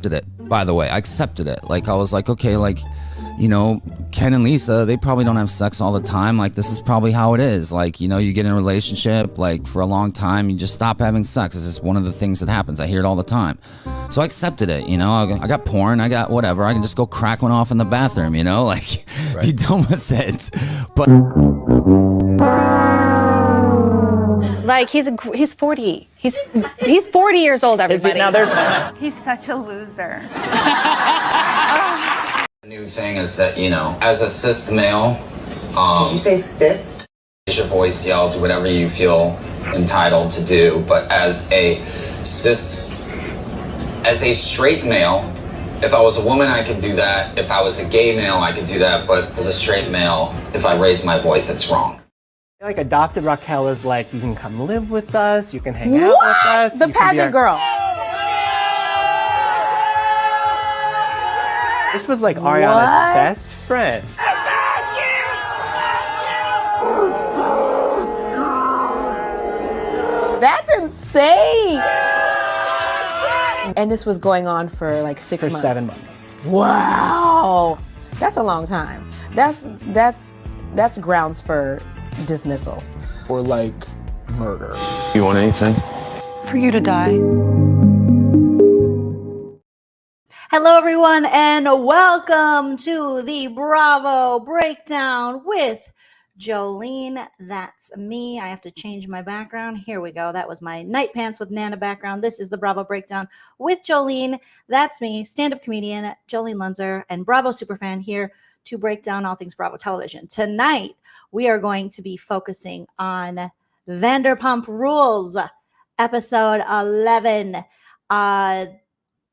it, by the way. I accepted it. Like, I was like, okay, like, you know, Ken and Lisa, they probably don't have sex all the time. Like, this is probably how it is. Like, you know, you get in a relationship, like, for a long time, you just stop having sex. It's just one of the things that happens. I hear it all the time. So I accepted it, you know. I got porn, I got whatever. I can just go crack one off in the bathroom, you know, like, right. Be done with it. But like, he's 40. He's 40 years old, everybody. He's such a loser. The new thing is that, you know, as a cis male, did you say cyst? Raise your voice, yell, do whatever you feel entitled to do. But as a straight male, if I was a woman, I could do that. If I was a gay male, I could do that. But as a straight male, if I raise my voice, it's wrong. Like, adopted Raquel is like, you can come live with us, you can hang out with us. The pageant girl. This was like Ariana's best friend. That's insane. And this was going on for like 6 months. For 7 months. Wow. That's a long time. That's grounds for dismissal. Or like murder. You want anything? For you to die. Hello, everyone, and welcome to the Bravo Breakdown with Joleen. That's me. I have to change my background. Here we go. That was my night pants with Nana background. This is the Bravo Breakdown with Joleen. That's me, stand-up comedian Joleen Lunzer, and Bravo superfan here to break down all things Bravo television. Tonight, we are going to be focusing on Vanderpump Rules, episode 11.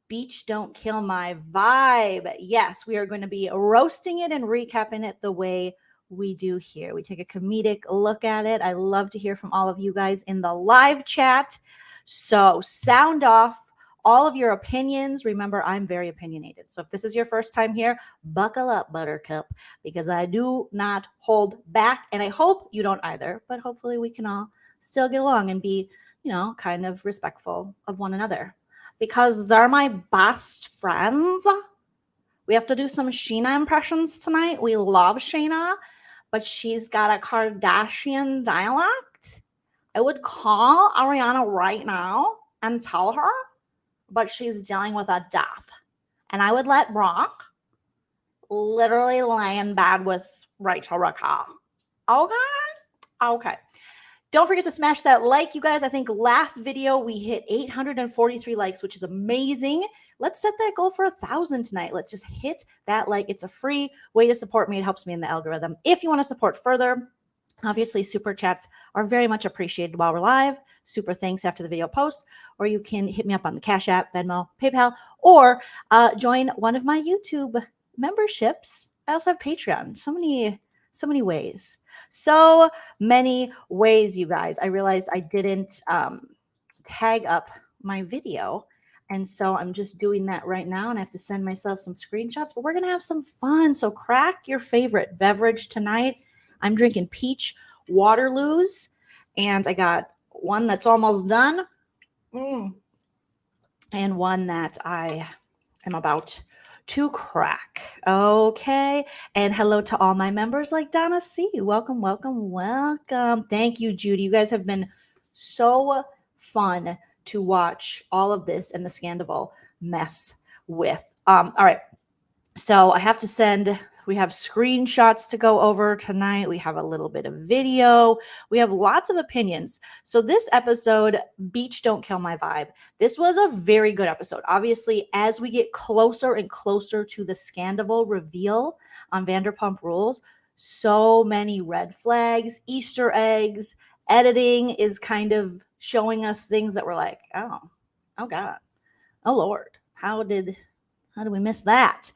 Beach Don't Kill My Vibe. Yes, we are going to be roasting it and recapping it the way we do here. We take a comedic look at it. I love to hear from all of you guys in the live chat. So sound off all of your opinions. Remember, I'm very opinionated. So if this is your first time here, buckle up, Buttercup, because I do not hold back, and I hope you don't either, but hopefully we can all still get along and be, you know, kind of respectful of one another. Because they're my best friends. We have to do some Sheena impressions tonight. We love Sheena, but she's got a Kardashian dialect. I would call Ariana right now and tell her, but she's dealing with a death. And I would let Brock literally lay in bed with Rachel Raquel. Okay. Don't forget to smash that like, you guys. I think last video we hit 843 likes, which is amazing. Let's set that goal for 1,000 tonight. Let's just hit that like. It's a free way to support me. It helps me in the algorithm. If you want to support further, obviously super chats are very much appreciated while we're live. Super thanks after the video post. Or you can hit me up on the Cash App, Venmo, PayPal, or join one of my YouTube memberships. I also have Patreon. So many ways. So many ways, you guys. I realized I didn't tag up my video. And so I'm just doing that right now. And I have to send myself some screenshots. But we're going to have some fun. So crack your favorite beverage tonight. I'm drinking peach Waterloos. And I got one that's almost done. And one that I am about to crack. Okay. And hello to all my members like Donna C. Welcome. Thank you, Judy. You guys have been so fun to watch all of this and the Scandoval mess with. All right. So I have to send, we have screenshots to go over tonight. We have a little bit of video. We have lots of opinions. So this episode, Beach Don't Kill My Vibe, this was a very good episode. Obviously, as we get closer and closer to the Scandoval reveal on Vanderpump Rules, so many red flags, Easter eggs, editing is kind of showing us things that we're like, oh God, oh Lord, how did we miss that?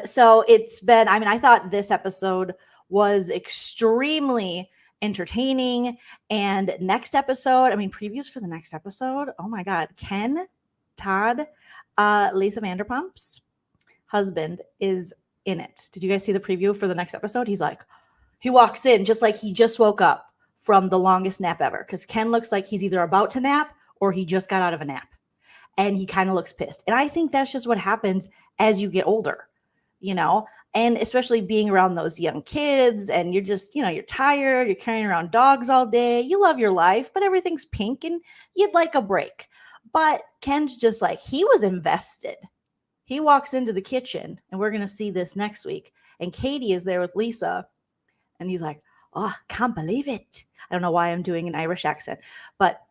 So it's been, I mean, I thought this episode was extremely entertaining. And next episode, I mean, previews for the next episode. Oh my God. Ken, Todd, Lisa Vanderpump's husband is in it. Did you guys see the preview for the next episode? He's like, he walks in just like he just woke up from the longest nap ever. Because Ken looks like he's either about to nap or he just got out of a nap. and he kind of looks pissed. And I think that's just what happens as you get older, you know, and especially being around those young kids, and you're just, you know, you're tired, you're carrying around dogs all day, you love your life, but everything's pink and you'd like a break. But Ken's just like, he was invested. He walks into the kitchen, and we're going to see this next week. And Katie is there with Lisa, and he's like, oh, can't believe it. I don't know why I'm doing an Irish accent, but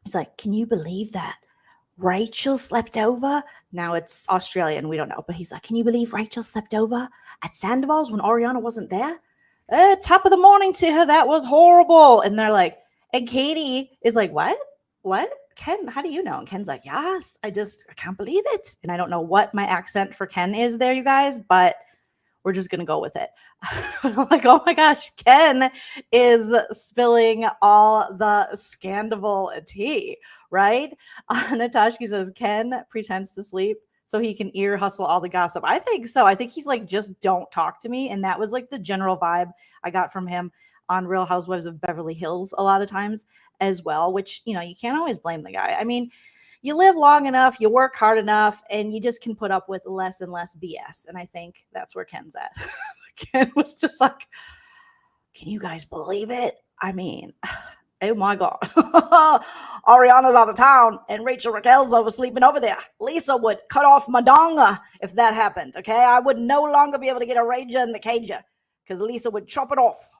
he's like, can you believe that Rachel slept over? Now it's Australian, we don't know, but he's like, can you believe Rachel slept over at Sandoval's when Ariana wasn't there? Top of the morning to her, that was horrible. And they're like, and Katie is like, what? Ken, how do you know? And Ken's like, yes, I can't believe it. And I don't know what my accent for Ken is there, you guys, but we're just going to go with it. I'm like, oh my gosh, Ken is spilling all the Scandoval tea, right? Natashki says, Ken pretends to sleep so he can ear hustle all the gossip. I think so. I think he's like, just don't talk to me. And that was like the general vibe I got from him on Real Housewives of Beverly Hills a lot of times as well, which, you know, you can't always blame the guy. I mean, you live long enough, you work hard enough, and you just can put up with less and less BS. And I think that's where Ken's at. Ken was just like, can you guys believe it? I mean, oh my God. Ariana's out of town and Rachel Raquel's over sleeping over there. Lisa would cut off my donga if that happened, okay? I would no longer be able to get a rager in the cager because Lisa would chop it off.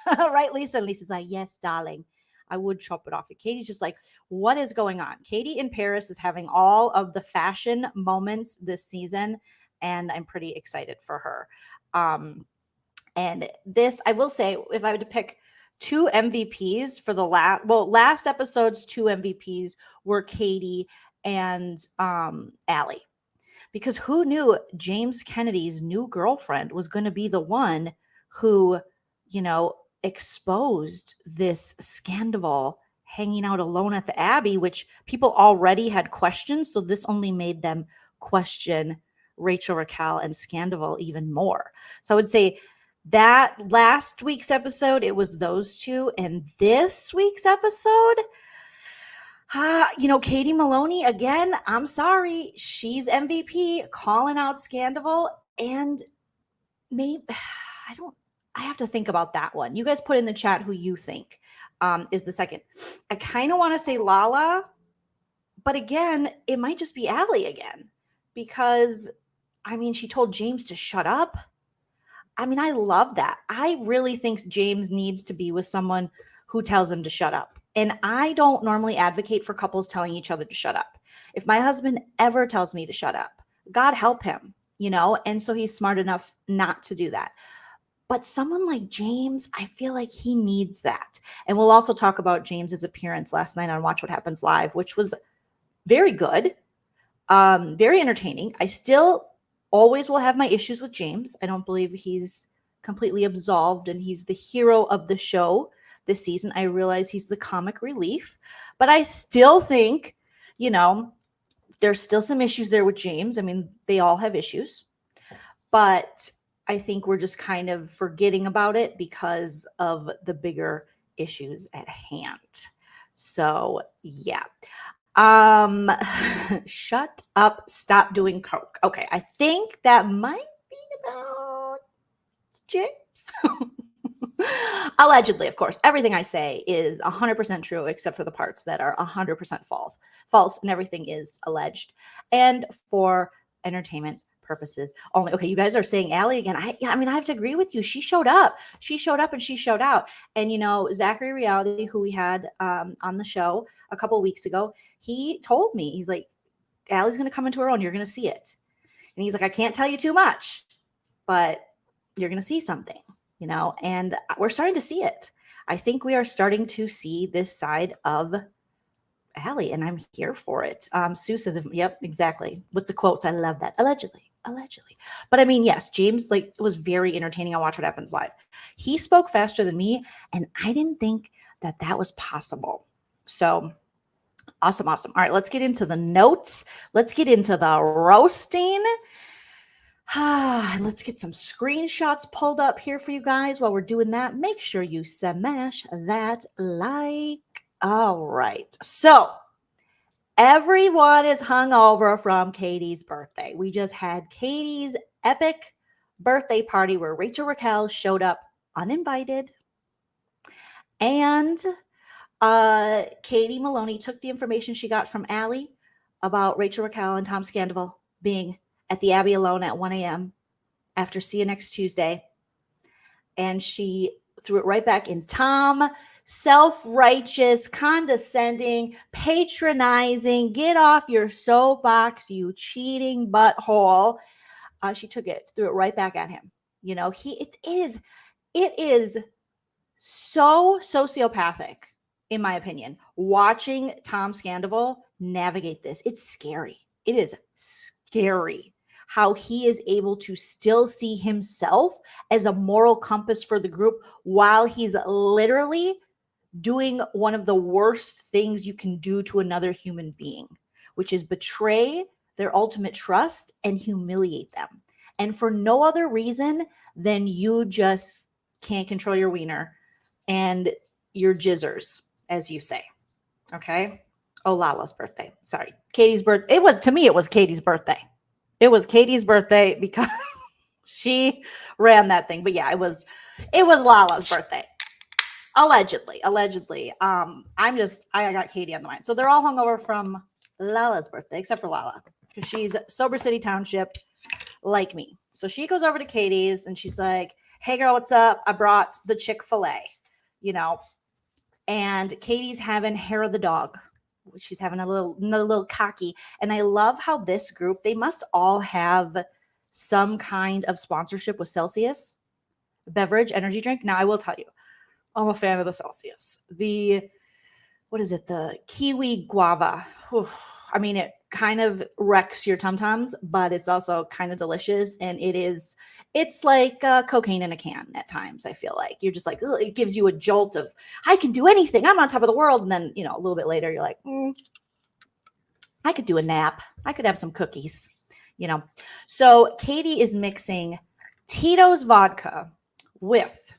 Right, Lisa? And Lisa's like, yes, darling. I would chop it off. And Katie's just like, what is going on? Katie in Paris is having all of the fashion moments this season, and I'm pretty excited for her. And this, I will say, if I had to pick two MVPs for the last episode's two MVPs were Katie and Ally. Because who knew James Kennedy's new girlfriend was going to be the one who, you know, exposed this Scandoval hanging out alone at the Abbey, which people already had questions. So this only made them question Rachel Raquel and Scandoval even more. So I would say that last week's episode, it was those two. And this week's episode, you know, Katie Maloney, again, I'm sorry, she's MVP, calling out Scandoval. And maybe, I have to think about that one. You guys put in the chat who you think is the second. I kind of want to say Lala, but again, it might just be Ally again because, I mean, she told James to shut up. I mean, I love that. I really think James needs to be with someone who tells him to shut up. And I don't normally advocate for couples telling each other to shut up. If my husband ever tells me to shut up, God help him, you know? And so he's smart enough not to do that. But someone like James, I feel like he needs that. And we'll also talk about James's appearance last night on Watch What Happens Live, which was very good, very entertaining. I still always will have my issues with James. I don't believe he's completely absolved and he's the hero of the show this season. I realize he's the comic relief, but I still think, you know, there's still some issues there with James. I mean, they all have issues, but I think we're just kind of forgetting about it because of the bigger issues at hand. So yeah. Shut up, stop doing coke. Okay, I think that might be about James. Allegedly, of course. Everything I say is 100% true except for the parts that are 100% false, and everything is alleged. And for entertainment purposes only. Okay, you guys are saying Ally again. I mean, I have to agree with you. She showed up and she showed out. And you know, Zachary Reality, who we had on the show a couple of weeks ago, he told me, he's like, Ally's gonna come into her own. You're gonna see it. And he's like, I can't tell you too much, but you're gonna see something, you know. And we're starting to see it. I think we are starting to see this side of Ally, and I'm here for it. Sue says, yep, exactly. With the quotes, I love that. Allegedly. But I mean, yes, James was very entertaining on Watch What Happens Live. He spoke faster than me, and I didn't think that was possible. So awesome. All right, let's get into the notes. Let's get into the roasting. Let's get some screenshots pulled up here for you guys. While we're doing that, make sure you smash that like. All right. So Everyone is hungover from Katie's birthday. We just had Katie's epic birthday party where Rachel Raquel showed up uninvited. And Katie Maloney took the information she got from Ally about Rachel Raquel and Tom Scandoval being at the Abbey alone at 1 a.m. after See You Next Tuesday. And she threw it right back in Tom, self-righteous, condescending, patronizing, get off your soapbox, you cheating butthole. She took it, threw it right back at him. You know, it is so sociopathic, in my opinion, watching Tom Scandoval navigate this. It's scary. It is scary how he is able to still see himself as a moral compass for the group while he's literally doing one of the worst things you can do to another human being, which is betray their ultimate trust and humiliate them. And for no other reason than you just can't control your wiener and your jizzers, as you say. Okay? Oh, Lala's birthday. Sorry. Katie's birthday. To me, it was Katie's birthday. It was Katie's birthday because she ran that thing. But yeah, it was Lala's birthday. Allegedly. I got Katie on the mind. So they're all hungover from Lala's birthday, except for Lala, because she's Sober City Township like me. So she goes over to Katie's and she's like, hey girl, what's up? I brought the Chick-fil-A, you know, and Katie's having hair of the dog. She's having another little cocky. And I love how this group, they must all have some kind of sponsorship with Celsius beverage, energy drink. Now I will tell you, I'm a fan of the Celsius. What is it? The kiwi guava. Whew. I mean, it kind of wrecks your tum-tums, but it's also kind of delicious. And it's like cocaine in a can at times. I feel like you're just like, ugh, it gives you a jolt of, I can do anything. I'm on top of the world. And then, you know, a little bit later, you're like, I could do a nap. I could have some cookies, you know? So Katie is mixing Tito's vodka with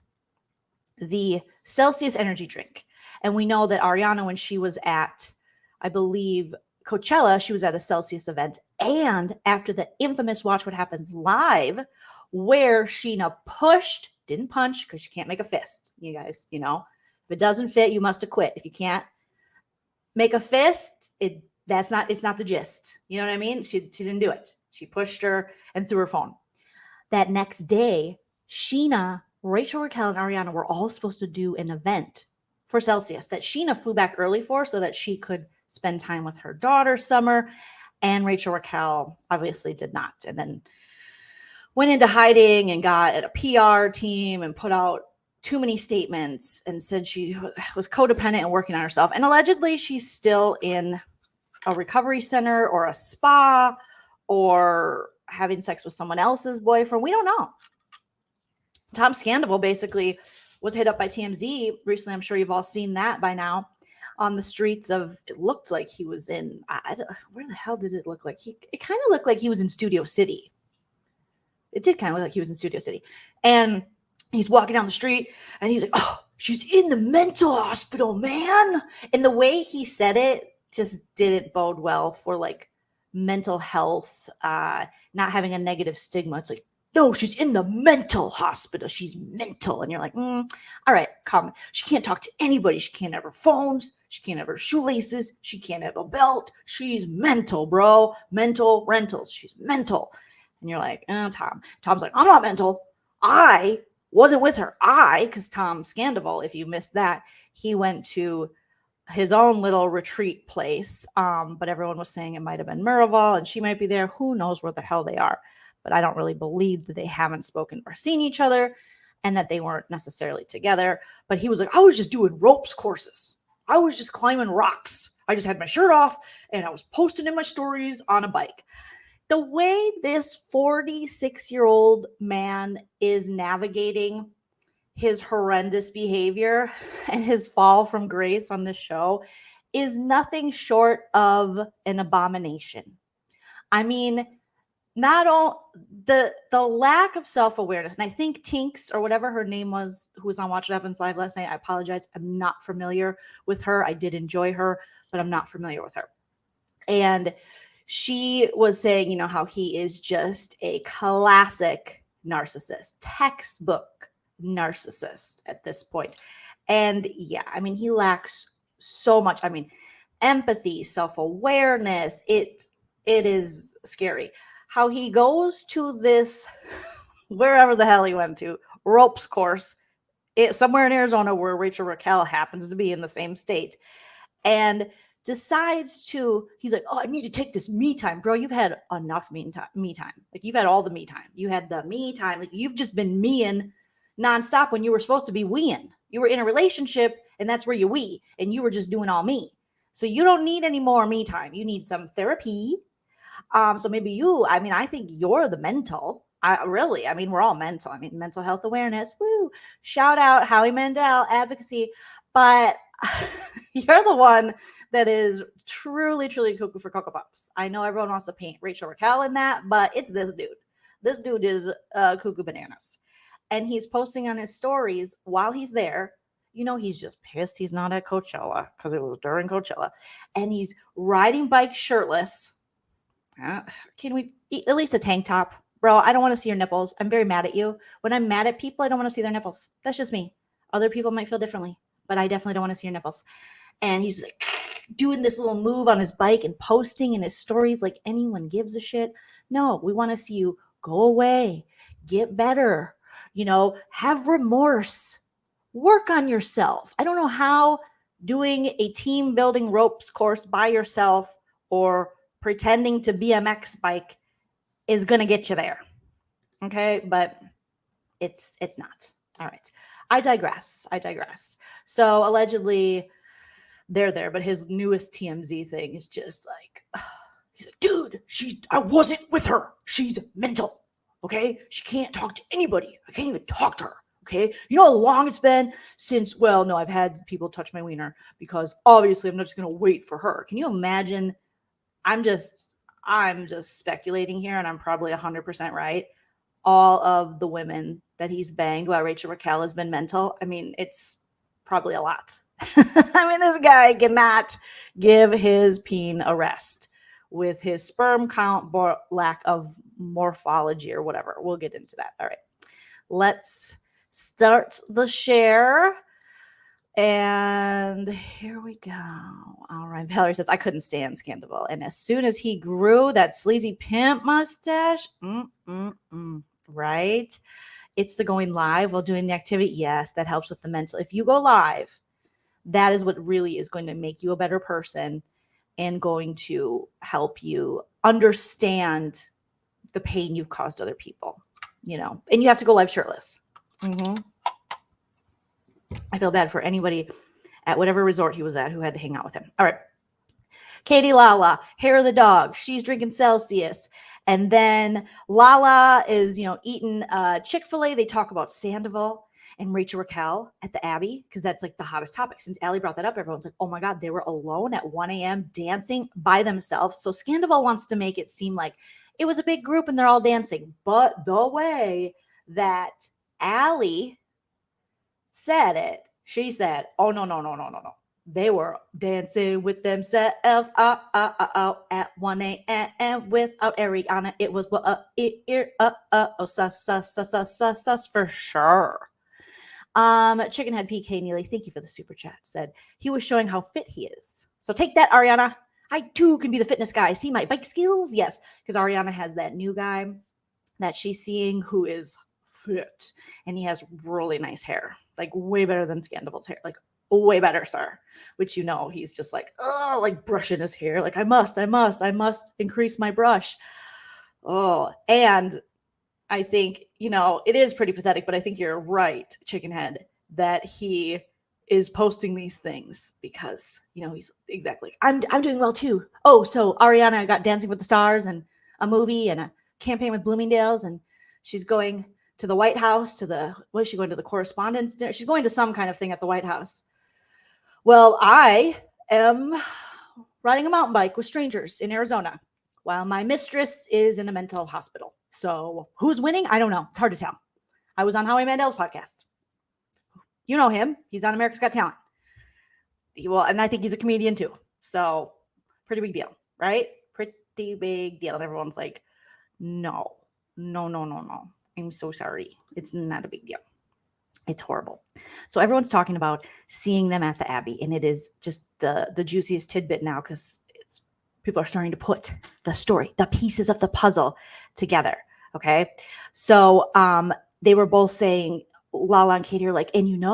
the Celsius energy drink. And we know that Ariana, when she was at, I believe, Coachella, she was at a Celsius event. And after the infamous Watch What Happens Live, where Sheena didn't punch, because she can't make a fist, you guys, you know, if it doesn't fit, you must have quit. If you can't make a fist, it's not the gist. You know what I mean? She didn't do it. She pushed her and threw her phone. That next day, Sheena, Rachel Raquel, and Ariana were all supposed to do an event for Celsius that Sheena flew back early for so that she could spend time with her daughter, Summer, and Rachel Raquel obviously did not. And then went into hiding and got at a PR team and put out too many statements and said she was codependent and working on herself. And allegedly she's still in a recovery center or a spa or having sex with someone else's boyfriend. We don't know. Tom Scandoval basically was hit up by TMZ recently. I'm sure you've all seen that by now. On the streets of, it looked like he was in, where the hell did it look like? It kind of looked like he was in Studio City. It did kind of look like he was in Studio City. And he's walking down the street and he's like, oh, she's in the mental hospital, man. And the way he said it just didn't bode well for like mental health, not having a negative stigma. It's like, no, she's in the mental hospital. She's mental. And you're like, all right, calm. She can't talk to anybody. She can't have her phones. She can't have her shoelaces. She can't have a belt. She's mental, bro. Mental rentals. She's mental. And you're like, Tom. Tom's like, I'm not mental. I wasn't with her. Because Tom Scandoval, if you missed that, he went to his own little retreat place. But everyone was saying it might have been Miraval and she might be there. Who knows where the hell they are? But I don't really believe that they haven't spoken or seen each other and that they weren't necessarily together. But he was like, I was just doing ropes courses. I was just climbing rocks. I just had my shirt off and I was posting in my stories on a bike. The way this 46-year-old man is navigating his horrendous behavior and his fall from grace on this show is nothing short of an abomination. I mean, not all the lack of self-awareness. And I think Tinks, or whatever her name was, who was on Watch What Happens Live last night, I apologize. I'm not familiar with her. I did enjoy her, but I'm not familiar with her. And she was saying, you know, how he is just a classic narcissist, textbook narcissist at this point. And yeah, I mean, he lacks so much. I mean, empathy, self-awareness. It is scary. How he goes to this, wherever the hell he went to, ropes course, somewhere in Arizona where Rachel Raquel happens to be in the same state, and decides to, he's like, oh, I need to take this me time. Bro, you've had enough me time. Like, you've had all the me time. You had the me time. Like, you've just been meing nonstop when you were supposed to be weeing. You were in a relationship, and that's where you wee, and you were just doing all me. So you don't need any more me time. You need some therapy. So maybe you, I mean, I think you're the mental. Really, I mean, we're all mental. I mean, mental health awareness. Woo! Shout out Howie Mandel advocacy. But you're the one that is truly, truly cuckoo for Cocoa Puffs. I know everyone wants to paint Rachel Raquel in that, but it's this dude. This dude is cuckoo bananas. And he's posting on his stories while he's there. You know, he's just pissed he's not at Coachella because it was during Coachella. And he's riding bikes shirtless. Can we at least a tank top? Bro, I don't want to see your nipples. I'm very mad at you. When I'm mad at people, I don't want to see their nipples. That's just me. Other people might feel differently, but I definitely don't want to see your nipples. And he's like doing this little move on his bike and posting in his stories like anyone gives a shit. No, we want to see you go away, get better, you know, have remorse, work on yourself. I don't know how doing a team building ropes course by yourself or pretending to BMX bike is going to get you there. Okay. But it's not. All right. I digress. So allegedly they're there, but his newest TMZ thing is just like, he's like, dude, I wasn't with her. She's mental. Okay. She can't talk to anybody. I can't even talk to her. Okay. You know how long it's been since, well, no, I've had people touch my wiener because obviously I'm not just going to wait for her. Can you imagine? I'm just speculating here, and I'm probably 100% right. All of the women that he's banged while Rachel Raquel has been mental. I mean, it's probably a lot. I mean, this guy cannot give his peen a rest with his sperm count, lack of morphology or whatever. We'll get into that. All right. Let's start the share. And here we go. All right. Valerie says, I couldn't stand Scandoval. And as soon as he grew that sleazy pimp mustache, right? It's the going live while doing the activity. Yes, that helps with the mental. If you go live, that is what really is going to make you a better person and going to help you understand the pain you've caused other people, you know, and you have to go live shirtless. I feel bad for anybody at whatever resort he was at who had to hang out with him. All right. Katie Lala, hair of the dog. She's drinking Celsius. And then Lala is, you know, eating Chick-fil-A. They talk about Sandoval and Rachel Raquel at the Abbey because that's like the hottest topic. Since Ally brought that up, everyone's like, oh my God, they were alone at 1 a.m. dancing by themselves. So Scandoval wants to make it seem like it was a big group and they're all dancing. But the way that Ally said it, she said, oh, no. They were dancing with themselves at 1 a.m. without Ariana. It was sus for sure. Chickenhead PK Neely, thank you for the super chat. Said he was showing how fit he is. So take that, Ariana. I too can be the fitness guy. See my bike skills? Yes, because Ariana has that new guy that she's seeing who is fit, and he has really nice hair, like way better than Scandoval's hair, like way better, sir. Which, you know, he's just like, oh, like brushing his hair, like I must increase my brush. Oh, and I think, you know, it is pretty pathetic, but I think you're right, Chickenhead, that he is posting these things because, you know, he's exactly, I'm doing well too. Oh, so Ariana got Dancing with the Stars and a movie and a campaign with Bloomingdale's, and she's going to the White House what is she going to, the correspondence dinner? She's going to some kind of thing at the White House. Well, I am riding a mountain bike with strangers in Arizona while my mistress is in a mental hospital. So who's winning? I don't know. It's hard to tell. I was on Howie Mandel's podcast. You know him. He's on America's Got Talent. And I think he's a comedian too. So pretty big deal. right? Pretty big deal. And everyone's like, no. I'm so sorry. It's not a big deal. It's horrible. So everyone's talking about seeing them at the Abbey, and it is just the juiciest tidbit now because people are starting to put the story, the pieces of the puzzle together. Okay. So they were both saying, Lala and Katie are like, and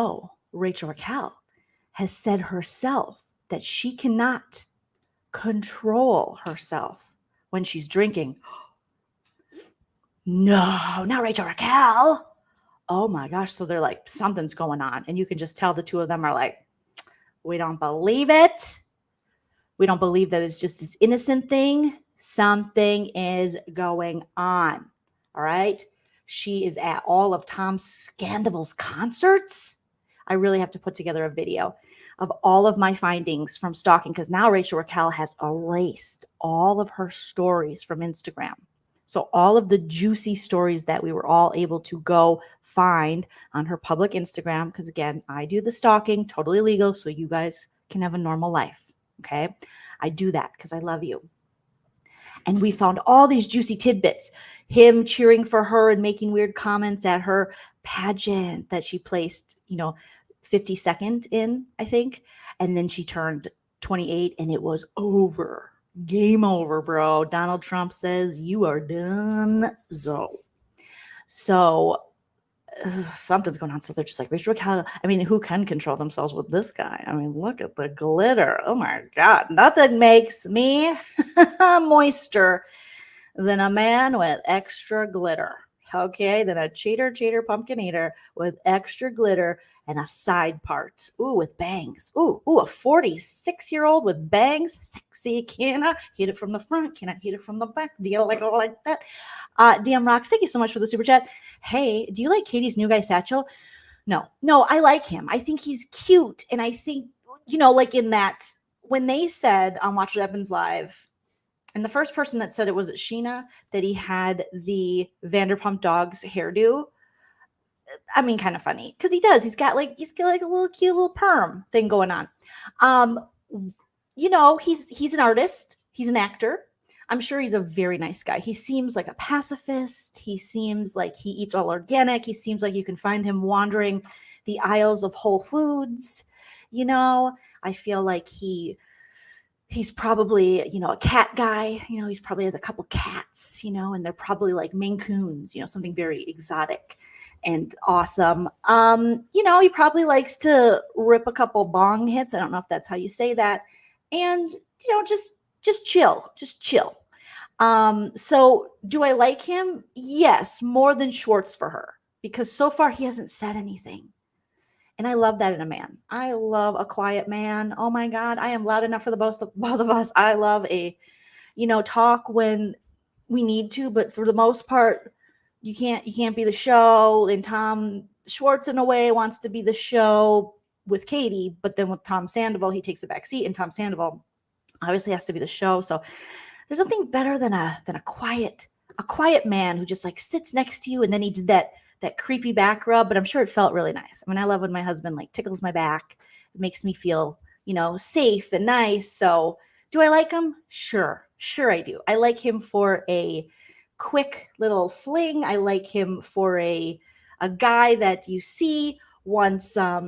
Rachel Raquel has said herself that she cannot control herself when she's drinking. No, not Rachel Raquel. Oh my gosh. So they're like, something's going on. And you can just tell the two of them are like, we don't believe it. We don't believe that it's just this innocent thing. Something is going on. All right. She is at all of Tom Scandoval's concerts. I really have to put together a video of all of my findings from stalking because now Rachel Raquel has erased all of her stories from Instagram. So all of the juicy stories that we were all able to go find on her public Instagram, because again, I do the stalking, totally legal, so you guys can have a normal life, okay? I do that because I love you. And we found all these juicy tidbits. Him cheering for her and making weird comments at her pageant that she placed, 52nd in, I think. And then she turned 28 and it was over. Game over, bro. Donald Trump says you are done. So something's going on. So they're just like, Rachel Raquel. I mean, who can control themselves with this guy? I mean, look at the glitter. Oh my God. Nothing makes me moister than a man with extra glitter. Okay. Than a cheater, pumpkin eater with extra glitter and a side part. Ooh, with bangs. Ooh, a 46-year-old with bangs. Sexy. Can I hit it from the front? Can I hit it from the back? Do you like that? DM Rocks, thank you so much for the super chat. Hey, do you like Katie's new guy, Satchel? No, I like him. I think he's cute. And I think, like in that, when they said on Watch What Happens Live, and the first person that said it was Sheena, that he had the Vanderpump Dog's hairdo. I mean, kind of funny because he does. He's got like a little cute little perm thing going on. He's an artist. He's an actor. I'm sure he's a very nice guy. He seems like a pacifist. He seems like he eats all organic. He seems like you can find him wandering the aisles of Whole Foods. I feel like he's probably, a cat guy, he's probably has a couple cats, and they're probably like Maine Coons, something very exotic and awesome. He probably likes to rip a couple bong hits. I don't know if that's how you say that. And, just chill. So do I like him? Yes, more than Schwartz for her, because so far he hasn't said anything. And I love that in a man. I love a quiet man. Oh my God, I am loud enough for the both of us. I love a, talk when we need to, but for the most part, you can't be the show. And Tom Schwartz, in a way, wants to be the show with Katie, but then with Tom Sandoval, he takes a back seat, and Tom Sandoval obviously has to be the show. So there's nothing better than a quiet man who just like sits next to you, and then he did that creepy back rub, but I'm sure it felt really nice. I mean, I love when my husband like tickles my back. It makes me feel, safe and nice. So do I like him? Sure I do. I like him for a quick little fling. I like him for a guy that you see once, what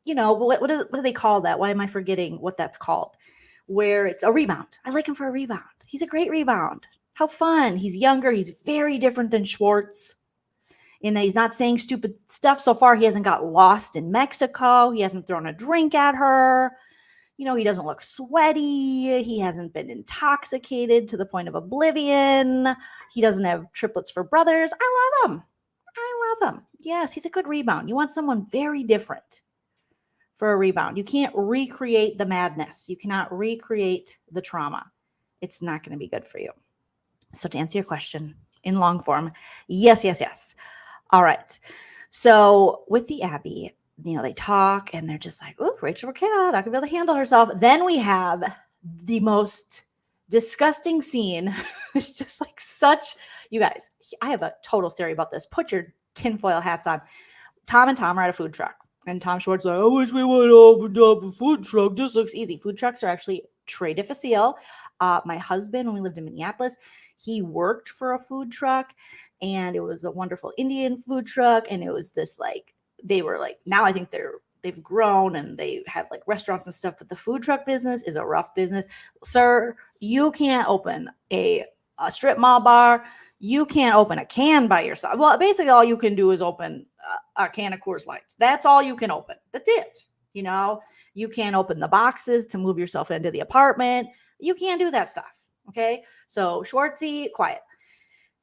do they call that? Why am I forgetting what that's called? Where it's a rebound. I like him for a rebound. He's a great rebound. How fun. He's younger. He's very different than Schwartz in that he's not saying stupid stuff. So far, he hasn't got lost in Mexico. He hasn't thrown a drink at her. He doesn't look sweaty. He hasn't been intoxicated to the point of oblivion. He doesn't have triplets for brothers. I love him. Yes, he's a good rebound. You want someone very different for a rebound. You can't recreate the madness. You cannot recreate the trauma. It's not going to be good for you. So to answer your question in long form, yes. All right. So with the Abbey, they talk and they're just like, oh, Rachel Raquel, not going to be able to handle herself. Then we have the most disgusting scene. It's just like you guys, I have a total theory about this. Put your tinfoil hats on. Tom and Tom are at a food truck. And Tom Schwartz is like, I wish we would open up a food truck. This looks easy. Food trucks are actually très difficile. My husband, when we lived in Minneapolis, he worked for a food truck, and it was a wonderful Indian food truck. And it was this like, they were like, now I think they've grown and they have like restaurants and stuff, but the food truck business is a rough business. Sir, you can't open a strip mall bar. You can't open a can by yourself. Well, basically all you can do is open a can of Coors Lights. That's all you can open. That's it. You know, you can't open the boxes to move yourself into the apartment. You can't do that stuff. Okay. So Schwartzy, quiet.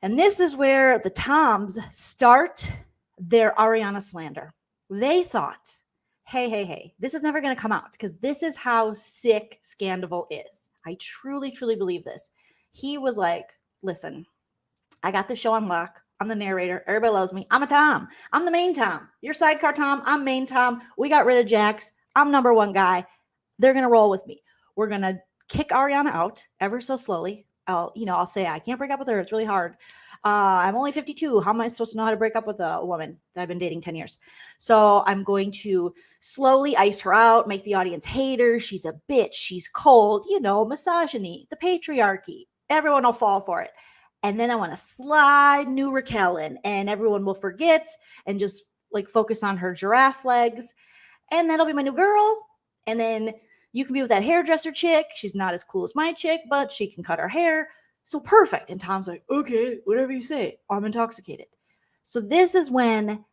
And this is where the Toms start their Ariana slander. They thought, hey, this is never going to come out because this is how sick Scandoval is. I truly, truly believe this. He was like, listen, I got the show on lock. I'm the narrator. Everybody loves me. I'm a Tom. I'm the main Tom. You're sidecar Tom. I'm main Tom. We got rid of Jax. I'm number one guy. They're going to roll with me. We're going to kick Ariana out ever so slowly. I'll say I can't break up with her. It's really hard. I'm only 52. How am I supposed to know how to break up with a woman that I've been dating 10 years? So I'm going to slowly ice her out, make the audience hate her. She's a bitch. She's cold, misogyny, the patriarchy. Everyone will fall for it. And then I want to slide new Raquel in, and everyone will forget and just like focus on her giraffe legs. And that'll be my new girl. And then you can be with that hairdresser chick. She's not as cool as my chick, but she can cut her hair. So perfect. And Tom's like, okay, whatever you say. I'm intoxicated. So this is when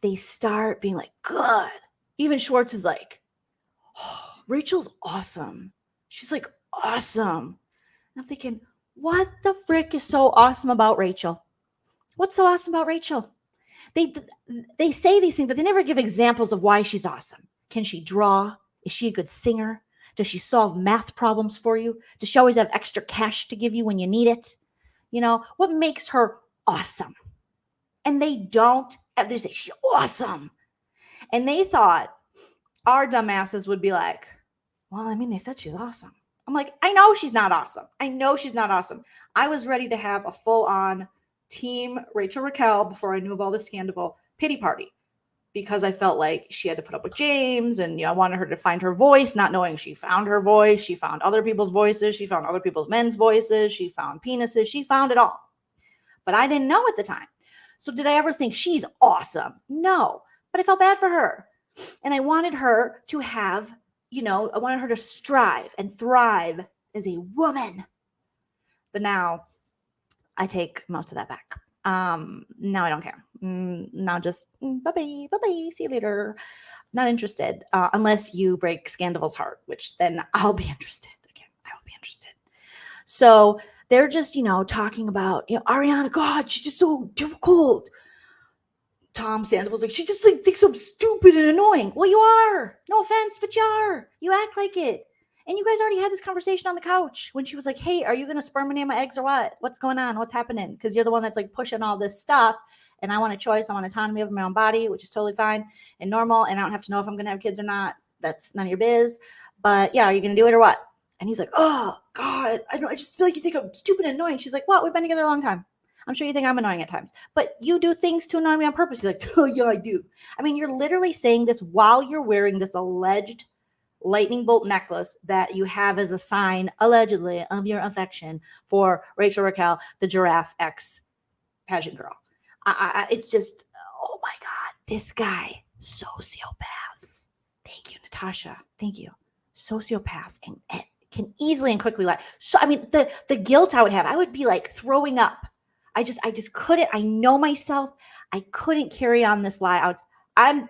they start being like, good. Even Schwartz is like, oh, Rachel's awesome. She's like, awesome. And I'm thinking, what the frick is so awesome about Rachel? What's so awesome about Rachel? They say these things, but they never give examples of why she's awesome. Can she draw? Is she a good singer? Does she solve math problems for you? Does she always have extra cash to give you when you need it? What makes her awesome? And they don't. They say she's awesome. And they thought our dumbasses would be like, well, I mean, they said she's awesome. I'm like, I know she's not awesome. I know she's not awesome. I was ready to have a full-on team Rachel Raquel before I knew of all this Scandoval pity party, because I felt like she had to put up with James, and I wanted her to find her voice, not knowing she found her voice. She found other people's voices. She found other people's men's voices. She found penises. She found it all. But I didn't know at the time. So did I ever think she's awesome? No. But I felt bad for her. And I wanted her to have, I wanted her to strive and thrive as a woman. But now I take most of that back. Now I don't care. Now just bye-bye, see you later. Not interested, unless you break Scandoval's heart, which then I'll be interested. Again, I will be interested. So they're just, talking about, Ariana, God, she's just so difficult. Tom Sandoval's like, she just like thinks I'm stupid and annoying. Well, you are. No offense, but you are. You act like it. And you guys already had this conversation on the couch when she was like, hey, are you going to sperminate my eggs or what? What's going on? What's happening? Because you're the one that's like pushing all this stuff. And I want a choice. I want autonomy over my own body, which is totally fine and normal. And I don't have to know if I'm going to have kids or not. That's none of your biz. But yeah, are you going to do it or what? And he's like, oh, God, I just feel like you think I'm stupid and annoying. She's like, what? We've been together a long time. I'm sure you think I'm annoying at times. But you do things to annoy me on purpose. He's like, oh, yeah, I do. I mean, you're literally saying this while you're wearing this alleged lightning bolt necklace that you have as a sign, allegedly, of your affection for Rachel Raquel, the giraffe ex pageant girl. It's just, oh my God, this guy, sociopaths. Thank you, Natasha. Thank you. Sociopaths and can easily and quickly lie. So, I mean, the guilt I would have, I would be like throwing up. I just couldn't. I know myself. I couldn't carry on this lie. I'm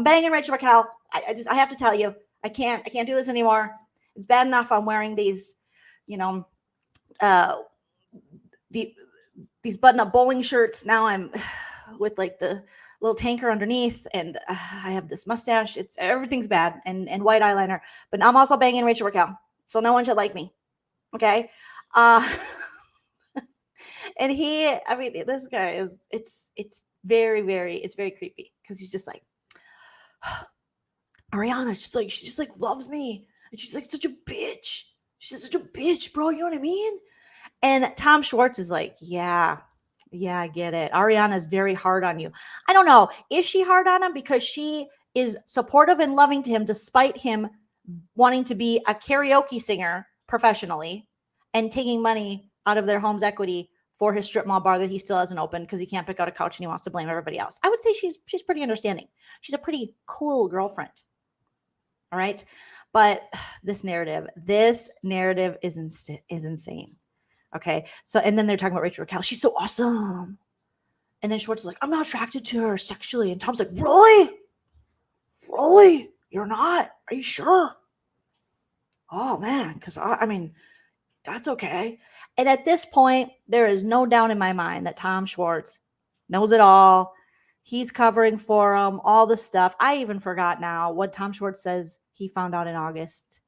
banging Rachel Raquel. I have to tell you, I can't do this anymore. It's bad enough I'm wearing these, these button-up bowling shirts. Now I'm with like the little tanker underneath, and I have this mustache. Everything's bad, and white eyeliner. But I'm also banging Rachel Raquel, so no one should like me. Okay. And this guy is, it's very, very, it's very creepy because he's just like, Ariana, she just like loves me. And she's like such a bitch. She's such a bitch, bro. You know what I mean? And Tom Schwartz is like, yeah, I get it. Ariana is very hard on you. I don't know. Is she hard on him because she is supportive and loving to him despite him wanting to be a karaoke singer professionally and taking money out of their home's equity for his strip mall bar that he still hasn't opened because he can't pick out a couch and he wants to blame everybody else. I would say she's pretty understanding. She's a pretty cool girlfriend. All right. But this narrative is insane. Okay. So, and then they're talking about Rachel Raquel. She's so awesome. And then Schwartz is like, I'm not attracted to her sexually. And Tom's like, really? Really? You're not? Are you sure? Oh, man. Because, I mean, that's okay. And at this point, there is no doubt in my mind that Tom Schwartz knows it all. He's covering for him, all the stuff. I even forgot now what Tom Schwartz says he found out in August.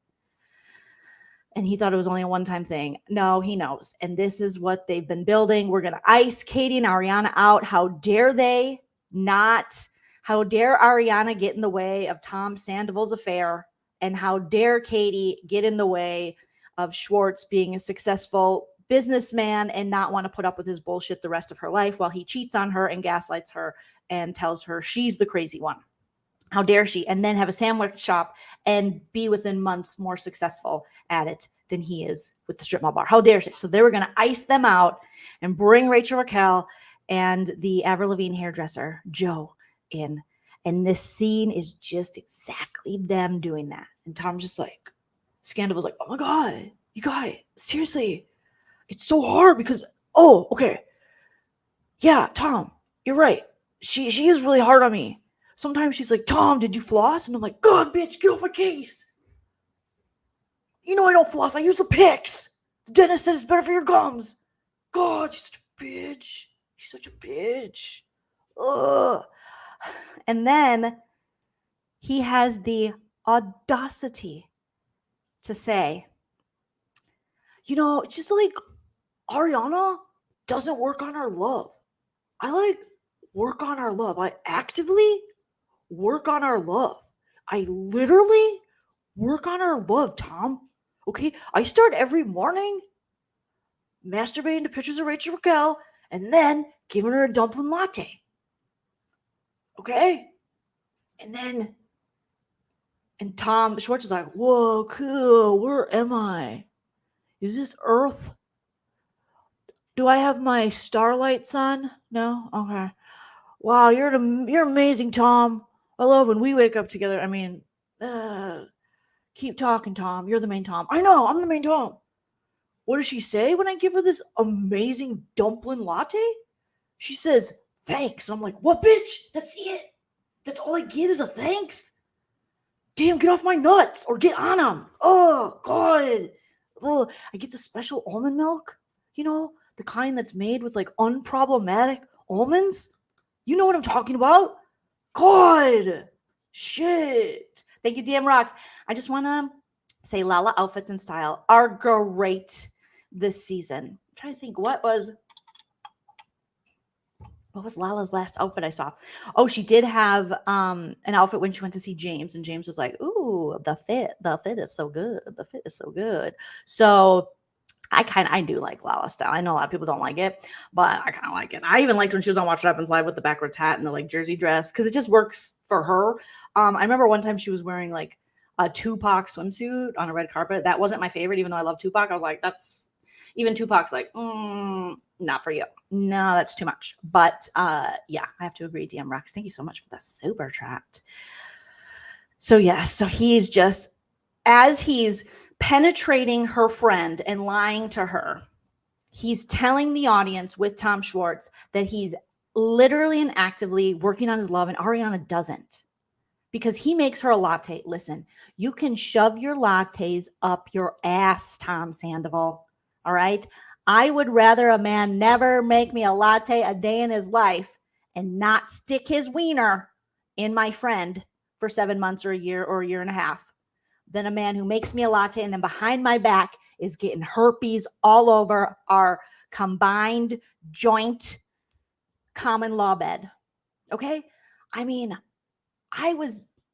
And he thought it was only a one-time thing. No, he knows. And this is what they've been building. We're going to ice Katie and Ariana out. How dare they not? How dare Ariana get in the way of Tom Sandoval's affair? And how dare Katie get in the way of Schwartz being a successful businessman and not want to put up with his bullshit the rest of her life while he cheats on her and gaslights her and tells her she's the crazy one. How dare she? And then have a sandwich shop and be within months more successful at it than he is with the strip mall bar. How dare she? So they were going to ice them out and bring Rachel Raquel and the Avril Lavigne hairdresser, Joe, in. And this scene is just exactly them doing that. And Tom's just like, Scandoval's like, oh my God, you guys, seriously, it's so hard because, oh, okay. Yeah, Tom, you're right. She is really hard on me. Sometimes she's like, Tom, did you floss? And I'm like, God, bitch, get off my case. You know I don't floss. I use the Picks. The dentist says it's better for your gums. God, she's such a bitch. She's such a bitch. Ugh. And then he has the audacity to say, you know, just like Ariana doesn't work on her love. I like work on our love. I actively work on our love. I literally work on our love, Tom. Okay? I start every morning masturbating to pictures of Rachel Raquel and then giving her a dumpling latte. Okay? And Tom Schwartz is like, whoa, cool. Where am I? Is this Earth? Do I have my starlights on? No? Okay. Wow, you're amazing, Tom. I love when we wake up together. I mean, keep talking, Tom. You're the main Tom. I know, I'm the main Tom. What does she say when I give her this amazing dumpling latte? She says, thanks. I'm like, what, bitch? That's it. That's all I get is a thanks? Damn, get off my nuts or get on them. Oh, God. Oh, I get the special almond milk, you know, the kind that's made with like unproblematic almonds. You know what I'm talking about? God, shit. Thank you, DM Rocks. I just want to say Lala outfits and style are great this season. I'm trying to think what was Lala's last outfit I saw? Oh, she did have an outfit when she went to see James, and James was like, ooh, the fit is so good. The fit is so good. So I do like Lala style. I know a lot of people don't like it, but I kind of like it. I even liked when she was on Watch What Happens Live with the backwards hat and the like jersey dress because it just works for her. I remember one time she was wearing like a Tupac swimsuit on a red carpet. That wasn't my favorite, even though I love Tupac. I was like, even Tupac's like, not for you. No, that's too much. But yeah, I have to agree. DM Rocks, thank you so much for that super chat. So yeah, so he's just, as he's penetrating her friend and lying to her, he's telling the audience with Tom Schwartz that he's literally and actively working on his love, and Ariana doesn't, because he makes her a latte. Listen, you can shove your lattes up your ass, Tom Sandoval. All right. I would rather a man never make me a latte a day in his life and not stick his wiener in my friend for 7 months or a year and a half than a man who makes me a latte and then behind my back is getting herpes all over our combined joint common law bed. Okay. I mean,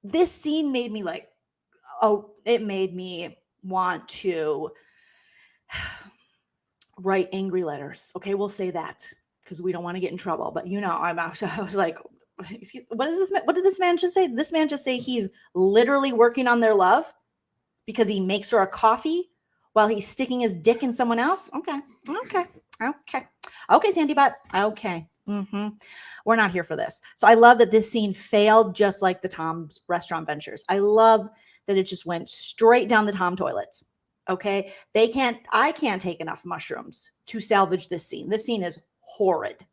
this scene made me like, it made me want to write angry letters. Okay, we'll say that because we don't want to get in trouble. But you know, I was like, what is this? What did this man just say? This man just say he's literally working on their love because he makes her a coffee while he's sticking his dick in someone else. Okay, Sandy Butt. Okay. We're not here for this. So I love that this scene failed just like the Tom's restaurant ventures. I love that it just went straight down the Tom toilet. Okay. I can't take enough mushrooms to salvage this scene. This scene is horrid.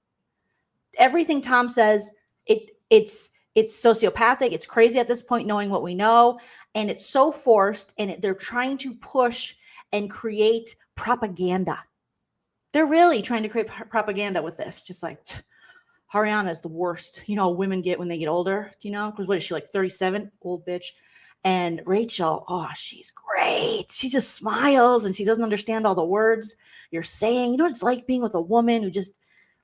Everything Tom says, it's sociopathic. It's crazy at this point, knowing what we know. And it's so forced, and they're trying to push and create propaganda. They're really trying to create propaganda with this. Just like, Ariana is the worst, women get when they get older, because what is she, like 37? Old bitch. And Rachel, oh, she's great. She just smiles and she doesn't understand all the words you're saying. It's like being with a woman who just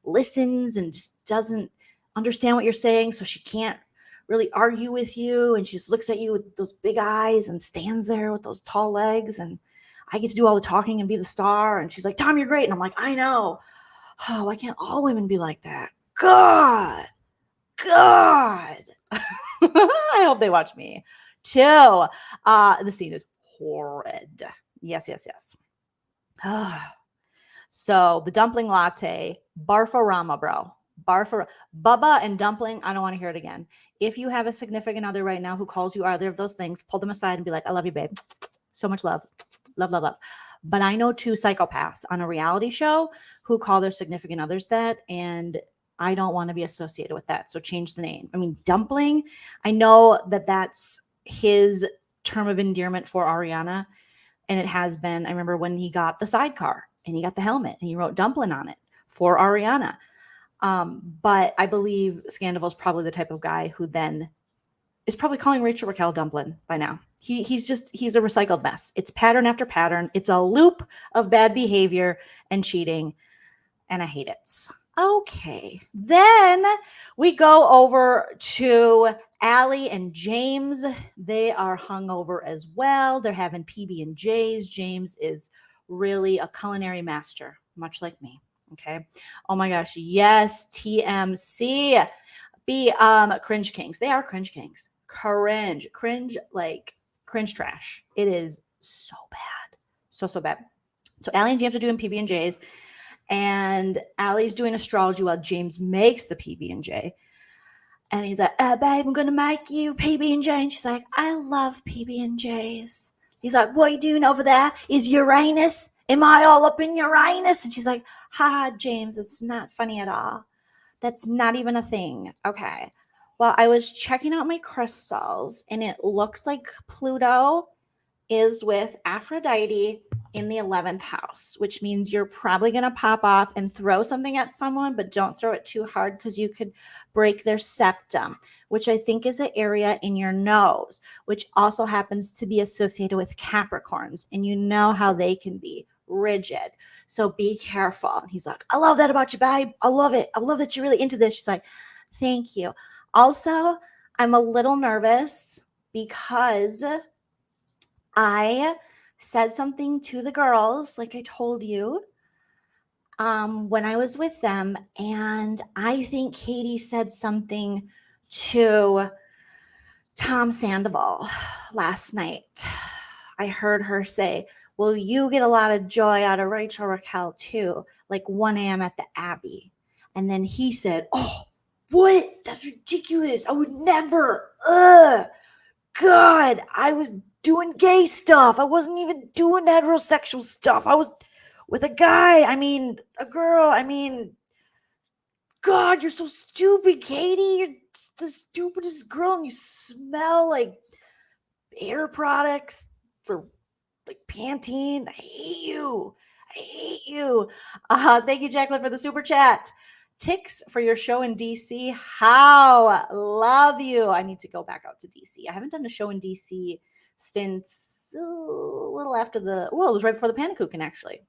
listens and just doesn't understand what you're saying. So she can't really argue with you. And she just looks at you with those big eyes and stands there with those tall legs. And I get to do all the talking and be the star. And she's like, Tom, you're great. And I'm like, I know. Oh, why can't all women be like that? God. I hope they watch me too. The scene is horrid. Yes. So the dumpling latte, barfarama, bro. Bubba and dumpling. I don't want to hear it again. If you have a significant other right now who calls you either of those things, pull them aside and be like, I love you, babe. So much love. Love. But I know 2 psychopaths on a reality show who call their significant others that, and I don't want to be associated with that. So change the name. I mean, dumpling, I know that that's his term of endearment for Ariana. And it has been, I remember when he got the sidecar and he got the helmet and he wrote dumpling on it for Ariana. But I believe Scandoval is probably the type of guy who then is probably calling Rachel Raquel dumpling by now. He's a recycled mess. It's pattern after pattern. It's a loop of bad behavior and cheating. And I hate it. Okay. Then we go over to Ally and James. They are hungover as well. They're having PB&Js. James is really a culinary master, much like me. Okay. Oh my gosh. Yes. TMC. Cringe kings. They are cringe kings. Cringe trash. It is so bad. So bad. So Ally and James are doing PB&Js, and Ally's doing astrology while James makes the PB&J. And he's like, babe, I'm going to make you PB&J. And she's like, I love PB&Js. He's like, what are you doing over there? Is Uranus? Am I all up in Uranus? And she's like, ha, James, it's not funny at all. That's not even a thing. Okay. Well, I was checking out my crystals, and it looks like Pluto is with Aphrodite in the 11th house, which means you're probably going to pop off and throw something at someone, but don't throw it too hard because you could break their septum, which I think is an area in your nose, which also happens to be associated with Capricorns. And you know how they can be rigid. So be careful. And he's like, I love that about you, babe. I love it. I love that you're really into this. She's like, thank you. Also, I'm a little nervous because I said something to the girls, like I told you, when I was with them. And I think Katie said something to Tom Sandoval last night. I heard her say, well, you get a lot of joy out of Rachel Raquel too, like 1 a.m. at the Abbey. And then he said, oh, what? That's ridiculous. I would never. God, I was doing gay stuff. I wasn't even doing heterosexual stuff. I was with a guy. I mean, a girl. I mean, God, you're so stupid, Katie. You're the stupidest girl, and you smell like hair products for like Pantene. I hate you. Thank you, Jacqueline, for the super chat. Ticks for your show in DC. How? Love you. I need to go back out to DC. I haven't done a show in DC since a little after it was right before the Panakuchen, actually.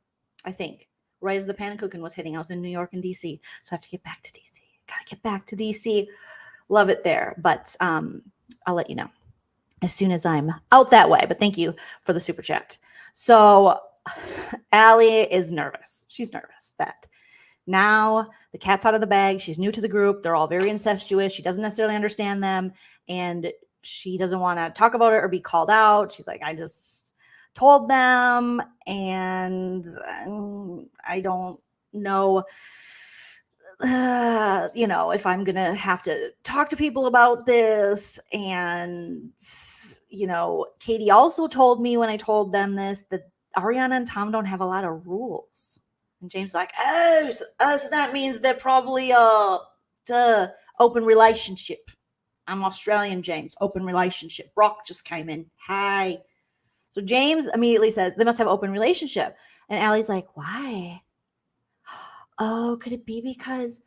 I think. Right as the Panakuchen was hitting. I was in New York and DC. So I have to get back to DC. Gotta get back to DC. Love it there. But I'll let you know as soon as I'm out that way. But thank you for the super chat. So Ally is nervous. She's nervous that now the cat's out of the bag. She's new to the group. They're all very incestuous. She doesn't necessarily understand them. And she doesn't want to talk about it or be called out. She's like, I just told them, and I don't know, if I'm going to have to talk to people about this. And, Katie also told me when I told them this that Ariana and Tom don't have a lot of rules. And James like, so that means they're probably open relationship. I'm Australian, James. Open relationship. Brock just came in. Hi. So James immediately says, they must have open relationship. And Ally's like, why? Oh, could it be because,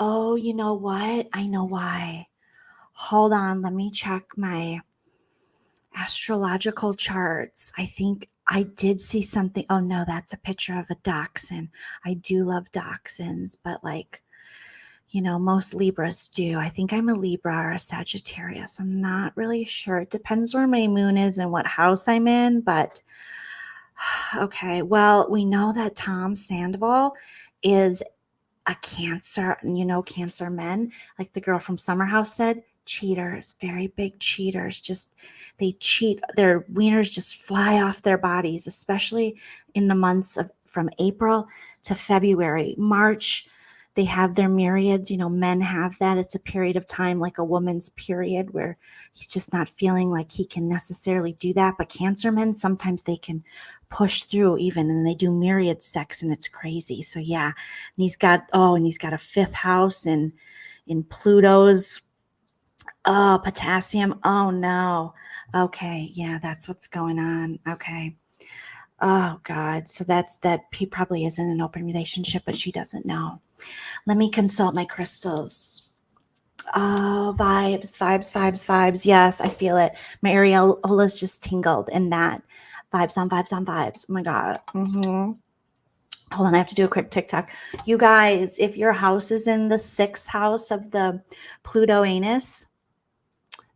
you know what? I know why. Hold on. Let me check my astrological charts. I think I did see something. Oh, no, that's a picture of a dachshund. I do love dachshunds, but most Libras do. I think I'm a Libra or a Sagittarius. I'm not really sure. It depends where my moon is and what house I'm in, but okay. Well, we know that Tom Sandoval is a Cancer, and Cancer men, like the girl from Summer House said, cheaters, very big cheaters. Just, they cheat. Their wieners just fly off their bodies, especially in the months from April to February. March, they have their myriads. Men have that. It's a period of time like a woman's period where he's just not feeling like he can necessarily do that. But Cancer men, sometimes they can push through even, and they do myriad sex, and it's crazy. So yeah, and he's got a fifth house in Pluto's potassium. Oh no. Okay. Yeah, that's what's going on. Okay. Oh God. So that he probably is in an open relationship, but she doesn't know. Let me consult my crystals. Oh, vibes. Yes, I feel it. My areolas just tingled in that. Vibes on vibes. Oh my God. Hold on, I have to do a quick TikTok. You guys, if your house is in the 6th house of the Pluto anus,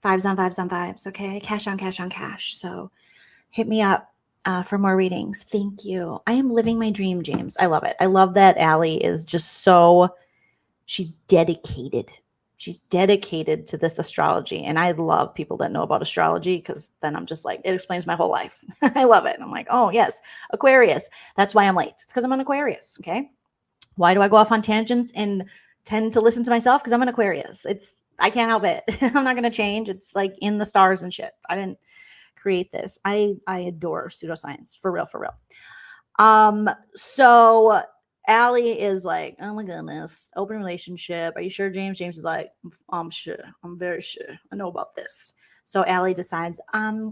vibes on vibes. Okay, cash on cash. So hit me up for more readings. Thank you. I am living my dream, James. I love it. I love that Ally is just she's dedicated. She's dedicated to this astrology. And I love people that know about astrology, because then I'm just like, it explains my whole life. I love it. And I'm like, oh yes, Aquarius. That's why I'm late. It's because I'm an Aquarius. Okay. Why do I go off on tangents and tend to listen to myself? Because I'm an Aquarius. I can't help it. I'm not going to change. It's like in the stars and shit. I didn't create this. I adore pseudoscience. For real. So Ally is like, oh my goodness, open relationship. Are you sure, James? James is like, I'm sure. I'm very sure. I know about this. So Ally decides,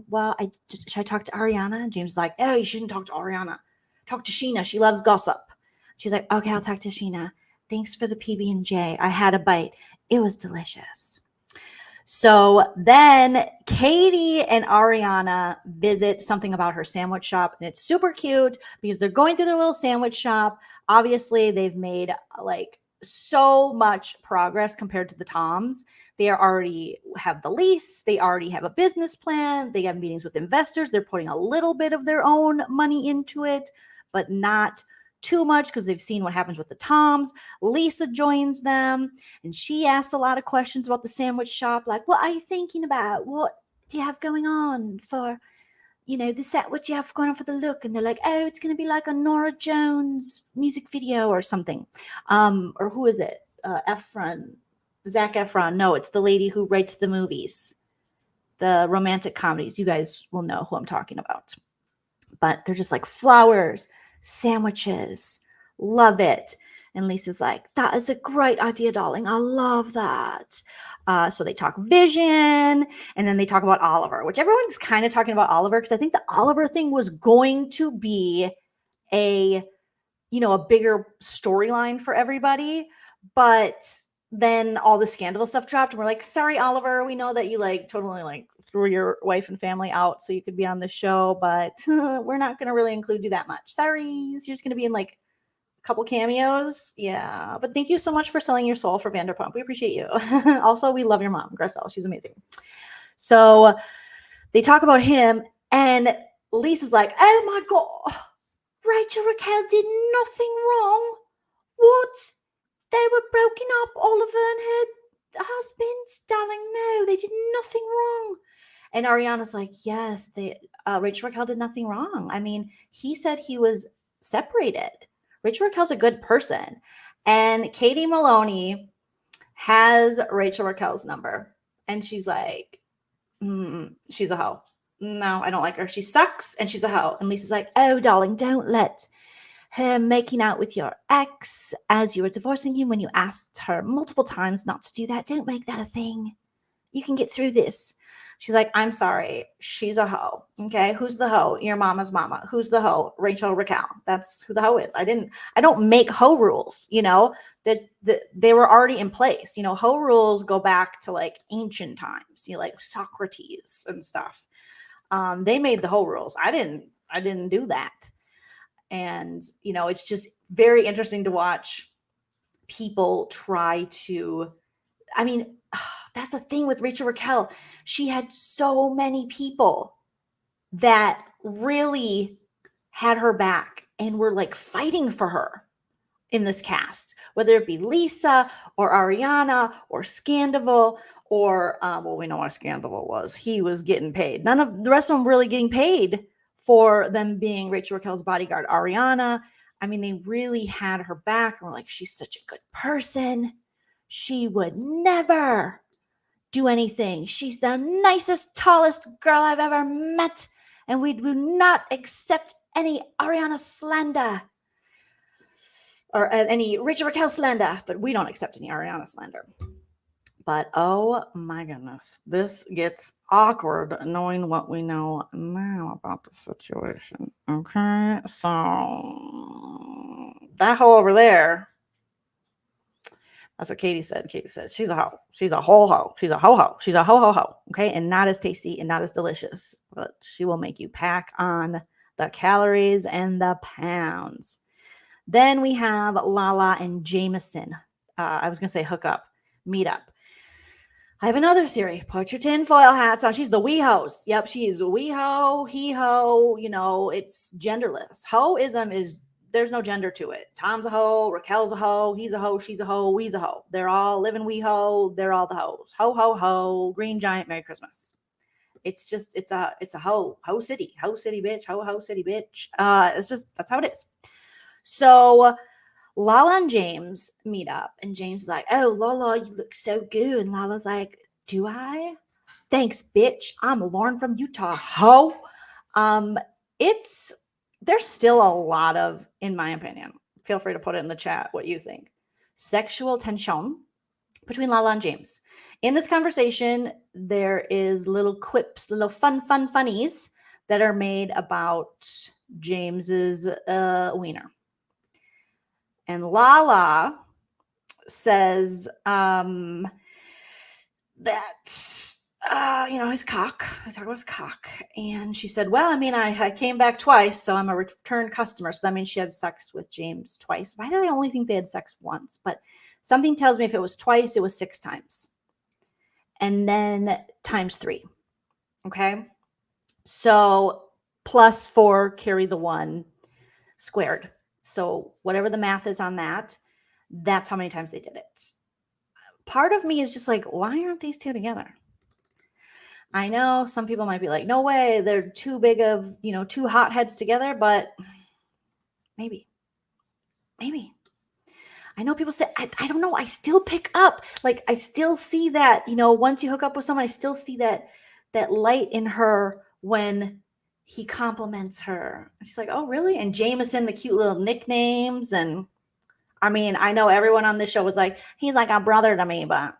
well, should I talk to Ariana? And James is like, oh, you shouldn't talk to Ariana. Talk to Sheena. She loves gossip. She's like, okay, I'll talk to Sheena. Thanks for the PB&J. I had a bite. It was delicious. So then Katie and Ariana visit something about her sandwich shop, and it's super cute because they're going through their little sandwich shop. Obviously, they've made like so much progress compared to the Toms. They already have the lease. They already have a business plan. They have meetings with investors. They're putting a little bit of their own money into it, but not too much, because they've seen what happens with the Toms. Lisa joins them, and she asks a lot of questions about the sandwich shop, like, what are you thinking about? What do you have going on for, the set? What do you have going on for the look? And they're like, oh, it's going to be like a Nora Jones music video or something. Or who is it? Zac Efron. No, it's the lady who writes the movies, the romantic comedies. You guys will know who I'm talking about. But they're just like flowers, sandwiches, love it. And Lisa's like, that is a great idea, darling. I love that. So they talk vision, and then they talk about Oliver, which everyone's kind of talking about Oliver, because I think the Oliver thing was going to be a bigger storyline for everybody. But then all the Scandoval stuff dropped, and we're like, sorry, Oliver, we know that you totally threw your wife and family out so you could be on the show, but we're not going to really include you that much. Sorry, you're just going to be in a couple cameos. Yeah, but thank you so much for selling your soul for Vanderpump. We appreciate you. Also, we love your mom, Garcelle. She's amazing. So they talk about him, and Lisa's like, oh my God, Rachel Raquel did nothing wrong. What? They were broken up, Oliver and her husband? Darling, no, they did nothing wrong. And Ariana's like, yes, Rachel Raquel did nothing wrong. I mean, he said he was separated. Rachel Raquel's a good person. And Katie Maloney has Rachel Raquel's number. And she's like, she's a hoe. No, I don't like her. She sucks and she's a hoe. And Lisa's like, oh, darling, don't let him making out with your ex as you were divorcing him when you asked her multiple times not to do that. Don't make that a thing. You can get through this. She's like, I'm sorry. She's a hoe. Okay. Who's the hoe? Your mama's mama. Who's the hoe? Rachel Raquel. That's who the hoe is. I don't make hoe rules, that they were already in place. Hoe rules go back to like ancient times, like Socrates and stuff. They made the hoe rules. I didn't do that. And, it's just very interesting to watch people try to, that's the thing with Rachel Raquel. She had so many people that really had her back and were like fighting for her in this cast, whether it be Lisa or Ariana or Scandoval or, we know what Scandoval was. He was getting paid. None of the rest of them really getting paid for them being Rachel Raquel's bodyguard. Ariana, they really had her back and were like, she's such a good person. She would never do anything. She's the nicest, tallest girl I've ever met. And we do not accept any Ariana slander or any Rachel Raquel slander, but we don't accept any Ariana slander. But oh my goodness, this gets awkward knowing what we know now about the situation. Okay, so that hoe over there, that's what Katie said. Katie said she's a hoe. She's a whole hoe. She's a ho-ho. She's a ho-ho-ho. Okay, and not as tasty and not as delicious, but she will make you pack on the calories and the pounds. Then we have Lala and Jameson. I was going to say hook up, meet up. I have another theory. Put your tinfoil hats on. She's the wee hoes. Yep, she is a wee ho, he ho. It's genderless. Hoism is, there's no gender to it. Tom's a hoe, Raquel's a hoe, he's a hoe, she's a hoe, we's a hoe. They're all living wee ho. They're all the hoes. Ho, ho, ho. Green giant, Merry Christmas. It's just, it's a hoe city, bitch, ho city, bitch. That's how it is. So Lala and James meet up, and James is like, oh, Lala, you look so good. And Lala's like, do I? Thanks, bitch. I'm Lauren from Utah, ho. There's still a lot of, in my opinion, feel free to put it in the chat what you think, sexual tension between Lala and James. In this conversation, there is little quips, little funnies that are made about James's wiener. And Lala says that, his cock. I talk about his cock. And she said, well, I came back twice, so I'm a return customer. So that means she had sex with James twice. Why did I only think they had sex once? But something tells me if it was twice, it was 6 times. And then times 3. Okay? So plus 4, carry the 1 squared. So whatever the math is on that, that's how many times they did it. Part of me is just like, why aren't these two together? I know some people might be like, no way, they're too big of, 2 hotheads together, but maybe. I know people say, I don't know, I still pick up, like I still see that, once you hook up with someone, I still see that light in her when he compliments her. She's like, oh, really? And Jameson, the cute little nicknames. And I know everyone on this show was like, he's like a brother to me, but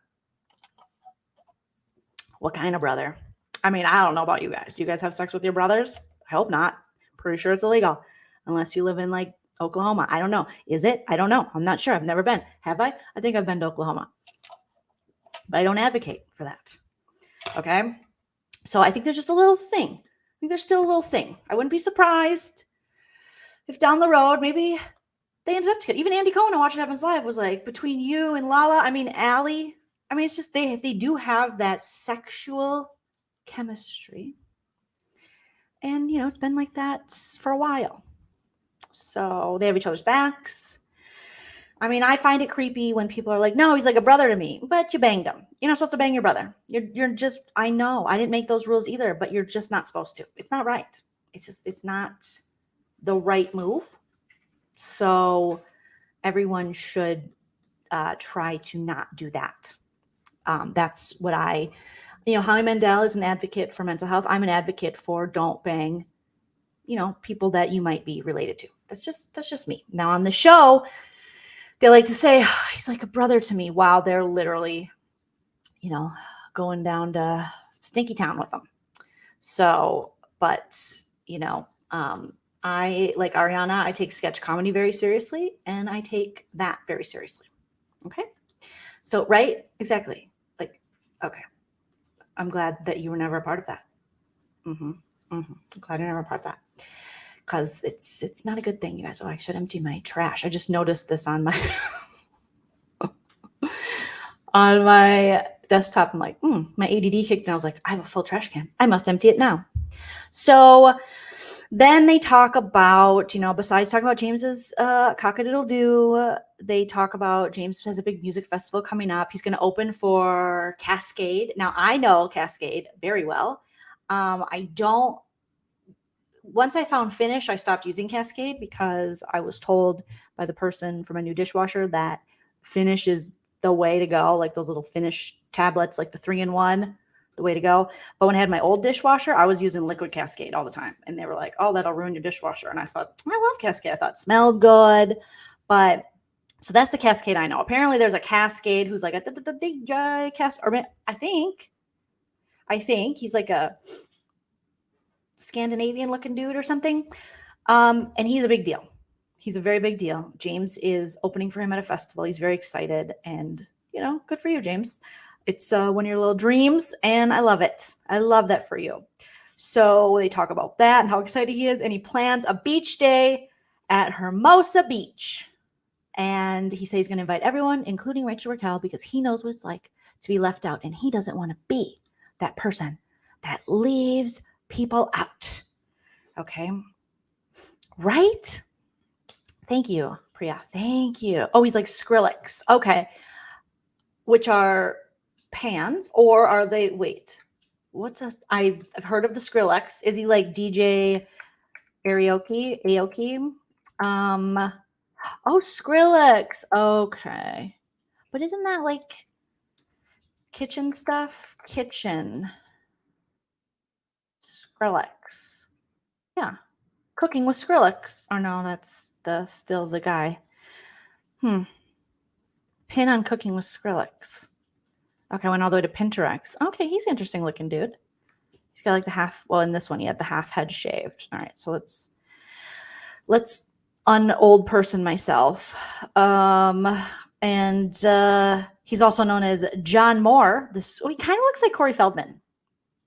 what kind of brother? I don't know about you guys. Do you guys have sex with your brothers? I hope not. Pretty sure it's illegal unless you live in like Oklahoma. I don't know. Is it? I don't know. I'm not sure. I've never been. Have I? I think I've been to Oklahoma, but I don't advocate for that. Okay. So I think there's just a little thing. I think there's still a little thing. I wouldn't be surprised if down the road, maybe they ended up together. Even Andy Cohen on Watch What Happens Live was like, between you and Lala, Ally, it's just, they do have that sexual chemistry. And, it's been like that for a while. So they have each other's backs. I mean, I find it creepy when people are like, no, he's like a brother to me, but you banged him. You're not supposed to bang your brother. You're just, I know, I didn't make those rules either, but you're just not supposed to. It's not right. It's not the right move. So everyone should try to not do that. That's what Howie Mandel is an advocate for mental health. I'm an advocate for don't bang, people that you might be related to. That's just me. Now on the show, they like to say, oh, he's like a brother to me, while they're literally, going down to Stinky Town with them. So, but, I, like Ariana, I take sketch comedy very seriously, and I take that very seriously. Okay. So, right? Exactly. Like, okay. I'm glad that you were never a part of that. I'm glad you're never a part of that. Because it's not a good thing, you guys. Oh, I should empty my trash. I just noticed this on my on my desktop. I'm like, my ADD kicked in. I was like, I have a full trash can. I must empty it now. So then they talk about, besides talking about James's cock-a-doodle-doo, they talk about James has a big music festival coming up. He's going to open for Cascade. Now, I know Cascade very well. Once I found Finish, I stopped using Cascade because I was told by the person from a new dishwasher that Finish is the way to go, like those little Finish tablets, like the 3-in-1, the way to go. But when I had my old dishwasher, I was using liquid Cascade all the time. And they were like, oh, that'll ruin your dishwasher. And I thought, I love Cascade. I thought it smelled good. But so that's the Cascade I know. Apparently there's a Cascade who's like a DJ Cascade. I think he's like a Scandinavian looking dude or something. And he's a big deal. He's a very big deal. James is opening for him at a festival. He's very excited, and good for you, James. It's one of your little dreams, and I love it. I love that for you. So they talk about that and how excited he is, and he plans a beach day at Hermosa Beach. And he says he's going to invite everyone, including Rachel Raquel, because he knows what it's like to be left out, and he doesn't want to be that person that leaves people out. Okay. Right? Thank you, Priya. Thank you. Oh, he's like Skrillex. Okay. Which are pans, or are they, wait, I've heard of the Skrillex. Is he like DJ Aoki? Oh, Skrillex. Okay. But isn't that like kitchen stuff? Kitchen. Skrillex. Yeah. Cooking with Skrillex. Oh no, that's still the guy. Pin on Cooking with Skrillex. Okay, I went all the way to Pinterest. Okay, he's an interesting looking dude. He's got like the half, well, in this one he had the half head shaved. All right, so let's un-old person myself. And he's also known as John Moore. He kind of looks like Corey Feldman.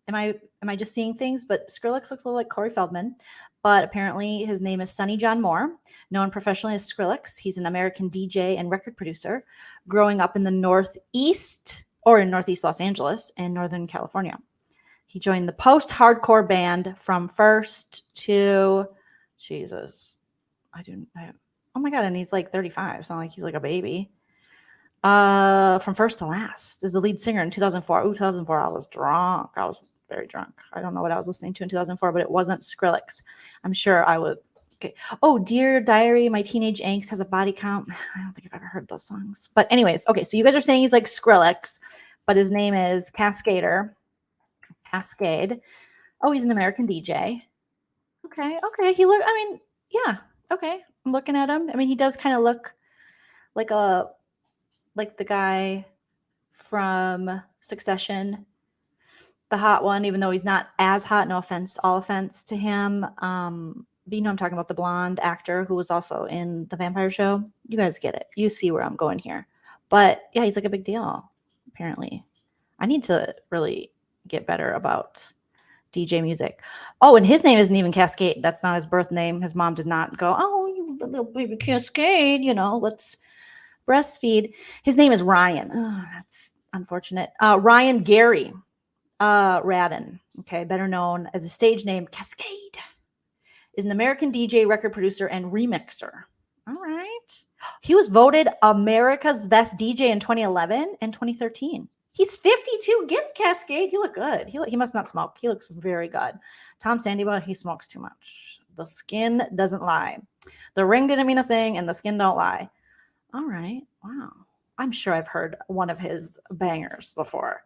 Am I just seeing things? But Skrillex looks a little like Corey Feldman. But apparently his name is Sonny John Moore, known professionally as Skrillex. He's an American DJ and record producer, growing up in the Northeast Los Angeles and Northern California. He joined the post-hardcore band From First to Jesus. Oh my God, and he's like 35. It's not like he's like a baby. From First to Last is the lead singer in 2004. 2004, I was drunk. I was very drunk. I don't know what I was listening to in 2004, but it wasn't Skrillex. I'm sure I would. Okay. Oh, Dear Diary, My Teenage Angst has a body count. I don't think I've ever heard those songs. But anyways, okay, so you guys are saying he's like Skrillex, but his name is Cascade. Oh, he's an American DJ. Okay. Yeah. Okay. I'm looking at him. I mean, he does kind of look like the guy from Succession, the hot one, even though he's not as hot. No offense, all offense to him. But I'm talking about the blonde actor who was also in the vampire show. You guys get it. You see where I'm going here. But yeah, he's like a big deal, apparently. I need to really get better about DJ music. Oh, and his name isn't even Cascade. That's not his birth name. His mom did not go, oh, you little baby Cascade, let's breastfeed. His name is Ryan. Oh, that's unfortunate. Ryan Gary Radden, okay, better known as a stage name Cascade, is an American DJ, record producer, and remixer. All right. He was voted America's best DJ in 2011 and 2013. He's 52. Get Cascade. You look good. He must not smoke. He looks very good. Tom Sandoval, he smokes too much. The skin doesn't lie. The ring didn't mean a thing, and the skin don't lie. All right. Wow. I'm sure I've heard one of his bangers before.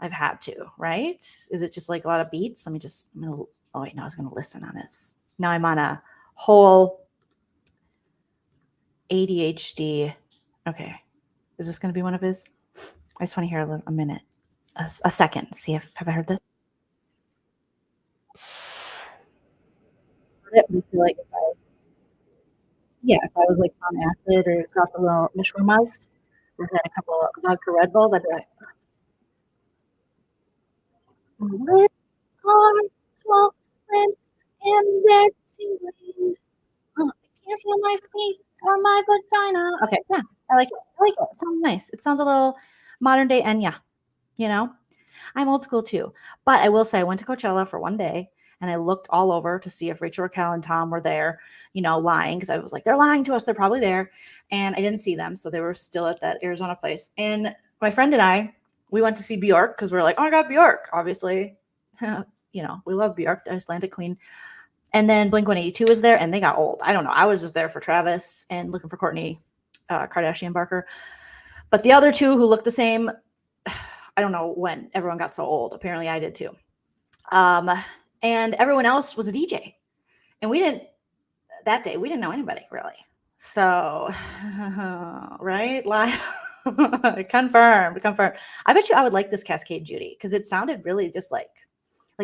I've had to, right? Is it just like a lot of beats? Oh wait, no, I was going to listen on this. Now I'm on a whole ADHD. Okay. Is this going to be one of his? I just want to hear a minute, a second. See have I heard this? I feel like if I was like on acid or dropped a little mushrooms or had a couple of vodka Red Bulls, I'd be like, lips are swollen and they're tingling. I can't feel my feet or my vagina. Okay, yeah, I like it. It sounds nice. It sounds a little modern day Enya, you know? I'm old school too. But I will say I went to Coachella for one day and I looked all over to see if Rachel, Raquel, and Tom were there, lying, because I was like, they're lying to us. They're probably there. And I didn't see them. So they were still at that Arizona place. And my friend and I, we went to see Bjork because we were like, oh my God, Bjork, obviously. We love Bjork, the Icelandic queen. And then Blink-182 was there and they got old. I don't know. I was just there for Travis and looking for Courtney Kardashian Barker. But the other two who looked the same, I don't know when everyone got so old. Apparently I did too. And everyone else was a DJ. And that day, we didn't know anybody really. So, right? Confirmed. I bet you I would like this Cascade Judy because it sounded really just like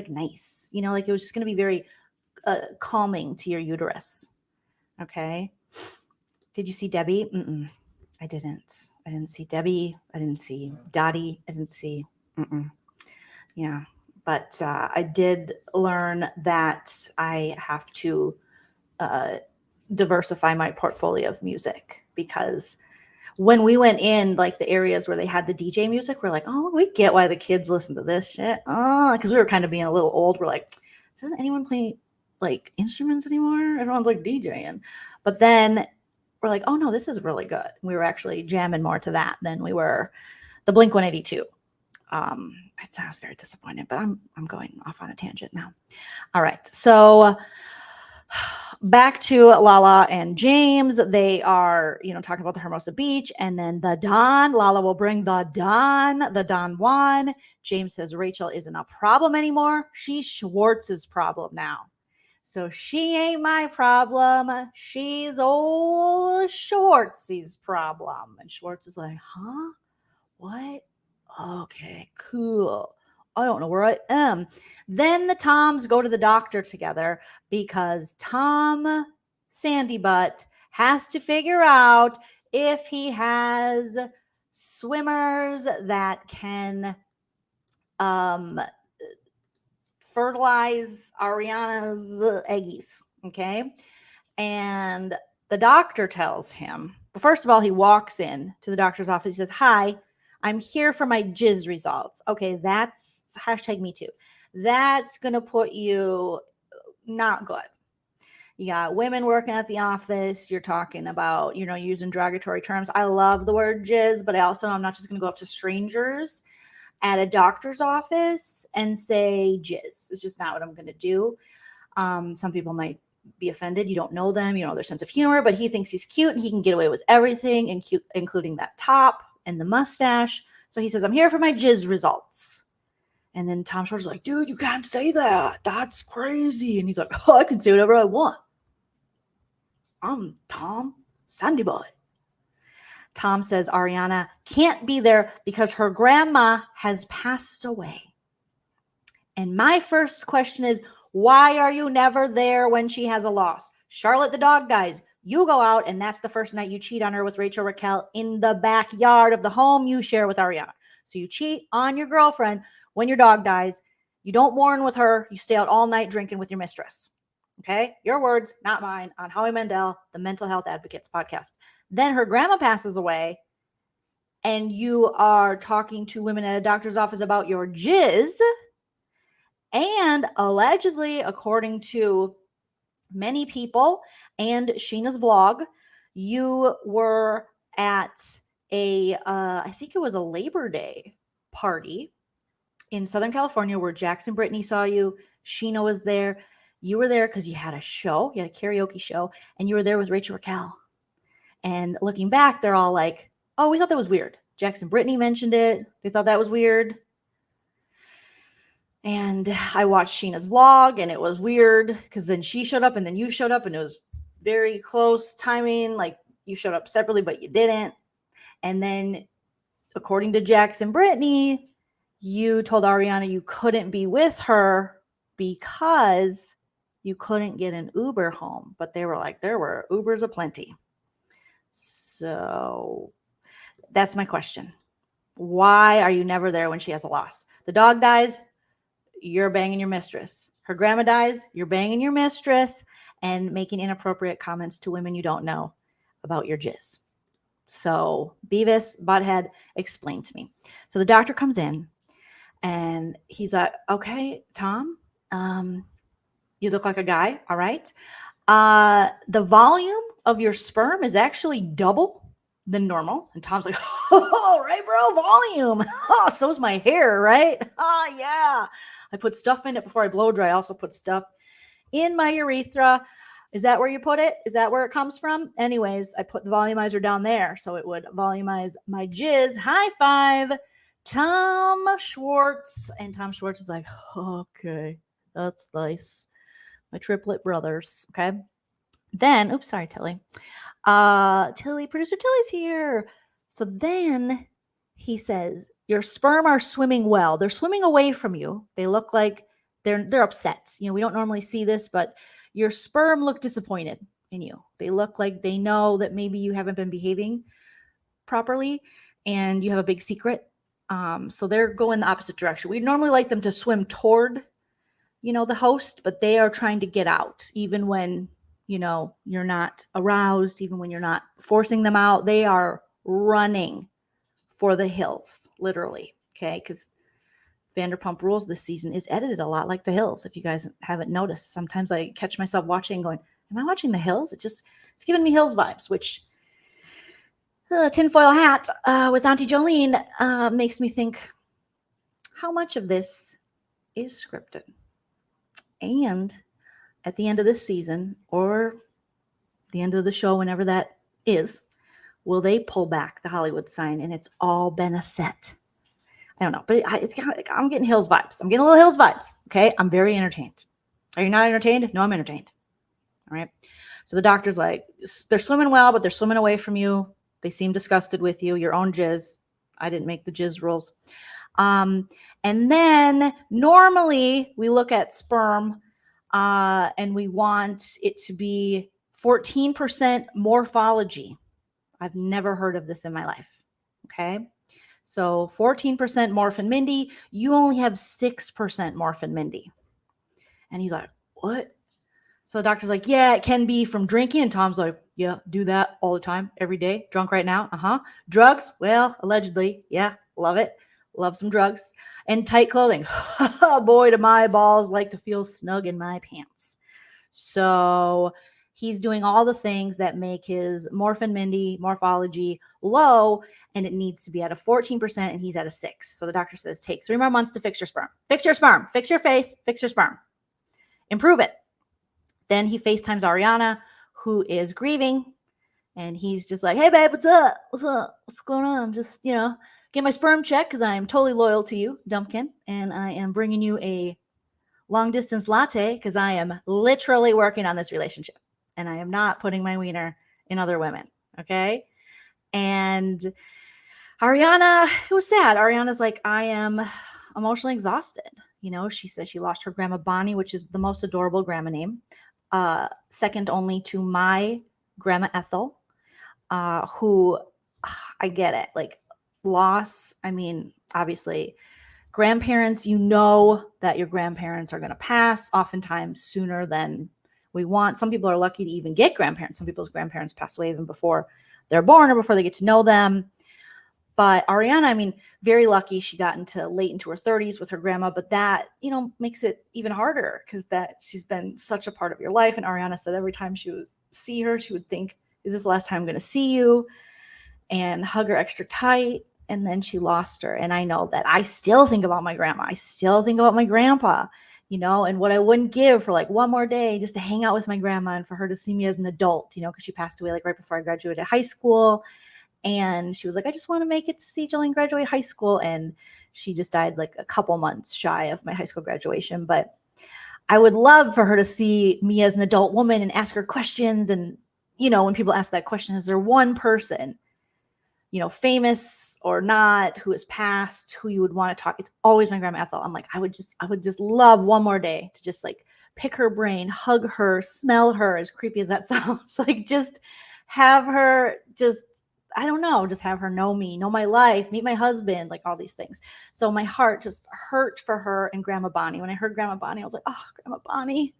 nice. Like it was just going to be very calming to your uterus. Okay. Did you see Debbie? I didn't. I didn't see Debbie. I didn't see Dottie. I didn't see. Yeah. But I did learn that I have to diversify my portfolio of music because when we went in, like the areas where they had the DJ music, we're like, oh, we get why the kids listen to this shit. Because we were kind of being a little old. We're like, doesn't anyone play like instruments anymore? Everyone's like DJing. But then we're like, oh no, this is really good. We were actually jamming more to that than we were the Blink-182. I was very disappointed, but I'm going off on a tangent now. All right. So back to Lala and James. They are, talking about the Hermosa Beach and then the Don. Lala will bring the Don Juan. James says Rachel isn't a problem anymore. She's Schwartz's problem now. So she ain't my problem. She's old Schwartz's problem. And Schwartz is like, huh? What? Okay, cool. I don't know where I am. Then the Toms go to the doctor together because Tom Sandy Butt has to figure out if he has swimmers that can fertilize Ariana's eggies. Okay. And the doctor tells him, but first of all, he walks in to the doctor's office. He says, hi, I'm here for my jizz results. Okay, that's #MeToo. That's going to put you not good. You got women working at the office. You're talking about, using derogatory terms. I love the word jizz, but I'm not just going to go up to strangers at a doctor's office and say jizz. It's just not what I'm going to do. Some people might be offended. You don't know them. You know their sense of humor, but he thinks he's cute and he can get away with everything, including that top and the mustache. So he says, I'm here for my jizz results. And then Tom Schwartz is like, dude, you can't say that. That's crazy. And he's like, oh, I can say whatever I want. I'm Tom Sandy Boy. Tom says Ariana can't be there because her grandma has passed away. And my first question is, why are you never there when she has a loss? Charlotte the dog dies. You go out, and that's the first night you cheat on her with Rachel Raquel in the backyard of the home you share with Ariana. So you cheat on your girlfriend when your dog dies. You don't mourn with her. You stay out all night drinking with your mistress. Okay? Your words, not mine, on Howie Mandel, the Mental Health Advocates podcast. Then her grandma passes away, and you are talking to women at a doctor's office about your jizz. And allegedly, according to many people and Sheena's vlog, you were at I think it was a Labor Day party in Southern California where Jackson Brittany saw you. Sheena was there. You were there because you had a show. You had a karaoke show, and you were there with Rachel Raquel. And looking back, they're all like, oh, we thought that was weird. Jackson Brittany mentioned it. They thought that was weird. And I watched Sheena's vlog, and it was weird because then she showed up and then you showed up, and it was very close timing. Like you showed up separately, but you didn't. And then according to Jackson Brittany, you told Ariana you couldn't be with her because you couldn't get an Uber home. But they were like, there were Ubers aplenty. So that's my question. Why are you never there when she has a loss? The dog dies, you're banging your mistress. Her grandma dies, you're banging your mistress and making inappropriate comments to women you don't know about your jizz. So Beavis, Butthead, explain to me. So the doctor comes in and he's like, okay, Tom, you look like a guy. All right. The volume of your sperm is actually double than normal. And Tom's like, oh, right, bro, volume. Oh, so's my hair, right? Oh, yeah. I put stuff in it before I blow dry. I also put stuff in my urethra. Is that where you put it? Is that where it comes from? Anyways, I put the volumizer down there so it would volumize my jizz. High five, Tom Schwartz. And Tom Schwartz is like, okay, that's nice. My triplet brothers. Okay. Then, oops, sorry, Tilly. Producer Tilly's here. So then he says, your sperm are swimming well. They're swimming away from you. They look like they're upset. You know, we don't normally see this, but your sperm look disappointed in you. They look like they know that maybe you haven't been behaving properly and you have a big secret. So they're going the opposite direction. We normally like them to swim toward, the host, but they are trying to get out even when, you're not aroused, even when you're not forcing them out. They are running for the hills, literally. Okay. Because Vanderpump Rules this season is edited a lot like The Hills. If you guys haven't noticed, sometimes I catch myself watching and going, am I watching The Hills? It's giving me Hills vibes, which tinfoil hat with Auntie Joleen makes me think, how much of this is scripted? And at the end of this season or the end of the show, whenever that is, will they pull back the Hollywood sign and it's all been a set? I don't know, but I'm getting Hills vibes. I'm getting a little Hills vibes. Okay. I'm very entertained. Are you not entertained? No, I'm entertained. All right. So the doctor's like, they're swimming well, but they're swimming away from you. They seem disgusted with you, your own jizz. I didn't make the jizz rules. And then normally we look at sperm and we want it to be 14% morphology. I've never heard of this in my life. Okay. So 14% Morph and Mindy, you only have 6% Morph and Mindy. And he's like, what? So the doctor's like, yeah, it can be from drinking. And Tom's like, yeah, do that all the time, every day. Drunk right now. Drugs? Well, allegedly. Yeah, love it. Love some drugs. And tight clothing. Boy, do my balls like to feel snug in my pants. So he's doing all the things that make his Morph and Mindy morphology low, and it needs to be at a 14%, and he's at a 6. So the doctor says, take 3 more months to fix your sperm. Fix your sperm. Fix your face. Fix your sperm. Improve it. Then he FaceTimes Ariana, who is grieving, and he's just like, hey, babe, what's up? What's up? What's going on? Just, get my sperm checked because I am totally loyal to you, Dumpkin, and I am bringing you a long-distance latte because I am literally working on this relationship. And I am not putting my wiener in other women. Okay. And Ariana, it was sad. Ariana's like, I am emotionally exhausted. She says she lost her grandma Bonnie, which is the most adorable grandma name. Second only to my grandma Ethel, who I get it. Like loss. I mean, obviously grandparents, that your grandparents are going to pass oftentimes sooner than we want. Some people are lucky to even get grandparents. Some people's grandparents pass away even before they're born or before they get to know them. But Ariana, very lucky she got late into her 30s with her grandma, but that, makes it even harder because that she's been such a part of your life. And Ariana said every time she would see her, she would think is this the last time I'm going to see you? And hug her extra tight. And then she lost her. And I know that I still think about my grandma. I still think about my grandpa, you know, and what I wouldn't give for like one more day just to hang out with my grandma and for her to see me as an adult, you know, because she passed away like right before I graduated high school. And she was like, I just want to make it to see Joleen graduate high school. And she just died like a couple months shy of my high school graduation. But I would love for her to see me as an adult woman and ask her questions. And, you know, when people ask that question, is there one person, you know, famous or not, who has passed, who you would want to talk? It's always my grandma Ethel. I'm like, I would just love one more day to just like pick her brain, hug her, smell her, as creepy as that sounds. Like just have her just, I don't know, just have her know me, know my life, meet my husband, like all these things. So my heart just hurt for her and Grandma Bonnie. When I heard Grandma Bonnie, I was like, oh, Grandma Bonnie,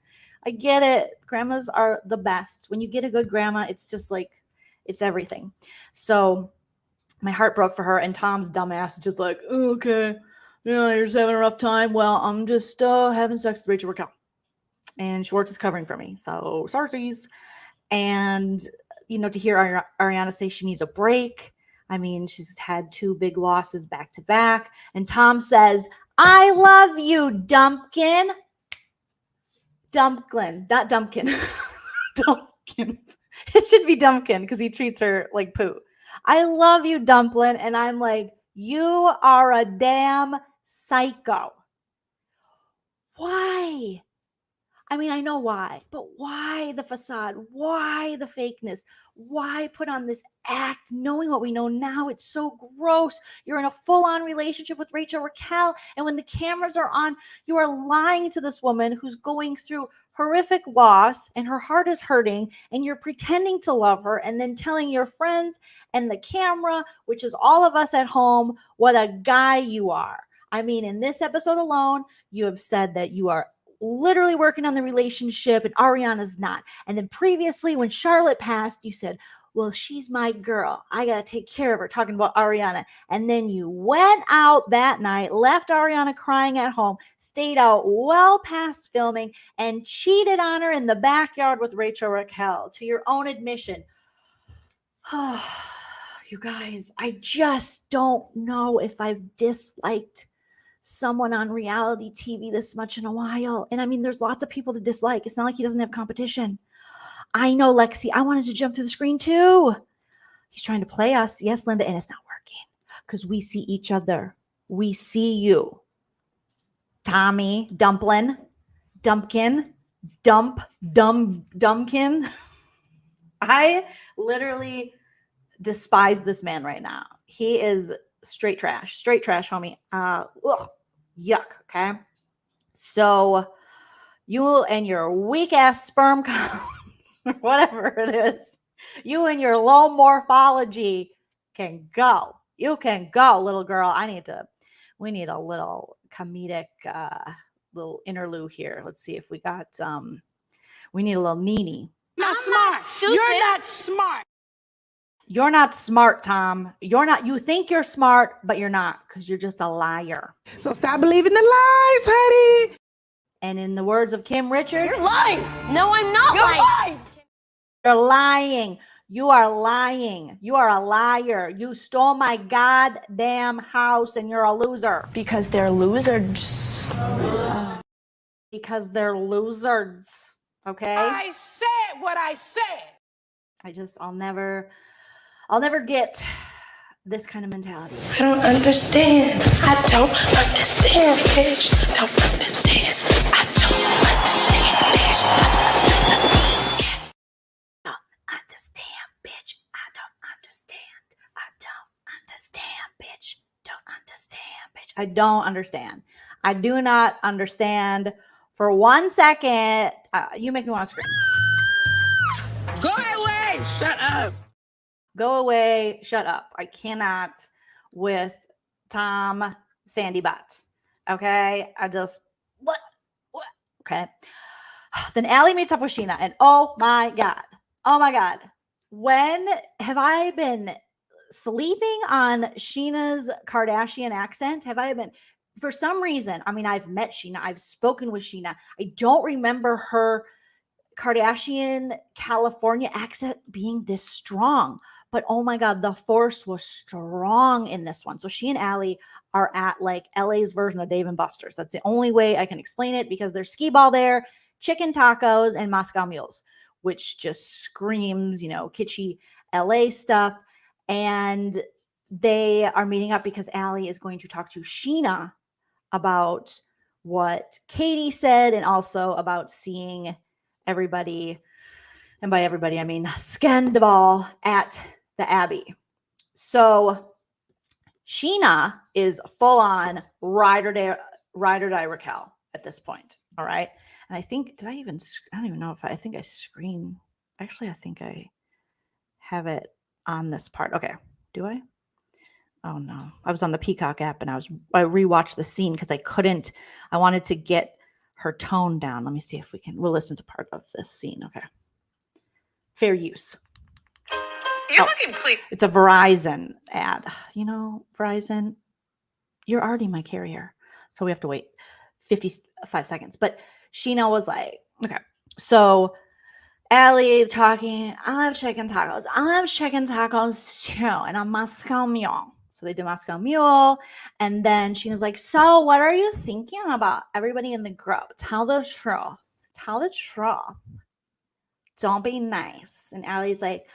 I get it. Grandmas are the best. When you get a good grandma, it's just like, it's everything. So my heart broke for her, and Tom's dumbass is just like, oh, okay, yeah, you're just having a rough time. Well, I'm just having sex with Rachel Raquel, and Schwartz is covering for me. So sorcies. And, you know, to hear Ariana say she needs a break. I mean, she's had 2 big losses back to back. And Tom says, I love you, Dumpkin. Dumpkin, not Dumpkin. Dumpkin. It should be Dumpkin because he treats her like poo. I love you, Dumpling. And I'm like, you are a damn psycho. Why? I mean, I know why, but why the facade? Why the fakeness? Why put on this act knowing what we know now? It's so gross. You're in a full-on relationship with Rachel Raquel, and when the cameras are on, you are lying to this woman who's going through horrific loss and her heart is hurting, and you're pretending to love her and then telling your friends and the camera, which is all of us at home, what a guy you are. I mean, in this episode alone, you have said that you are literally working on the relationship and Ariana's not. And then previously when Charlotte passed, you said, well, she's my girl. I got to take care of her, talking about Ariana. And then you went out that night, left Ariana crying at home, stayed out well past filming, and cheated on her in the backyard with Rachel Raquel, to your own admission. You guys, I just don't know if I've disliked someone on reality TV this much in a while. And I mean, there's lots of people to dislike. It's not like he doesn't have competition. I know, Lexi, I wanted to jump through the screen too. He's trying to play us. Yes, Linda, and it's not working because we see each other. We see you. Tommy, Dumpling, Dumpkin, Dumpkin. I literally despise this man right now. He is straight trash, homie. Yuck. Okay. So you and your weak ass sperm counts, whatever it is, you and your low morphology can go. You can go, little girl. We need a little comedic, little interlude here. Let's see if we got, we need a little Nene. Not smart. You're not smart. You're not smart, Tom. You're not. You think you're smart, but you're not, because you're just a liar. So stop believing the lies, honey. And in the words of Kim Richards, you're lying. No, I'm not lying. You're lying. You are lying. You are a liar. You stole my goddamn house and you're a loser. Because they're losers. Because they're losers. Okay? I said what I said. I'll never get this kind of mentality. I don't understand. I don't understand, bitch. I don't understand. I don't understand, bitch. I don't understand, bitch. I don't understand. I don't understand, bitch. Don't understand, bitch. I don't understand. I do not understand. For 1 second, you make me want to scream. Go away. Shut up. Go away. Shut up. I cannot with Tom Sandy Butt. Okay. What? Okay. Then Ally meets up with Sheena and oh my God. When have I been sleeping on Sheena's Kardashian accent? For some reason, I mean, I've met Sheena. I've spoken with Sheena. I don't remember her Kardashian California accent being this strong. But oh my God, the force was strong in this one. So she and Ally are at like LA's version of Dave and Buster's. That's the only way I can explain it because there's skee ball there, chicken tacos, and Moscow mules, which just screams, kitschy LA stuff. And they are meeting up because Ally is going to talk to Sheena about what Katie said and also about seeing everybody, and by everybody I mean Scandoval at the Abbey. So Sheena is full on ride or die Raquel at this point. All right. And I think, I don't even know if I think I screen. Actually, I think I have it on this part. Okay. Do I? Oh no. I was on the Peacock app and I rewatched the scene because I wanted to get her tone down. Let me see if we'll listen to part of this scene. Okay. Fair use. You're looking clean. It's a Verizon ad. Verizon, you're already my carrier. So we have to wait 55 seconds. But Sheena was like, okay. So Ally talking, I love chicken tacos. I love chicken tacos too. And a Moscow mule. So they did Moscow mule. And then Sheena's like, so what are you thinking about everybody in the group? Tell the truth. Tell the truth. Don't be nice. And Ally's like,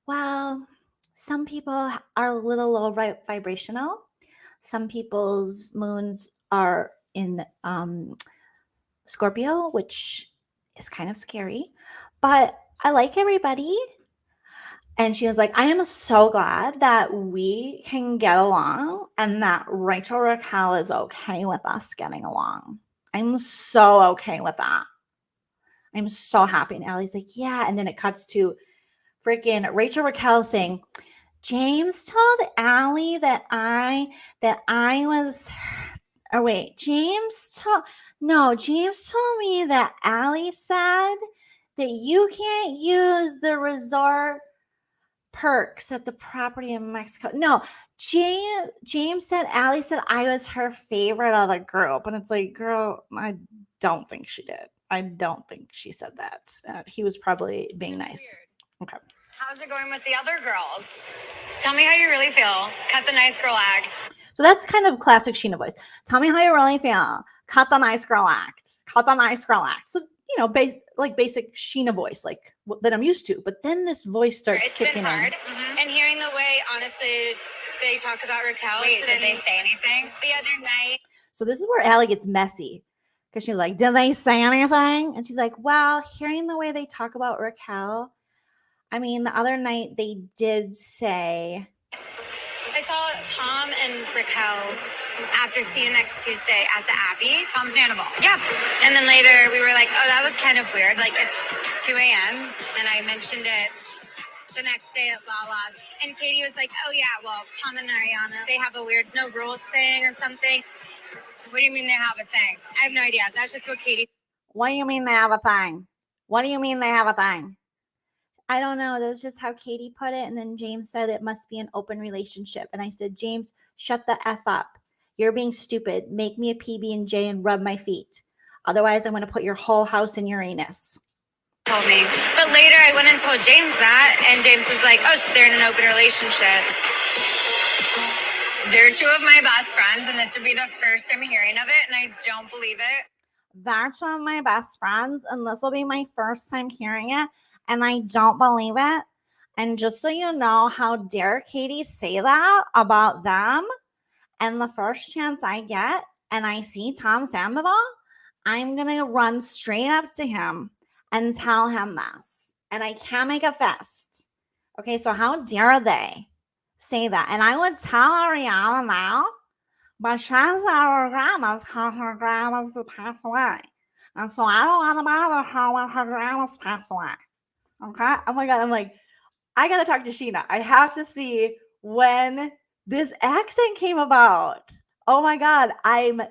well, some people are a little low vibrational. Some people's moons are in Scorpio, which is kind of scary. But I like everybody. And she was like, I am so glad that we can get along and that Rachel Raquel is okay with us getting along. I'm so okay with that. I'm so happy. And Ally's like, yeah. And then it cuts to freaking Rachel Raquel saying, James told Ally that I was, or wait, James told me that Ally said that you can't use the resort perks at the property in Mexico. No, James said Ally said I was her favorite of the group. And it's like, girl, I don't think she did. I don't think she said that. He was probably being nice. Okay. How's it going with the other girls? Tell me how you really feel. Cut the nice girl act. So that's kind of classic Sheena voice. Tell me how you really feel. Cut the nice girl act. Cut the nice girl act. So, basic Sheena voice, like that I'm used to. But then this voice starts kicking in. It's been hard. Mm-hmm. And hearing the way, honestly, they talked about Raquel. Wait, did they say anything the other night? So this is where Ally gets messy. Because she's like, did they say anything? And she's like, well, hearing the way they talk about Raquel, I mean, the other night they did say. I saw Tom and Raquel after See You Next Tuesday at the Abbey. Tom Sandoval. Yeah. And then later we were like, oh, that was kind of weird. Like, it's 2 a.m. And I mentioned it the next day at Lala's. And Katie was like, oh, yeah, well, Tom and Ariana, they have a weird no rules thing or something. What do you mean they have a thing? I have no idea. That's just what Katie. What do you mean they have a thing? What do you mean they have a thing? I don't know. That was just how Katie put it. And then James said it must be an open relationship. And I said, James, shut the F up. You're being stupid. Make me a PB&J and rub my feet. Otherwise, I'm going to put your whole house in Uranus. Told me. But later I went and told James that. And James was like, oh, so they're in an open relationship. They're two of my best friends. And this would be the first time hearing of it. And I don't believe it. They're two of my best friends. And this will be my first time hearing it. And I don't believe it. And just so you know, how dare Katie say that about them? And the first chance I get and I see Tom Sandoval, I'm going to run straight up to him and tell him this. And I can't make a fist. Okay, so how dare they say that? And I would tell Ariana now, but she has her grandma's because her grandma's passed away. And so I don't want to bother her when her grandma's passed away. Okay? Oh my God. I'm like, I got to talk to Sheena. I have to see when this accent came about. Oh my God. I'm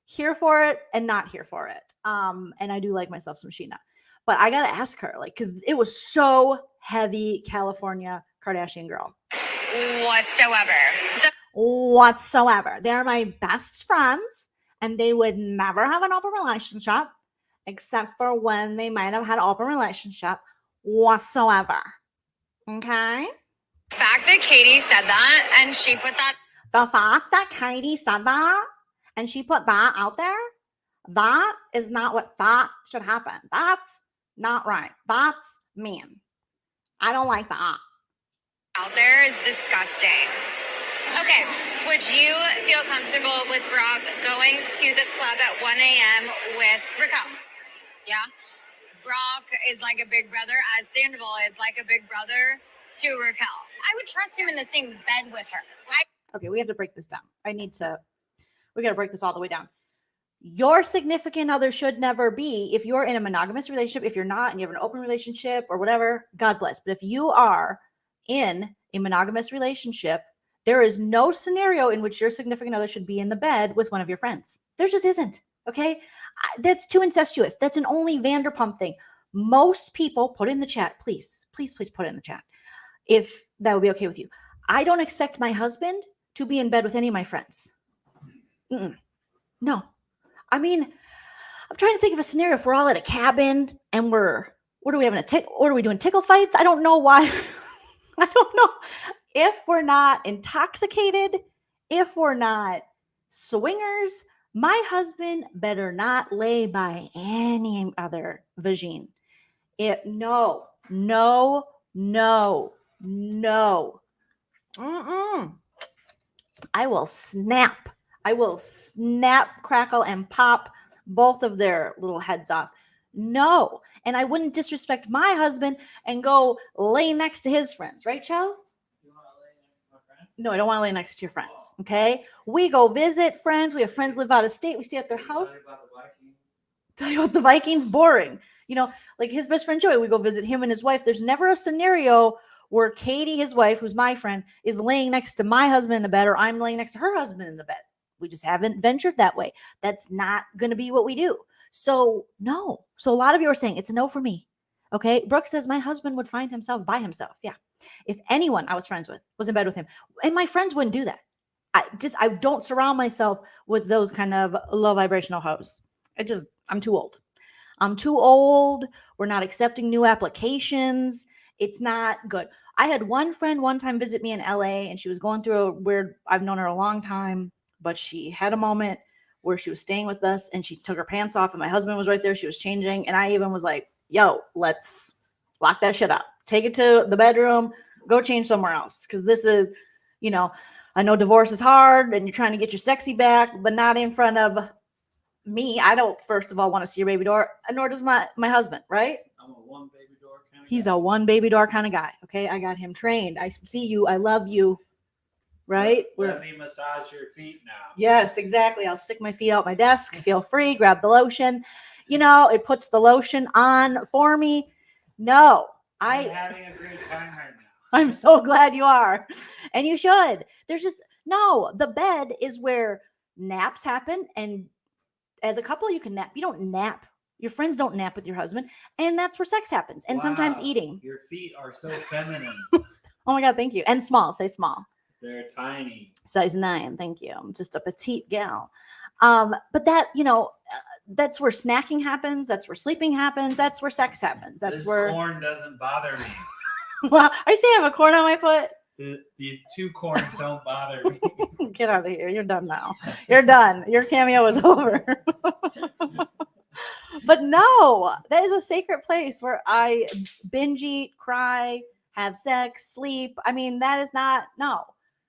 here for it and not here for it. And I do like myself some Sheena. But I got to ask her, like, because it was so heavy California Kardashian girl. Whatsoever. They're my best friends and they would never have an open relationship. except for when they might have had an open relationship whatsoever. Okay? The fact that Katie said that and she put that. The fact that Katie said that and she put that out there, that is not what that should happen. That's not right. That's mean. I don't like that. Out there is disgusting. Okay, would you feel comfortable with Brock going to the club at 1 a.m. with Raquel? Yeah? Brock is like a big brother, as Sandoval is like a big brother to Raquel. I would trust him in the same bed with her. Okay, we have to break this down. We got to break this all the way down. Your significant other should never be, if you're in a monogamous relationship, if you're not and you have an open relationship or whatever, God bless. But if you are in a monogamous relationship, there is no scenario in which your significant other should be in the bed with one of your friends. There just isn't. Okay. That's too incestuous. That's an only Vanderpump thing. Most people, put in the chat, please put it in the chat, if that would be okay with you. I don't expect my husband to be in bed with any of my friends. No. I mean, I'm trying to think of a scenario if we're all at a cabin and what are we doing? Tickle fights? I don't know why. I don't know. If we're not intoxicated, if we're not swingers, my husband better not lay by any other vagine. No. I will snap, crackle, and pop both of their little heads off. No. And I wouldn't disrespect my husband and go lay next to his friends. Right, Cho? No, I don't want to lay next to your friends. Okay. We go visit friends. We have friends live out of state. We stay at their house. Tell you about the Vikings. Boring. You know, like his best friend Joey, we go visit him and his wife. There's never a scenario where Katie, his wife, who's my friend, is laying next to my husband in the bed, or I'm laying next to her husband in the bed. We just haven't ventured that way. That's not going to be what we do. So no. So a lot of you are saying it's a no for me. Okay. Brooke says my husband would find himself by himself. Yeah. If anyone I was friends with was in bed with him, and my friends wouldn't do that. I don't surround myself with those kind of low vibrational hoes. I'm too old. We're not accepting new applications. It's not good. I had one friend one time visit me in LA, and she was going through a weird, I've known her a long time, but she had a moment where she was staying with us and she took her pants off and my husband was right there. She was changing. And I even was like, yo, let's lock that shit up. Take it to the bedroom, go change somewhere else. Cause this is, I know divorce is hard and you're trying to get your sexy back, but not in front of me. I don't, first of all, want to see your baby door, nor does my husband, right? I'm a one baby door kind of He's guy. A one baby door kind of guy. Okay. I got him trained. I see you. I love you. Right? Let me massage your feet now. Yes, exactly. I'll stick my feet out my desk. Feel free. Grab the lotion. It puts the lotion on for me. No. I'm having a great time right now. I'm so glad you are. And you should. There's just, no, the bed is where naps happen. And as a couple, you can nap. You don't nap. Your friends don't nap with your husband. And that's where sex happens. And sometimes eating. Your feet are so feminine. Oh my God, thank you. And small. Say small. They're tiny. Size 9. Thank you. I'm just a petite gal. But that, that's where snacking happens. That's where sleeping happens. That's where sex happens. That's where corn doesn't bother me. Well, are you saying I have a corn on my foot? These 2 corns don't bother me. Get out of here. You're done now. You're done. Your cameo is over. But no, that is a sacred place where I binge eat, cry, have sex, sleep. I mean, that is not, no.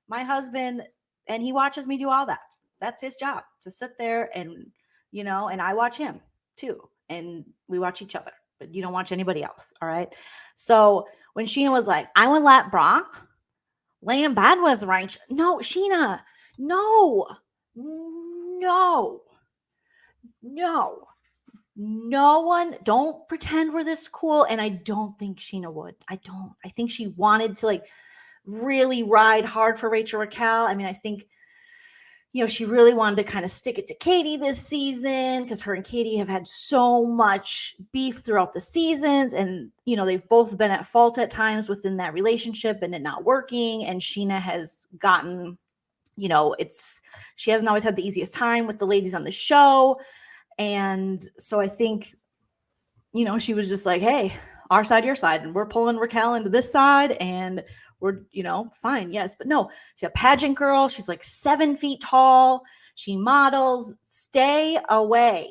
My husband, and he watches me do all that. That's his job, to sit there and, and I watch him too. And we watch each other, but you don't watch anybody else. All right. So when Sheena was like, I would let Brock lay in bed with Rach. No, Sheena, no. No one, don't pretend we're this cool. And I don't think Sheena would. I think she wanted to really ride hard for Rachel Raquel. I mean, I think, she really wanted to kind of stick it to Katie this season because her and Katie have had so much beef throughout the seasons. And, they've both been at fault at times within that relationship and it not working. And Sheena has gotten, she hasn't always had the easiest time with the ladies on the show. And so I think you know, she was just like, hey, our side, your side, and we're pulling Raquel into this side, and we're, you know, fine, yes. But no, she's a pageant girl. She's like 7 feet tall. She models. Stay away.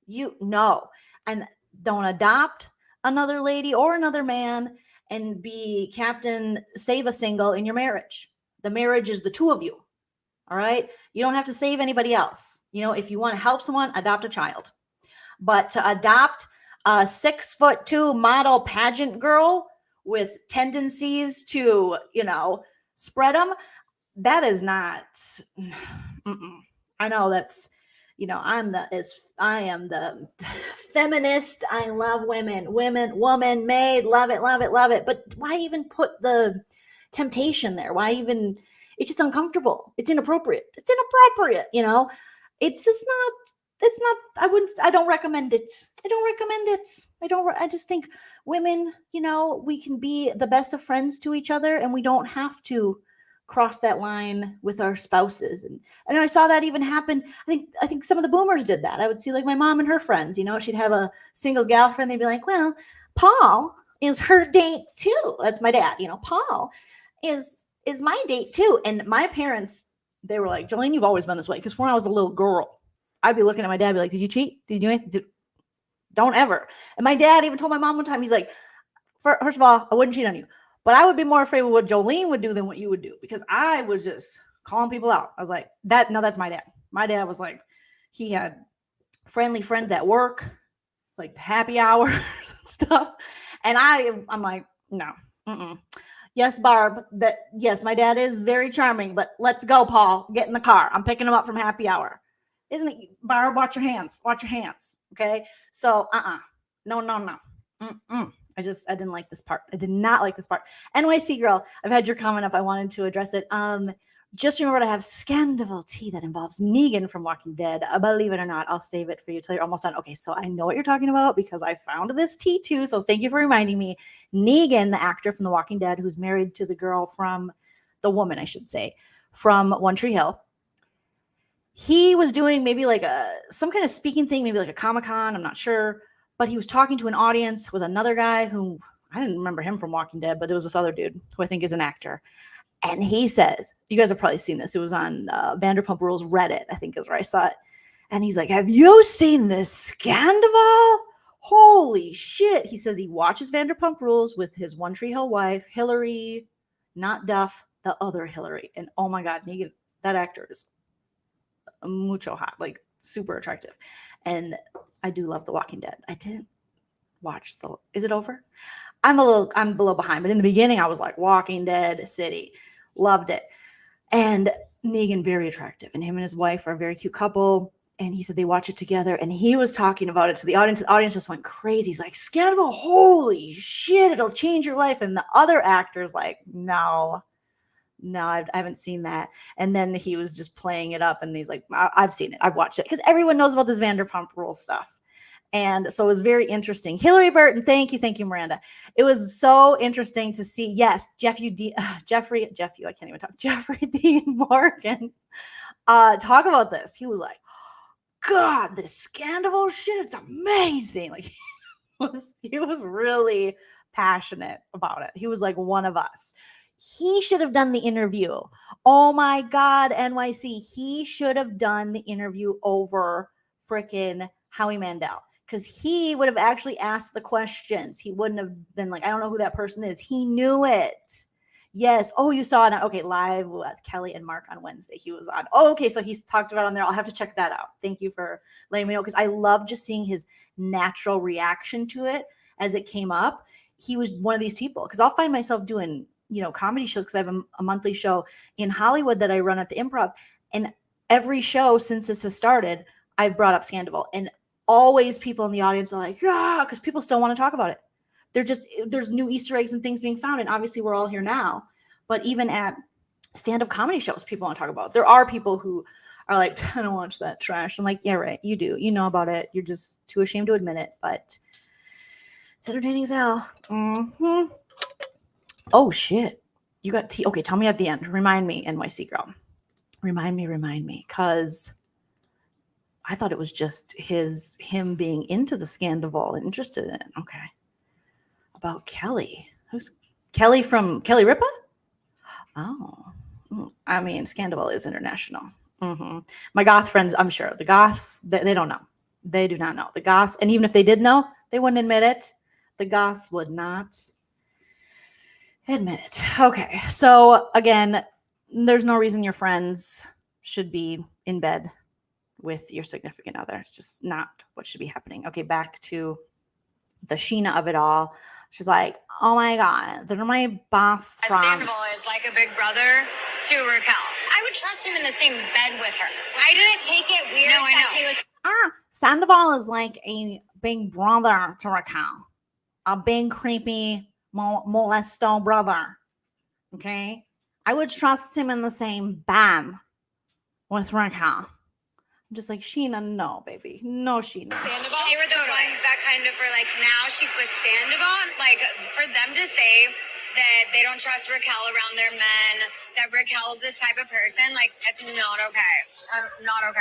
You know, and don't adopt another lady or another man and be captain save a single in your marriage. The marriage is the two of you. All right. You don't have to save anybody else. You know, if you want to help someone, adopt a child. But to adopt a 6'2" model pageant girl with tendencies to, you know, spread them, that is not. I know that's, you know, I am the feminist. I love women, woman made, love it, love it, love it. But why even put the temptation there? Why even? It's just uncomfortable. It's inappropriate. It's inappropriate. You know, it's just not. It's not. I don't recommend it. I don't recommend it. I just think women, you know, we can be the best of friends to each other, and we don't have to cross that line with our spouses. And I saw that even happen. I think some of the boomers did that. I would see like my mom and her friends, you know, she'd have a single gal friend. They'd be like, well, Paul is her date too. That's my dad. You know, Paul is my date too. And my parents, they were like, Joleen, you've always been this way. Because when I was a little girl, I'd be looking at my dad, be like, did you cheat? Did you do anything? Don't ever. And my dad even told my mom one time, he's like, first of all, I wouldn't cheat on you. But I would be more afraid of what Joleen would do than what you would do, because I was just calling people out. I was like, that's my dad. My dad was like, he had friendly friends at work, like happy hours and stuff. And I'm like, no. Yes, Barb, yes, my dad is very charming, but let's go, Paul. Get in the car. I'm picking him up from happy hour. Isn't it, Barb? Watch your hands. Watch your hands. Okay. So, no. I didn't like this part. I did not like this part. NYC girl, I've had your comment up. I wanted to address it. Just remember to have Scandoval tea that involves Negan from Walking Dead. Believe it or not, I'll save it for you till you're almost done. Okay, so I know what you're talking about because I found this tea too. So thank you for reminding me. Negan, the actor from The Walking Dead, who's married to the girl from, the woman, I should say, from One Tree Hill. He was doing maybe like some kind of speaking thing, maybe like a Comic-Con, I'm not sure. But he was talking to an audience with another guy who, I didn't remember him from Walking Dead, but it was this other dude who I think is an actor. And he says, you guys have probably seen this. It was on Vanderpumprules Reddit, I think is where I saw it. And he's like, have you seen this Scandoval? Holy shit. He says he watches Vanderpumprules with his One Tree Hill wife, Hillary, not Duff, the other Hillary. And oh my God, that actor is mucho hot, like super attractive. And I do love The Walking Dead. I didn't watch is it over? I'm a little behind, but in the beginning I was like Walking Dead City. Loved it. And Negan, very attractive. And him and his wife are a very cute couple. And he said they watch it together. And he was talking about it to the audience. The audience just went crazy. He's like, Scandoval, holy shit, it'll change your life. And the other actor's like, no, I haven't seen that. And then he was just playing it up. And he's like, I've seen it. I've watched it. Because everyone knows about this Vanderpump Rules stuff. And so it was very interesting. Hillary Burton, thank you, Miranda. It was so interesting to see. Yes, Jeffrey Dean Morgan talk about this. He was like, God, this Scandoval shit, it's amazing. Like he was really passionate about it. He was like one of us. He should have done the interview. Oh my God, NYC. He should have done the interview over freaking Howie Mandel. Because he would have actually asked the questions. He wouldn't have been like, I don't know who that person is. He knew it. Yes. Oh, you saw it. Okay, live with Kelly and Mark on Wednesday. He was on. Oh, okay. So he's talked about it on there. I'll have to check that out. Thank you for letting me know. Because I love just seeing his natural reaction to it as it came up. He was one of these people. Because I'll find myself doing, comedy shows. Because I have a monthly show in Hollywood that I run at the Improv. And every show since this has started, I've brought up Scandoval. And always people in the audience are like, yeah, because people still want to talk about it. There's new Easter eggs and things being found. And obviously we're all here now, but even at stand-up comedy shows, people want to talk about it. There are people who are like, I don't watch that trash. I'm like, yeah, right. You do. You know about it. You're just too ashamed to admit it, but it's entertaining as hell. Mm-hmm. Oh shit. You got tea. Okay. Tell me at the end. Remind me, NYC girl. Remind me. Cause I thought it was just him being into the Scandoval and interested in it. Okay. About Kelly. Who's Kelly from Kelly Ripa? Oh. I mean, Scandoval is international. My goth friends, I'm sure. The goths, they don't know. They do not know. The goths, and even if they did know, they wouldn't admit it. The goths would not admit it. Okay. So again, there's no reason your friends should be in bed with your significant other. It's just not what should be happening. Okay, back to the Sheena of it all. She's like, oh my God, they're my boss friends. Sandoval is like a big brother to Raquel. I would trust him in the same bed with her. I didn't take it weird. No, I know. Sandoval is like a big brother to Raquel. A big creepy molesto brother. Okay? I would trust him in the same bed with Raquel. I'm just like, Sheena, no, baby. No, Sheena. Sandoval, they were the ones that kind of were like, now she's with Sandoval. Like, for them to say that they don't trust Raquel around their men, that Raquel's this type of person, like, it's not okay. Not okay.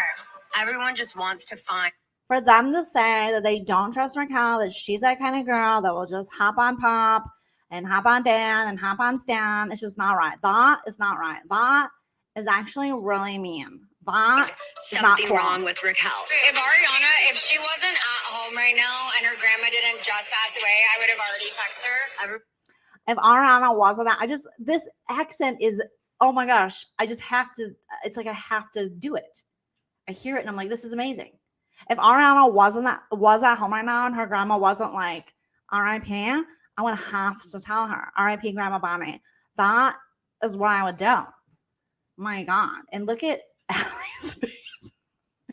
Everyone just wants to find. For them to say that they don't trust Raquel, that she's that kind of girl that will just hop on Pop and hop on Dan and hop on Stan, it's just not right. That is not right. That is actually really mean. That is not something cool. wrong with Raquel. If Ariana, if she wasn't at home right now and her grandma didn't just pass away, I would have already texted her. If Ariana wasn't that, this accent is, oh my gosh, I just have to, it's like I have to do it. I hear it and I'm like, this is amazing. If Ariana was at home right now and her grandma wasn't like, RIP, I would have to tell her, RIP Grandma Bonnie. That is what I would do. My God. And look at Ally's face.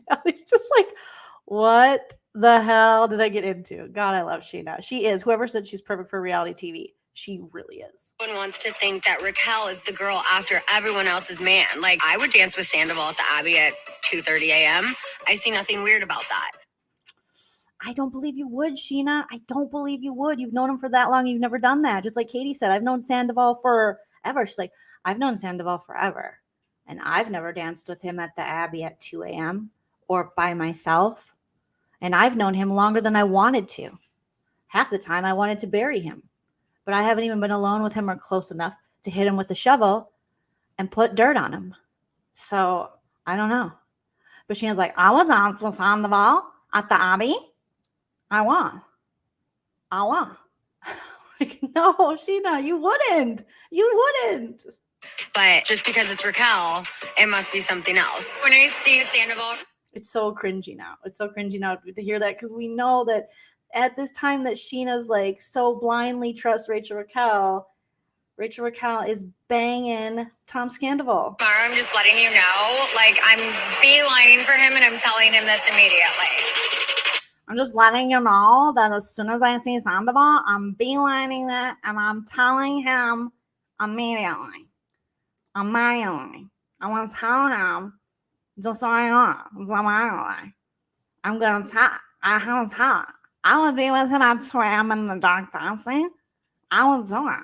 Ally's just like, what the hell did I get into? God, I love Sheena. She is. Whoever said she's perfect for reality TV, she really is. Everyone wants to think that Raquel is the girl after everyone else's man. Like, I would dance with Sandoval at the Abbey at 2:30 a.m. I see nothing weird about that. I don't believe you would, Sheena. I don't believe you would. You've known him for that long. You've never done that. Just like Katie said, I've known Sandoval forever. She's like, I've known Sandoval forever. And I've never danced with him at the Abbey at 2 a.m. or by myself. And I've known him longer than I wanted to. Half the time I wanted to bury him. But I haven't even been alone with him or close enough to hit him with a shovel and put dirt on him. So I don't know. But she was like, I was danced with Sandoval at the Abbey. I won. Like, no, Sheena, you wouldn't. You wouldn't. But just because it's Raquel, it must be something else. When I see Sandoval, it's so cringy now. It's so cringy now to hear that because we know that at this time that Sheena's like so blindly trusts Rachel Raquel is banging Tom Scandoval. Mara, I'm just letting you know, like, I'm beelining for him and I'm telling him this immediately. I'm just letting you know that as soon as I see Sandoval, I'm beelining it and I'm telling him immediately. I want to tell him just so I know. I'm going to tell. I would be with him at 2 a.m. in the dark dancing. I would do it.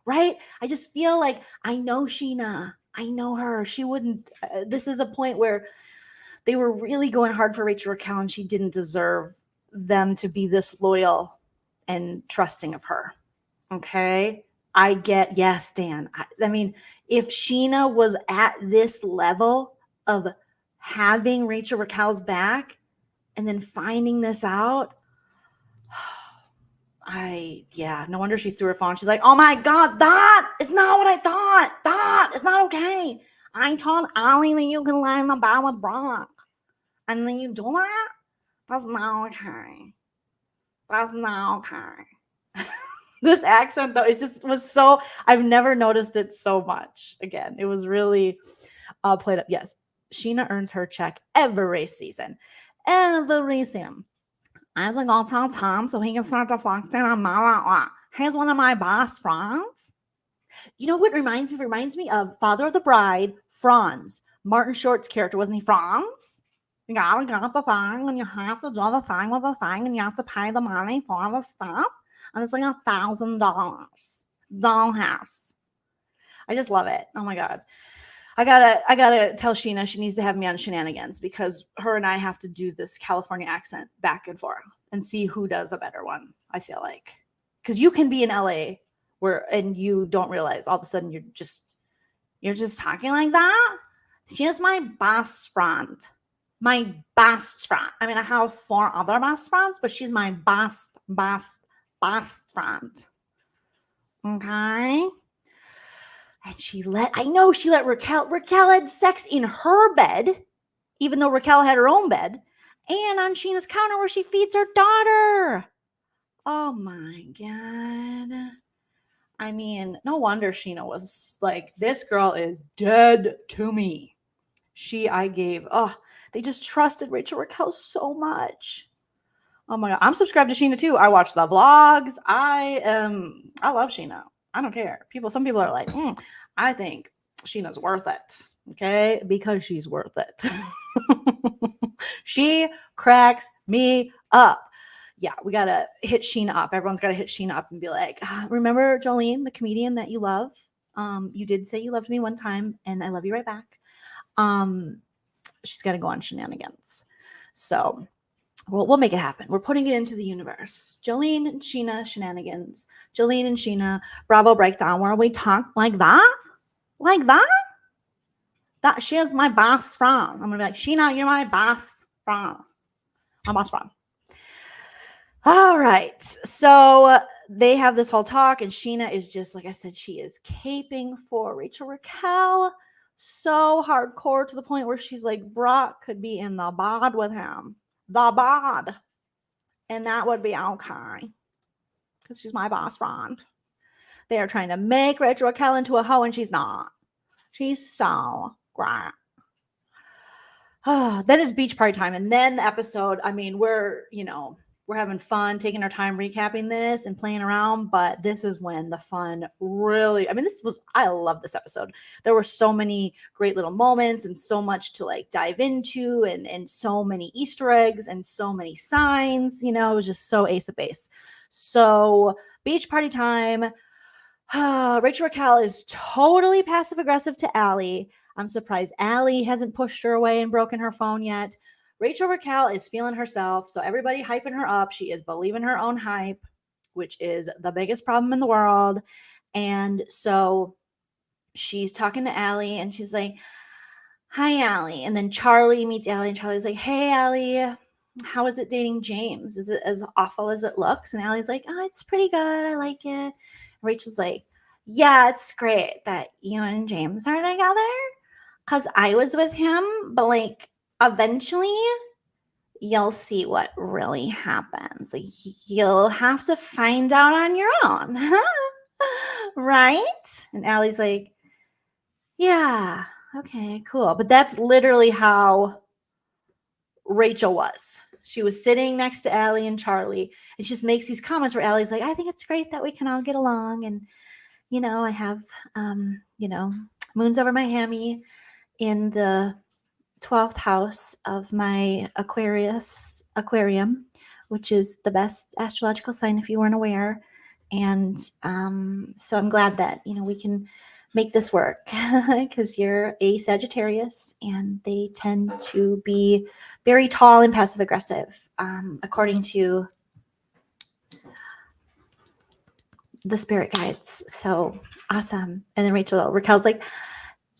Right? I just feel like I know Sheena. I know her. She wouldn't. This is a point where they were really going hard for Rachel Raquel and she didn't deserve them to be this loyal and trusting of her. Okay? I get, yes, Dan. I mean, if Sheena was at this level of having Rachel Raquel's back and then finding this out, no wonder she threw her phone. She's like, oh my God, that is not what I thought. That is not okay. I told Ally that you can lie in the bed with Brock. And then you do that? That's not okay. That's not okay. This accent, though, it just was so, I've never noticed it so much. Again, it was really played up. Yes, Sheena earns her check every season. Every season. I was like, I'll tell Tom so he can start deflecting on my He's one of my boss friends. You know what reminds me? It reminds me of Father of the Bride, Franz. Martin Short's character, wasn't he Franz? You gotta get the thing, and you have to do the thing with the thing, and you have to pay the money for the stuff. And it's like $1,000. Dollhouse. I just love it. Oh my God. I gotta tell Sheena she needs to have me on Shenanigans because her and I have to do this California accent back and forth and see who does a better one. I feel like because you can be in LA and you don't realize all of a sudden you're just talking like that. She is my best friend. My best friend. I mean, I have 4 other best friends, but she's my best friend. Okay. And she let Raquel had sex in her bed, even though Raquel had her own bed, and on Sheena's counter where she feeds her daughter. Oh my God. I mean, no wonder Sheena was like, this girl is dead to me. They just trusted Rachel Raquel so much. Oh my God. I'm subscribed to Sheena too. I watch the vlogs. I love Sheena. I don't care. Some people are like, I think Sheena's worth it. Okay. Because she's worth it. She cracks me up. Yeah. We got to hit Sheena up. Everyone's got to hit Sheena up and be like, remember Joleen, the comedian that you love? You did say you loved me one time and I love you right back. She's got to go on Shenanigans. So we'll make it happen. We're putting it into the universe. Joleen and Sheena Shenanigans. Joleen and Sheena Bravo breakdown where we talk like that. Like that? That she is my best friend. I'm gonna be like, Sheena, you're my best friend. My best friend. All right. So they have this whole talk, and Sheena is just, like I said, she is caping for Rachel Raquel. So hardcore to the point where she's like, Brock could be in the bod with him. The bod. And that would be okay. Because she's my best friend. They are trying to make Rachel Raquel into a hoe, and she's not. She's so great. Then it's beach party time. And then the episode, I mean, we're having fun, taking our time recapping this and playing around. But this is when the fun really, I love this episode. There were so many great little moments and so much to like dive into and so many Easter eggs and so many signs, it was just so ace of base. So beach party time. Rachel Raquel is totally passive aggressive to Ally. I'm surprised Ally hasn't pushed her away and broken her phone yet. Rachel Raquel is feeling herself, so everybody hyping her up. She is believing her own hype, which is the biggest problem in the world. And so she's talking to Ally, and she's like, hi, Ally. And then Charlie meets Ally, and Charlie's like, hey, Ally, how is it dating James? Is it as awful as it looks? And Ally's like, oh, it's pretty good. I like it. Rachel's like, yeah, it's great that you and James are together because I was with him, but like eventually you'll see what really happens. Like you'll have to find out on your own. Right? And Ally's like, yeah, okay, cool. But that's literally how Rachel was. She was sitting next to Ally and Charlie, and she just makes these comments where Ally's like, I think it's great that we can all get along. And, I have, moons over my hammy in the 12th house of my aquarium, which is the best astrological sign if you weren't aware. And so I'm glad that, we can make this work because you're a Sagittarius and they tend to be very tall and passive aggressive, according to the spirit guides. So awesome. And then Raquel's like,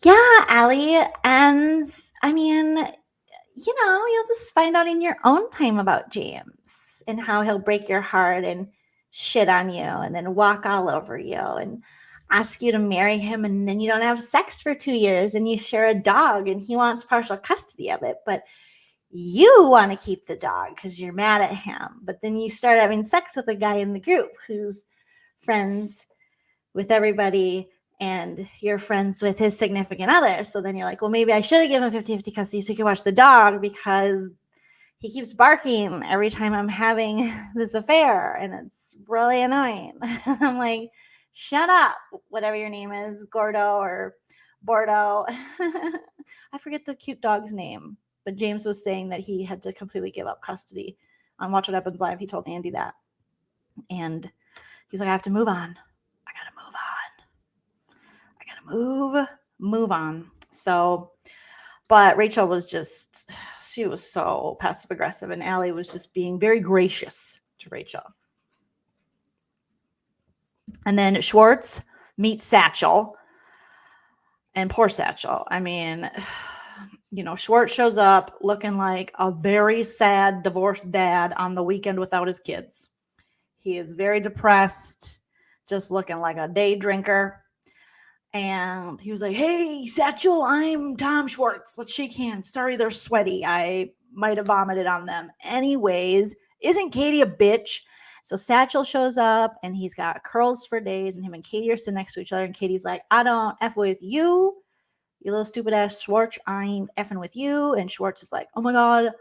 yeah, Ally. And I mean, you'll just find out in your own time about James and how he'll break your heart and shit on you and then walk all over you and ask you to marry him, and then you don't have sex for 2 years and you share a dog and he wants partial custody of it, but you want to keep the dog because you're mad at him. But then you start having sex with a guy in the group who's friends with everybody and you're friends with his significant other. So then you're like, well, maybe I should have given him 50-50 custody so you can watch the dog because he keeps barking every time I'm having this affair and it's really annoying. I'm like, shut up, whatever your name is, Gordo or Bordeaux. I forget the cute dog's name, but James was saying that he had to completely give up custody on Watch What Happens Live. He told Andy that. And he's like, I have to move on. I got to move on. Move on. So, but Rachel was she was so passive aggressive, and Ally was just being very gracious to Rachel. And then Schwartz meets Satchel, and poor Satchel. I mean, Schwartz shows up looking like a very sad divorced dad on the weekend without his kids. He is very depressed, just looking like a day drinker. And he was like, "Hey, Satchel, I'm Tom Schwartz. Let's shake hands. Sorry, they're sweaty. I might have vomited on them. Anyways, isn't Katie a bitch?" So Satchel shows up, and he's got curls for days, and him and Katie are sitting next to each other, and Katie's like, "I don't F with you, you little stupid ass Schwartz. I ain't effing with you." And Schwartz is like, "Oh my God."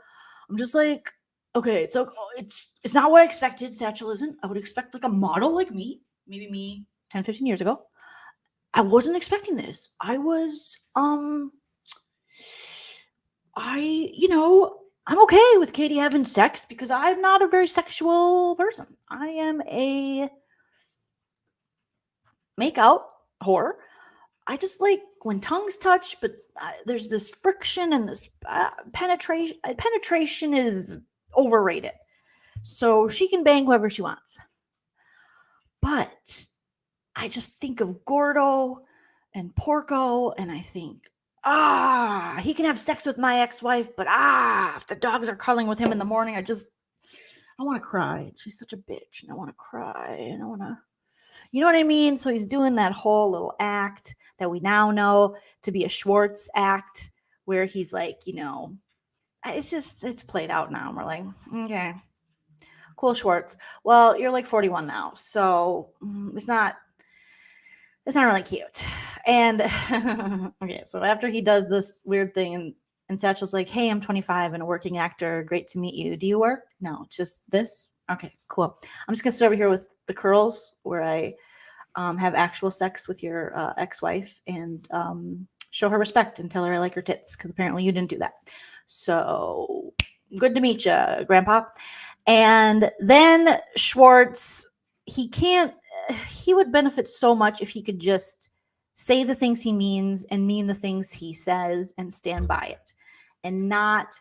I'm just like, okay, so it's not what I expected. Satchel isn't. I would expect like a model like me, maybe me 10, 15 years ago. I wasn't expecting this. I was, I'm okay with Katie having sex because I'm not a very sexual person. I am a make-out whore. I just like when tongues touch, but there's this friction and this penetration. Penetration is overrated. So she can bang whoever she wants. But I just think of Gordo and Porco, and I think, he can have sex with my ex-wife, but if the dogs are cuddling with him in the morning, I want to cry. She's such a bitch, and I want to cry, and I want to, you know what I mean? So he's doing that whole little act that we now know to be a Schwartz act, where he's like, it's played out now. And we're like, okay, cool, Schwartz. Well, you're like 41 now, so it's not really cute. And okay, so after he does this weird thing, and Satchel's like, "Hey, I'm 25 and a working actor. Great to meet you. Do you work?" "No, just this." "Okay, cool. I'm just gonna sit over here with the curls where I have actual sex with your ex-wife and show her respect and tell her I like her tits, because apparently you didn't do that. So good to meet you, Grandpa." And then Schwartz, he would benefit so much if he could just say the things he means and mean the things he says and stand by it, and not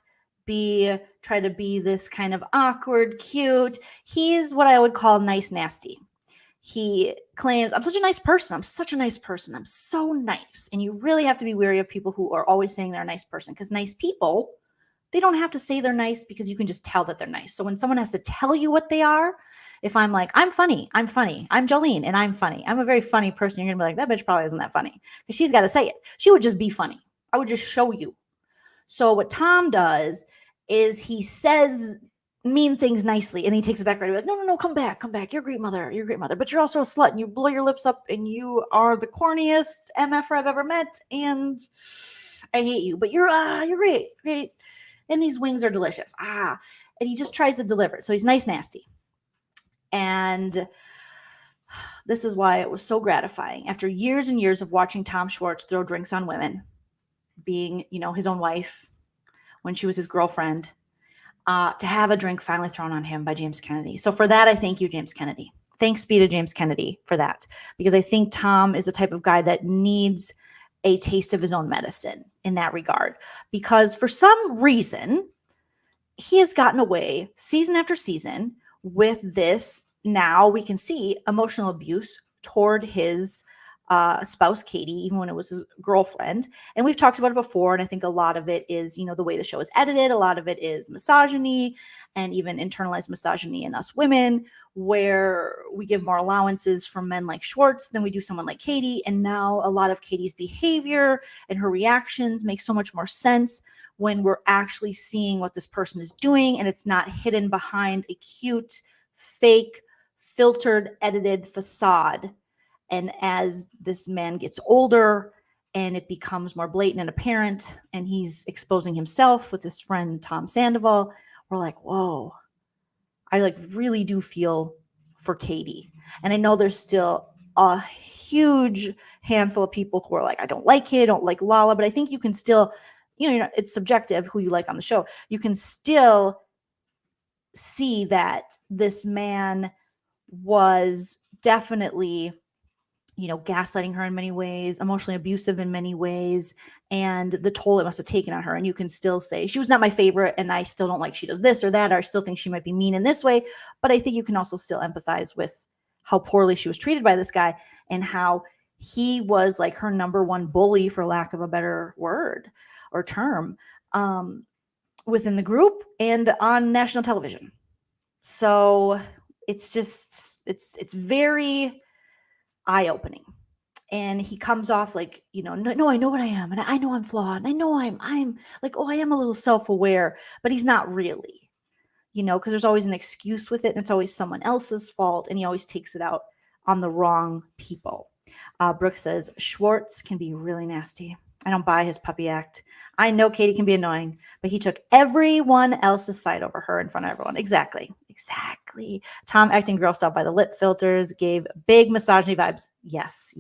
try to be this kind of awkward, cute. He's what I would call nice, nasty. He claims, "I'm such a nice person. I'm such a nice person. I'm so nice." And you really have to be wary of people who are always saying they're a nice person, because nice people, they don't have to say they're nice, because you can just tell that they're nice. So when someone has to tell you what they are, if I'm like, I'm funny, I'm Joleen, and I'm funny, I'm a very funny person, you're gonna be like, that bitch probably isn't that funny, because she's got to say it. She would just be funny. I would just show you. So what Tom does is he says mean things nicely, and he takes it back right away. Like, no, come back. You're a great mother. But you're also a slut, and you blow your lips up, and you are the corniest MFer I've ever met, and I hate you. But you're great. And these wings are delicious. And he just tries to deliver it. So he's nice, nasty. And this is why it was so gratifying. After years and years of watching Tom Schwartz throw drinks on women, being, his own wife when she was his girlfriend, to have a drink finally thrown on him by James Kennedy. So for that, I thank you, James Kennedy. Thanks be to James Kennedy for that, because I think Tom is the type of guy that needs a taste of his own medicine in that regard, because for some reason he has gotten away season after season with this. Now we can see emotional abuse toward his spouse, Katie, even when it was his girlfriend. And we've talked about it before. And I think a lot of it is, the way the show is edited. A lot of it is misogyny, and even internalized misogyny in us women, where we give more allowances from men like Schwartz than we do someone like Katie. And now a lot of Katie's behavior and her reactions make so much more sense when we're actually seeing what this person is doing, and it's not hidden behind a cute, fake, filtered, edited facade. And as this man gets older and it becomes more blatant and apparent, and he's exposing himself with his friend Tom Sandoval, we're like, whoa, I really do feel for Katie. And I know there's still a huge handful of people who are like, I don't like Katie, I don't like Lala, but I think you can still, it's subjective who you like on the show. You can still see that this man was definitely, gaslighting her in many ways, emotionally abusive in many ways, and the toll it must have taken on her. And you can still say, she was not my favorite, and I still don't like she does this or that, or I still think she might be mean in this way. But I think you can also still empathize with how poorly she was treated by this guy and how he was like her number one bully, for lack of a better word or term, within the group and on national television. So it's just, it's very eye-opening. And he comes off like, no, I know what I am, and I know I'm flawed, and I know I'm like, I am a little self-aware, but he's not really, because there's always an excuse with it, and it's always someone else's fault, and he always takes it out on the wrong people. Brooke says, Schwartz can be really nasty. I don't buy his puppy act. I know Katie can be annoying, but he took everyone else's side over her in front of everyone. Exactly. Tom acting grossed out by the lip filters gave big misogyny vibes. Yes.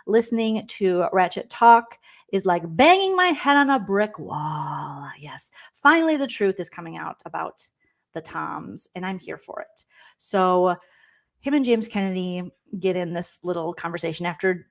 Listening to Ratchet talk is like banging my head on a brick wall. Yes. Finally, the truth is coming out about the Toms, and I'm here for it. So him and James Kennedy get in this little conversation after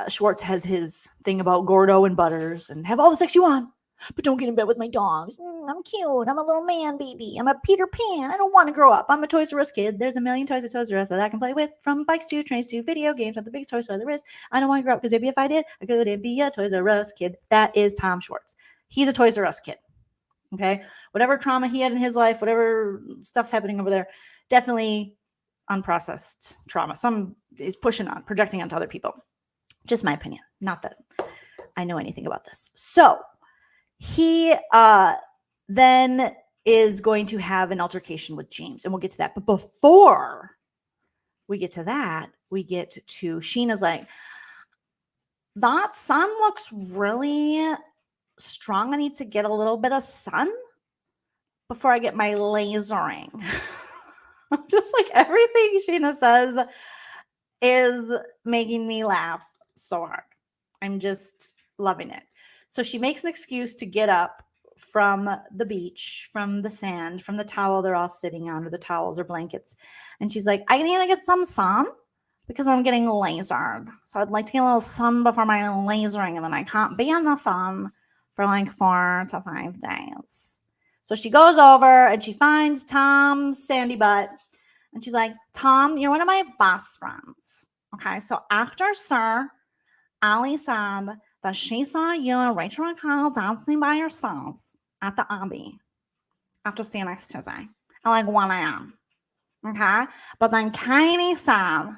Schwartz has his thing about Gordo and Butters and have all the sex you want, but don't get in bed with my dogs. I'm cute. I'm a little man baby. I'm a Peter Pan. I don't want to grow up. I'm a Toys R Us kid. There's a million toys at Toys R Us that I can play with, from bikes to trains to video games. Not the biggest toy store there is. I don't want to grow up because maybe if I did, I couldn't be a Toys R Us kid. That is Tom Schwartz. He's a Toys R Us kid. Okay. Whatever trauma he had in his life, whatever stuff's happening over there, definitely unprocessed trauma. Some is projecting onto other people. Just my opinion. Not that I know anything about this. So he then is going to have an altercation with James, and we'll get to that. But before we get to that, we get to Sheena's like, that sun looks really strong. I need to get a little bit of sun before I get my lasering. Just like everything Sheena says is making me laugh so hard. I'm just loving it. So she makes an excuse to get up from the beach, from the sand, from the towel they're all sitting on, or the towels or blankets. And she's like, I need to get some sun because I'm getting lasered. So I'd like to get a little sun before my lasering, and then I can't be in the sun for like 4 to 5 days. So she goes over and she finds Tom's sandy butt. And she's like, Tom, you're one of my best friends. Okay, so after Sir, Ally said that she saw you and Rachel and Kyle dancing by yourselves at the Abbey after seeing next Tuesday at like 1 a.m. Okay, but then Katie said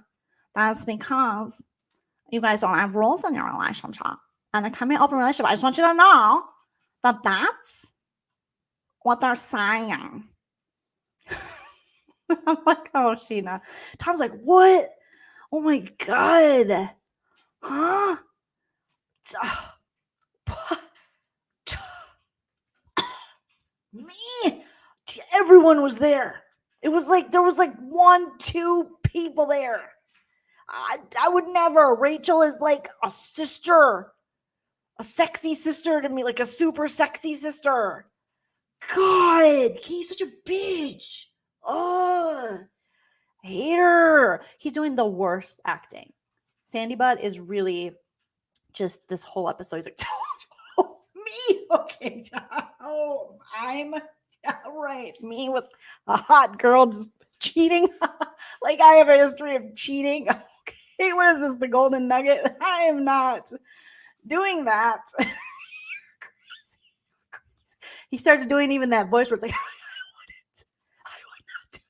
that's because you guys don't have rules in your relationship. And it can be an open relationship. I just want you to know that that's what they're saying. I'm like, oh, Sheena. Tom's like, what? Oh my God. Huh? Me? Everyone was there. It was like, there was like 1, 2 people there. I would never. Rachel is like a sister. A sexy sister to me, like a super sexy sister. God, he's such a bitch. Oh, I hate her. He's doing the worst acting. Sandy Butt is really just this whole episode. He's like, oh, me? Okay. Oh, I'm right. Me with a hot girl just cheating. Like I have a history of cheating. Okay, what is this? The golden nugget? I am not doing that. He started doing even that voice where it's like, I would not do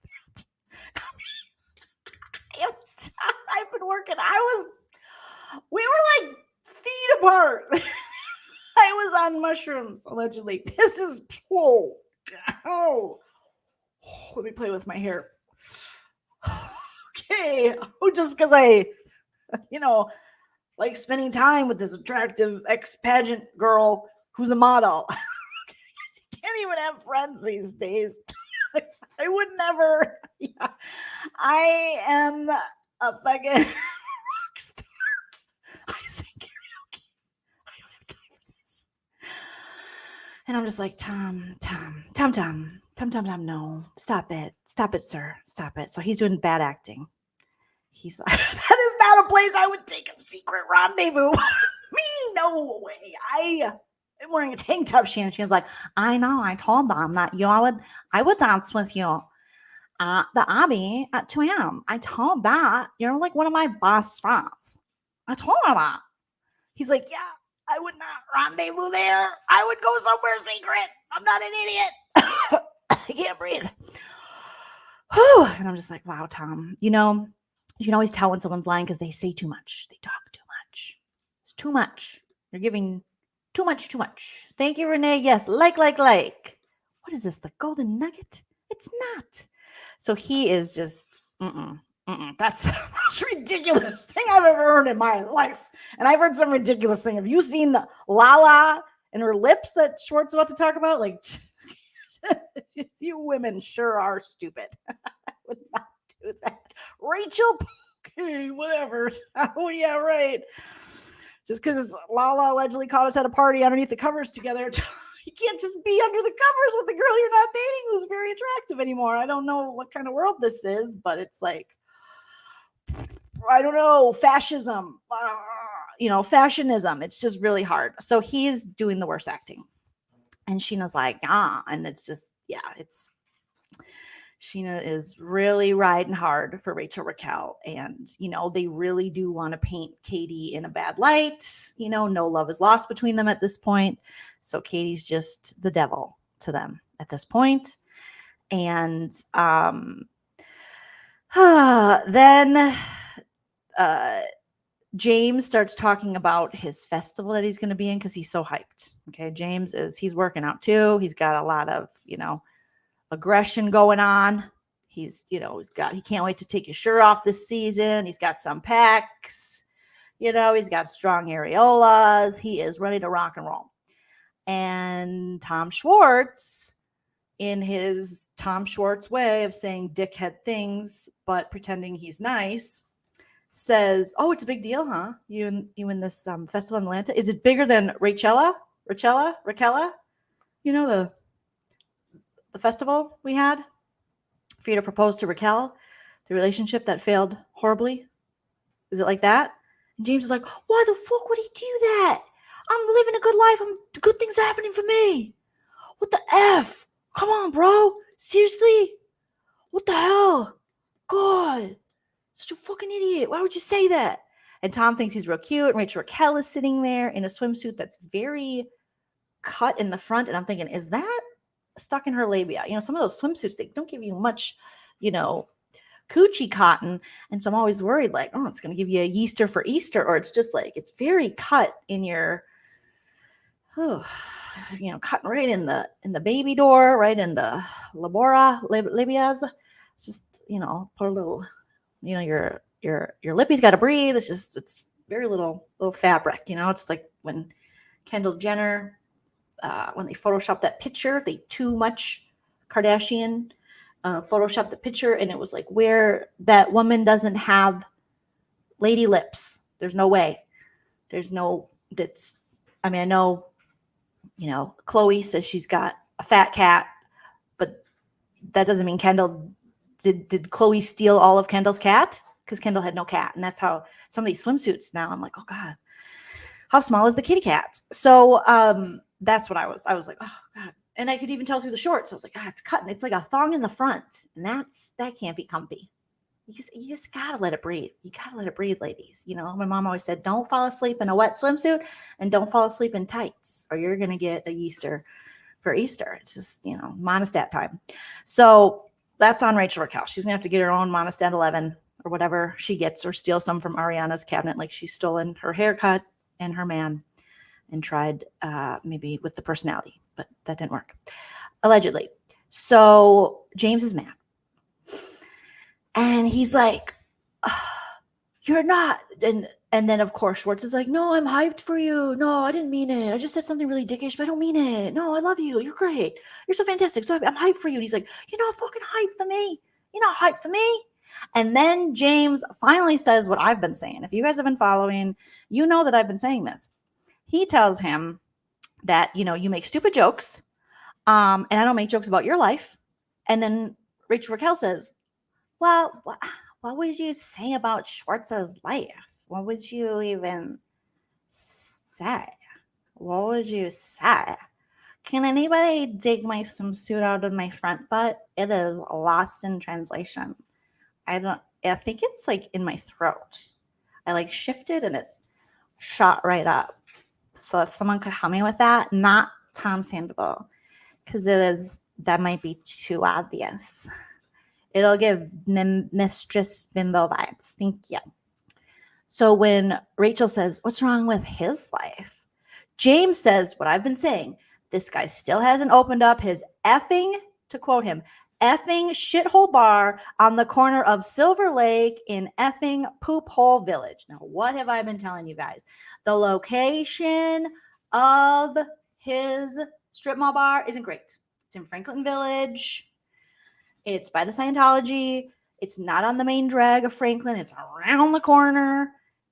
that. I've been working. We were like feet apart. I was on mushrooms, allegedly. This is, oh, let me play with my hair. Okay. Oh, just because I, like spending time with this attractive ex-pageant girl who's a model. You can't even have friends these days. I would never. Yeah. I am a fucking rock star. I sing karaoke. I don't have time for this. And I'm just like, Tom, no. Stop it, sir. Stop it. So he's doing bad acting. He's like, that is not a place I would take a secret rendezvous. Me, no way. I am wearing a tank top, Sheena. She was like, I know. I told them that I would dance with you at the Abbey at 2 a.m. I told that. You're like one of my best friends. I told her that. He's like, yeah, I would not rendezvous there. I would go somewhere secret. I'm not an idiot. I can't breathe. Whew. And I'm just like, wow, Tom, you can always tell when someone's lying because they say too much. They talk too much. It's too much. They're giving too much. Thank you, Renee. Yes, like. What is this, the golden nugget? It's not. So he is just, That's the most ridiculous thing I've ever heard in my life. And I've heard some ridiculous thing. Have you seen the Lala and her lips that Schwartz is about to talk about? Like, you women sure are stupid. I would not do that. Rachel, okay, whatever. Oh, yeah, right. Just because Lala allegedly caught us at a party underneath the covers together. You can't just be under the covers with a girl you're not dating who's very attractive anymore. I don't know what kind of world this is, but it's like, I don't know, fascism, fashionism. It's just really hard. So he's doing the worst acting. And Sheena's like, and it's just, Sheena is really riding hard for Rachel Raquel. And, they really do want to paint Katie in a bad light. No love is lost between them at this point. So Katie's just the devil to them at this point. And then James starts talking about his festival that he's going to be in because he's so hyped. Okay, he's working out too. He's got a lot of, aggression going on. He can't wait to take his shirt off this season. He's got some pecs, he's got strong areolas. He is ready to rock and roll. And Tom Schwartz, in his Tom Schwartz way of saying dickhead things, but pretending he's nice, says, oh, it's a big deal, huh? You in this festival in Atlanta? Is it bigger than Raquella? The festival we had for you to propose to Raquel, the relationship that failed horribly? Is it like that? And James is like, why the fuck would he do that? I'm living a good life. Good things are happening for me. What the F? Come on, bro. Seriously? What the hell? God. Such a fucking idiot. Why would you say that? And Tom thinks he's real cute. And Rachel Raquel is sitting there in a swimsuit that's very cut in the front. And I'm thinking, is that stuck in her labia? Some of those swimsuits, they don't give you much, coochie cotton. And so I'm always worried, like, oh, it's going to give you a yeaster for Easter. Or it's just like, it's very cut in your, cutting right in the baby door, right in the labias. It's just, poor little, your lippy's got to breathe. It's very little fabric, it's like when Kendall Jenner, when they photoshopped that picture, they too much Kardashian photoshopped the picture, and it was like where that woman doesn't have lady lips. There's no way. I know, Chloe says she's got a fat cat, but that doesn't mean Kendall. Did Chloe steal all of Kendall's cat? Because Kendall had no cat. And that's how some of these swimsuits now, I'm like, oh God, how small is the kitty cat? So that's what I was like, oh God. And I could even tell through the shorts. I was like, it's cutting. It's like a thong in the front. And that can't be comfy. You just gotta let it breathe. You gotta let it breathe, ladies. My mom always said, don't fall asleep in a wet swimsuit and don't fall asleep in tights, or you're gonna get a yeaster for Easter. It's just, monostat time. So that's on Rachel Raquel. She's gonna have to get her own monostat 11 or whatever she gets, or steal some from Ariana's cabinet, like she's stolen her haircut and her man and tried maybe with the personality, but that didn't work, allegedly. So James is mad. And he's like, you're not. And then, of course, Schwartz is like, no, I'm hyped for you. No, I didn't mean it. I just said something really dickish, but I don't mean it. No, I love you. You're great. You're so fantastic. So I'm hyped for you. And he's like, you're not fucking hyped for me. You're not hyped for me. And then James finally says what I've been saying. If you guys have been following, you know that I've been saying this. He tells him that, you make stupid jokes, and I don't make jokes about your life. And then Rachel Raquel says, well, what would you say about Schwartz's life? What would you even say? What would you say? Can anybody dig my swimsuit out of my front butt? It is lost in translation. I think it's like in my throat. I like shifted and it shot right up. So if someone could help me with that, not Tom Sandoval, because that might be too obvious. It'll give Mistress Bimbo vibes. Thank you. So when Rachel says, what's wrong with his life? James says what I've been saying. This guy still hasn't opened up his effing, to quote him, effing shithole bar on the corner of Silver Lake in effing Poop Hole Village. Now, what have I been telling you guys? The location of his strip mall bar isn't great. It's in Franklin Village. It's by the Scientology. It's not on the main drag of Franklin. It's around the corner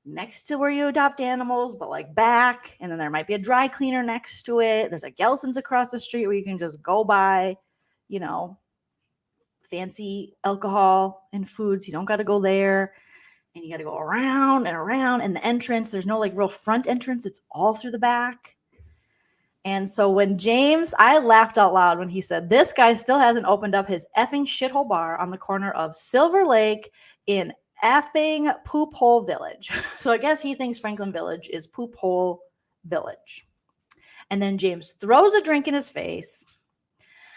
next to where you adopt animals, but like back. And then there might be a dry cleaner next to it. There's a Gelson's across the street where you can just go buy, you know, fancy alcohol and foods. You don't got to go there. And you got to go around and around. And the entrance, there's no like real front entrance. It's all through the back. And so when James, I laughed out loud when he said, this guy still hasn't opened up his effing shithole bar on the corner of Silver Lake in effing Poop Hole Village. So I guess he thinks Franklin Village is Poop Hole Village. And then James throws a drink in his face.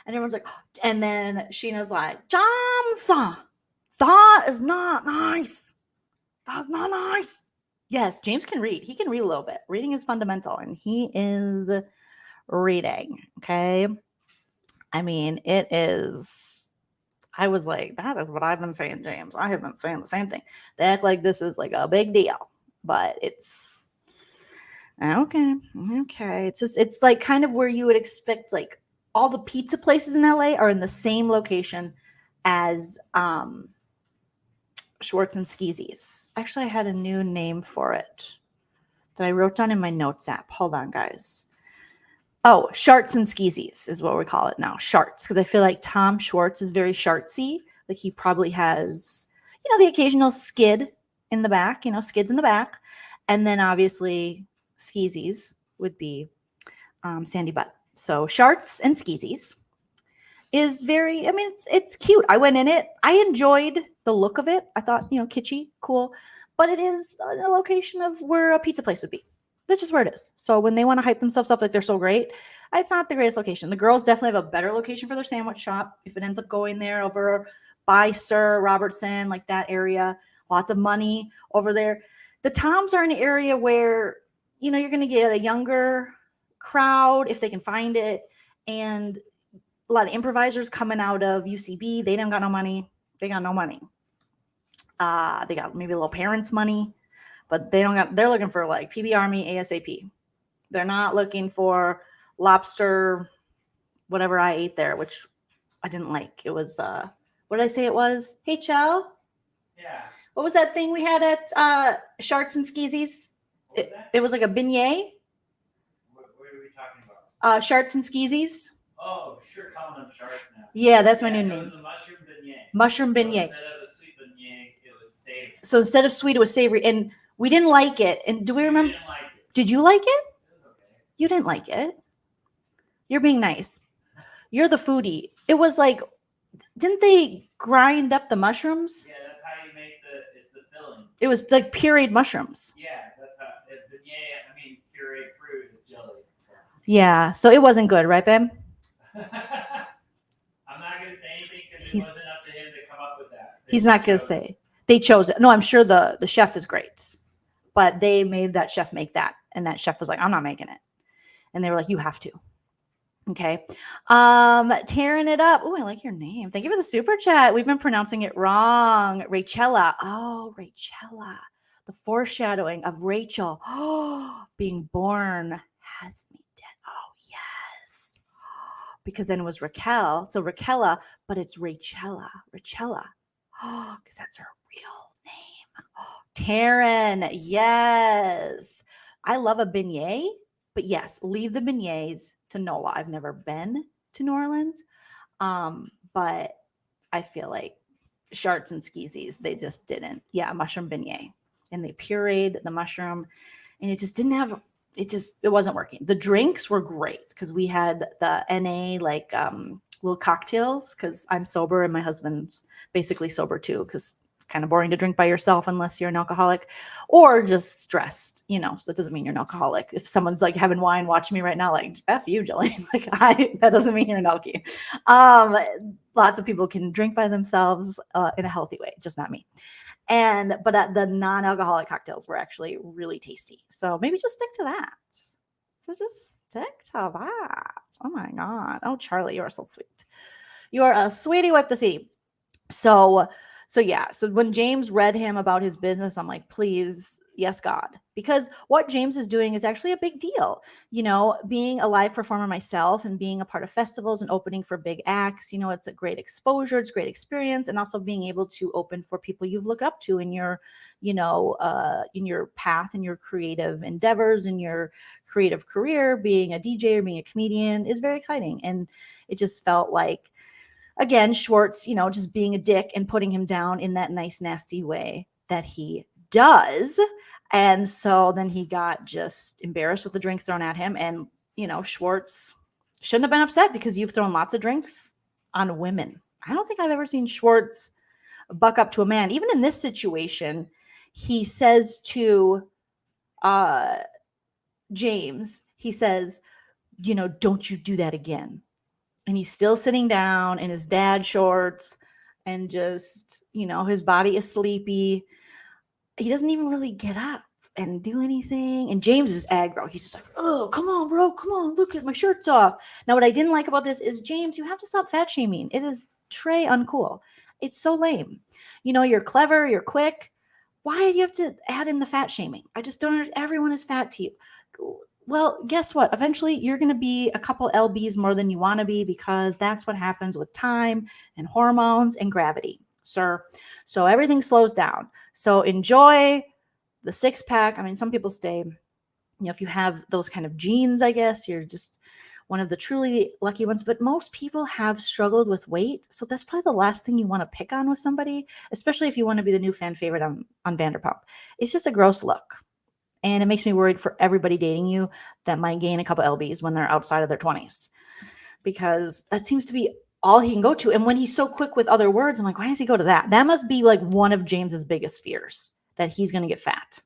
And everyone's like, and then Sheena's like, James, that is not nice. That's not nice. Yes, James can read. He can read a little bit. Reading is fundamental. And he is reading. Okay. I mean, it is. I was like, that is what I've been saying, James. I have been saying the same thing. They act like this is like a big deal, but it's okay. Okay. It's like kind of where you would expect, like all the pizza places in LA are in the same location as Schwartz and Skeezy's. Actually, I had a new name for it that I wrote down in my notes app. Hold on, guys. Oh, Schwartz and Skeezy's is what we call it now. Schwartz, because I feel like Tom Schwartz is very Schwartzy. Like he probably has, you know, the occasional skid in the back, you know, skids in the back. And then obviously Skeezy's would be Sandy Butt. So Schwartz and Skeezy's is very, I mean, it's cute. I went in it. I enjoyed the look of it. I thought, you know, kitschy, cool. But it is a location of where a pizza place would be. That's just where it is. So when they want to hype themselves up like they're so great, it's not the greatest location. The girls definitely have a better location for their sandwich shop. If it ends up going there over by Sir Robertson, like that area, lots of money over there. The Toms are an area where, you know, you're going to get a younger crowd if they can find it. And a lot of improvisers coming out of UCB. They don't got no money. They got no money. They got maybe a little parents' money. But they're looking for like PB Army ASAP. They're not looking for lobster, whatever I ate there, which I didn't like. It was, what did I say it was? Hey, Chow? Yeah. What was that thing we had at Schwartz and Skeezy's? It was like a beignet. What are we talking about? Schwartz and Skeezy's. Oh, sure, calling them Schwartz now. Yeah, that's my new name. It was a mushroom beignet. Mushroom beignet. So instead of a sweet beignet, it was savory. So instead of sweet, it was savory. And we didn't like it. And do we remember? Didn't like it. Did you like it? It was okay. You didn't like it. You're being nice. You're the foodie. It was like, didn't they grind up the mushrooms? Yeah, that's how you make it's the filling. It was like pureed mushrooms. Yeah, that's how, beignet, I mean, pureed fruit is jelly. So. Yeah, so it wasn't good, right, babe? I'm not going to say anything because it wasn't up to him to come up with that. He's not going to say. They chose it. No, I'm sure the chef is great. But they made that chef make that. And that chef was like, I'm not making it. And they were like, you have to. Okay. Tearing it up. Oh, I like your name. Thank you for the super chat. We've been pronouncing it wrong. Rachella. Oh, Rachella. The foreshadowing of Rachel being born has me dead. Oh, yes. Because then it was Raquel. So Raquella, but it's Rachella. Rachella. Oh, because that's her real name. Oh, Taryn. Yes. I love a beignet. But yes, leave the beignets to Nola. I've never been to New Orleans. But I feel like Schwartz and Skeezies, they just didn't. Yeah, mushroom beignet. And they pureed the mushroom, and it just didn't have, it wasn't working. The drinks were great because we had the NA, like little cocktails, because I'm sober and my husband's basically sober too, because kind of boring to drink by yourself unless you're an alcoholic or just stressed, so it doesn't mean you're an alcoholic. If someone's like having wine watching me right now, like F you, Joleen, that doesn't mean you're an alkie. Lots of people can drink by themselves in a healthy way, just not me. But the non-alcoholic cocktails were actually really tasty. So maybe just stick to that. So just stick to that. Oh my God. Oh, Charlie, you are so sweet. You are a sweetie, wipe the sea. So yeah. So when James read him about his business, I'm like, please, yes, God. Because what James is doing is actually a big deal. Being a live performer myself and being a part of festivals and opening for big acts, it's a great exposure, it's a great experience. And also being able to open for people you've looked up to in your, in your path, in your creative endeavors, in your creative career, being a DJ or being a comedian is very exciting. And it just felt like, again, Schwartz, just being a dick and putting him down in that nice, nasty way that he does. And so then he got just embarrassed with the drink thrown at him. And, Schwartz shouldn't have been upset because you've thrown lots of drinks on women. I don't think I've ever seen Schwartz buck up to a man. Even in this situation, he says to James, he says, don't you do that again. And he's still sitting down in his dad shorts and just, his body is sleepy. He doesn't even really get up and do anything. And James is aggro. He's just like, oh, come on, bro. Come on. Look at my shirt's off. Now, what I didn't like about this is, James, you have to stop fat shaming. It is Trey uncool. It's so lame. You're clever. You're quick. Why do you have to add in the fat shaming? I just don't understand. Everyone is fat to you. Well, guess what? Eventually, you're going to be a couple lbs more than you want to be because that's what happens with time and hormones and gravity, sir. So everything slows down. So enjoy the six-pack. I mean, some people stay, if you have those kind of genes, I guess, you're just one of the truly lucky ones. But most people have struggled with weight. So that's probably the last thing you want to pick on with somebody, especially if you want to be the new fan favorite on Vanderpump. It's just a gross look. And it makes me worried for everybody dating you that might gain a couple lbs when they're outside of their 20s, because that seems to be all he can go to. And when he's so quick with other words, I'm like, why does he go to that? That must be like one of James's biggest fears, that he's going to get fat.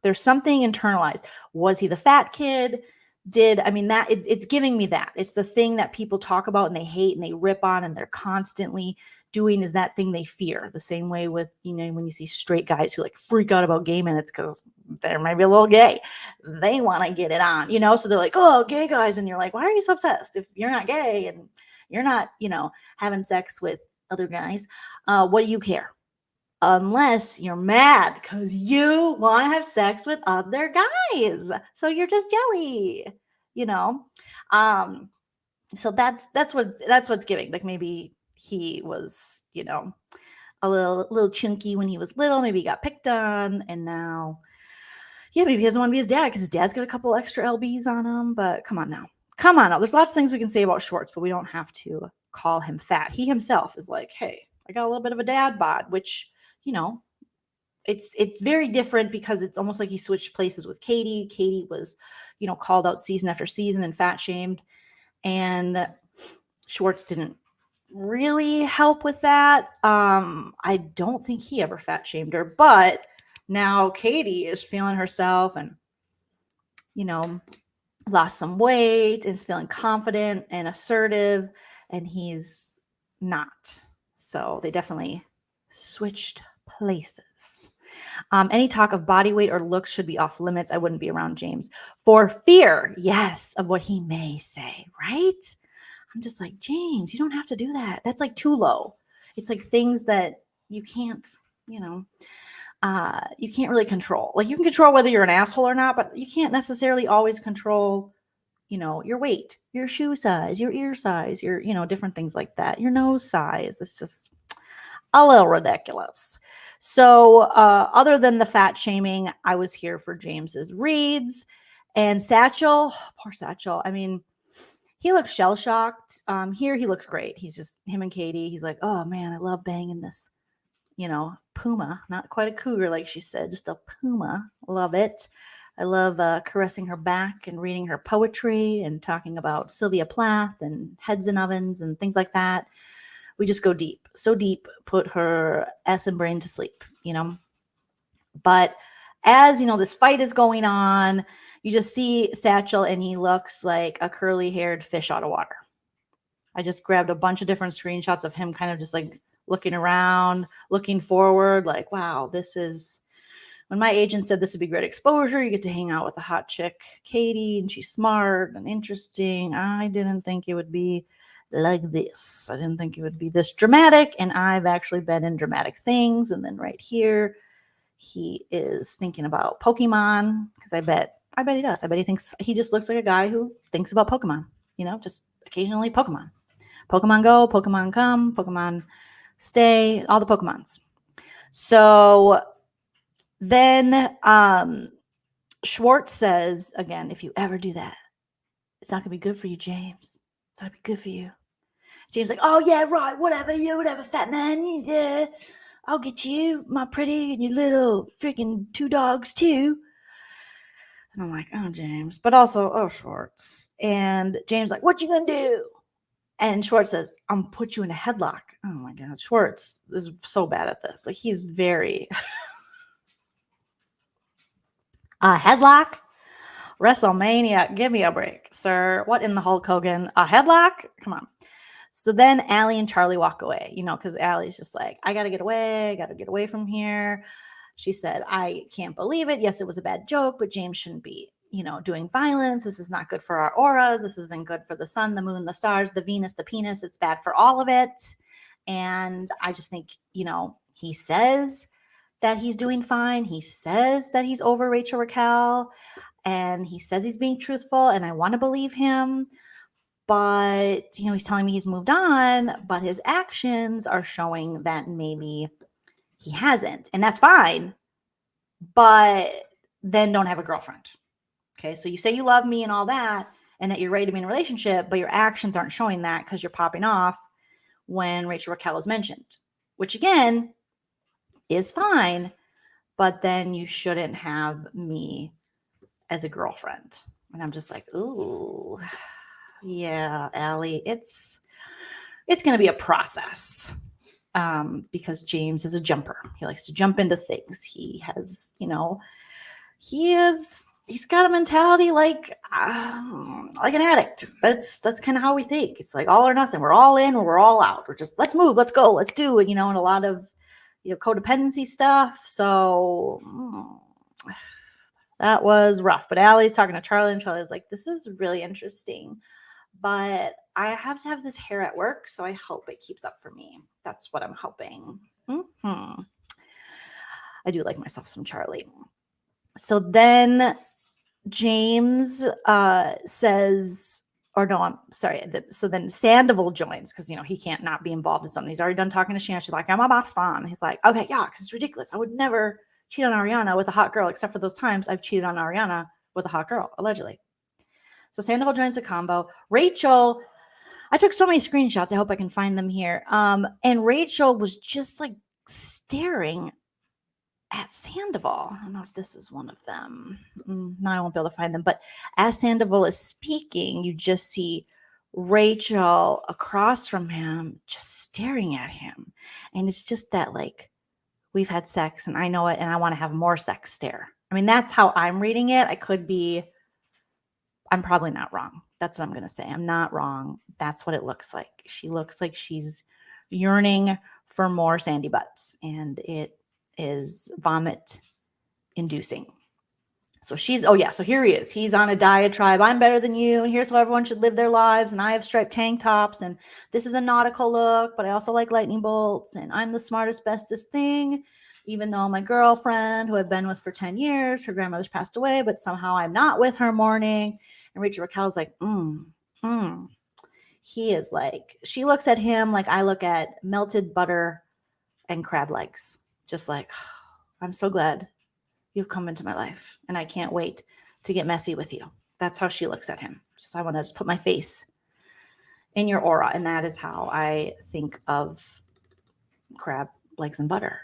There's something internalized. Was he the fat kid? That it's giving me that. It's the thing that people talk about and they hate and they rip on and they're constantly doing, is that thing they fear. The same way with, when you see straight guys who like freak out about gay men, it's because they're maybe a little gay. They want to get it on, so they're like, oh, gay guys. And you're like, why are you so obsessed? If you're not gay and you're not, having sex with other guys, what do you care? Unless you're mad because you want to have sex with other guys. So you're just jelly, So that's what's giving. Like maybe he was, a little chunky when he was little. Maybe he got picked on, and now, maybe he doesn't want to be his dad because his dad's got a couple extra lbs on him. But come on now. There's lots of things we can say about Schwartz, but we don't have to call him fat. He himself is like, hey, I got a little bit of a dad bod, which, it's very different because it's almost like he switched places with Katie. Katie was, called out season after season and fat shamed. And Schwartz didn't really help with that. I don't think he ever fat shamed her, but now Katie is feeling herself and, lost some weight and is feeling confident and assertive, and he's not. So they definitely switched places. Any talk of body weight or looks should be off limits. I wouldn't be around James for fear, yes, of what he may say, right? I'm just like, James, you don't have to do that. That's like too low. It's like things that you can't, you can't really control. Like you can control whether you're an asshole or not, but you can't necessarily always control, your weight, your shoe size, your ear size, your, different things like that. Your nose size. It's just a little ridiculous. So other than the fat shaming, I was here for James's reads. And Satchel, poor Satchel. I mean, he looks shell-shocked. Here he looks great. He's just him and Katie. He's like, oh man, I love banging this puma, not quite a cougar like she said, just a puma. Love it. I love caressing her back and reading her poetry and talking about Sylvia Plath and heads in ovens and things like that. We just go deep, so deep, put her ass and brain to sleep, But as, this fight is going on, you just see Satchel and he looks like a curly-haired fish out of water. I just grabbed a bunch of different screenshots of him kind of just like looking around, looking forward, like, wow, this is... When my agent said this would be great exposure, you get to hang out with a hot chick, Katie, and she's smart and interesting. I didn't think it would be like this. I didn't think it would be this dramatic, and I've actually been in dramatic things. And then right here, he is thinking about Pokemon, because I bet he does. I bet he just looks like a guy who thinks about Pokemon, just occasionally Pokemon. Pokemon Go, Pokemon Come, Pokemon Stay, all the Pokemons. So then Schwartz says, again, if you ever do that, it's not going to be good for you, James. It's not going to be good for you. James like, oh, yeah, right, whatever, fat man. Yeah, I'll get you, my pretty, and your little freaking 2 dogs, too. And I'm like, oh, James. But also, oh, Schwartz. And James like, what you going to do? And Schwartz says, I'm going to put you in a headlock. Oh, my God. Schwartz is so bad at this. Like, he's very... A headlock? WrestleMania, give me a break, sir. What in the Hulk Hogan? A headlock? Come on. So then Ally and Charlie walk away, because Ally's just like, I got to get away. I got to get away from here. She said, I can't believe it. Yes, it was a bad joke, but James shouldn't be, doing violence. This is not good for our auras. This isn't good for the sun, the moon, the stars, the Venus, the penis. It's bad for all of it. And I just think, he says that he's doing fine. He says that he's over Rachel Raquel, and he says he's being truthful, and I want to believe him. But, he's telling me he's moved on, but his actions are showing that maybe he hasn't. And that's fine, but then don't have a girlfriend. Okay, so you say you love me and all that, and that you're ready to be in a relationship, but your actions aren't showing that because you're popping off when Rachel Raquel is mentioned, which again is fine, but then you shouldn't have me as a girlfriend. And I'm just like, ooh, yeah, Ally, it's going to be a process, because James is a jumper. He likes to jump into things. He has, he's got a mentality like an addict. That's kind of how we think. It's like all or nothing. We're all in or we're all out. We're just, let's move, let's go, let's do it, and a lot of codependency stuff. So that was rough. But Ally's talking to Charlie, and Charlie's like, this is really interesting, but I have to have this hair at work, so I hope it keeps up for me. That's what I'm hoping. I do like myself some Charlie. So then James says, or no, I'm sorry. So then Sandoval joins because, he can't not be involved in something. He's already done talking to Sheena. She's like, I'm a boss fan. He's like, okay, yeah, because it's ridiculous. I would never cheat on Ariana with a hot girl, except for those times I've cheated on Ariana with a hot girl, allegedly. So Sandoval joins the combo. Rachel, I took so many screenshots. I hope I can find them here. And Rachel was just like staring at Sandoval. I don't know if this is one of them. No, I won't be able to find them. But as Sandoval is speaking, you just see Rachel across from him just staring at him. And it's just that, like, we've had sex and I know it and I want to have more sex stare. I mean, that's how I'm reading it. I'm probably not wrong. That's what I'm going to say. I'm not wrong. That's what it looks like. She looks like she's yearning for more sandy butts, and it is vomit inducing. So so here he is. He's on a diatribe. I'm better than you, and here's how everyone should live their lives, and I have striped tank tops, and this is a nautical look, but I also like lightning bolts, and I'm the smartest, bestest thing, even though my girlfriend, who I've been with for 10 years, her grandmother's passed away, but somehow I'm not with her mourning. And Rachel Raquel's like, He is like, she looks at him like I look at melted butter and crab legs. Just like, I'm so glad you've come into my life, and I can't wait to get messy with you. That's how she looks at him. Just, I want to just put my face in your aura. And that is how I think of crab legs and butter.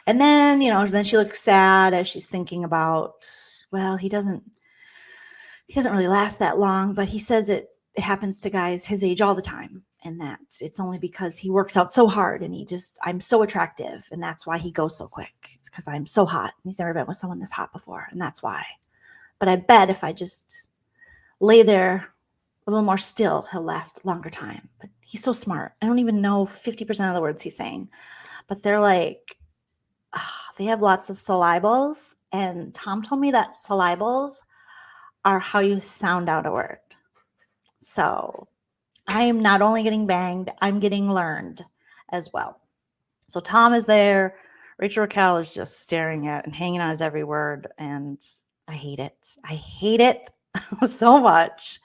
And then, then she looks sad as she's thinking about, well, he doesn't really last that long, but he says it happens to guys his age all the time. And that it's only because he works out so hard and I'm so attractive. And that's why he goes so quick. It's because I'm so hot. He's never been with someone this hot before. And that's why. But I bet if I just lay there a little more still, he'll last a longer time. But he's so smart. I don't even know 50% of the words he's saying. But they're like, they have lots of syllables. And Tom told me that syllables are how you sound out a word. So I am not only getting banged, I'm getting learned as well. So Tom is there. Rachel Raquel is just staring at and hanging on his every word. And I hate it. I hate it so much.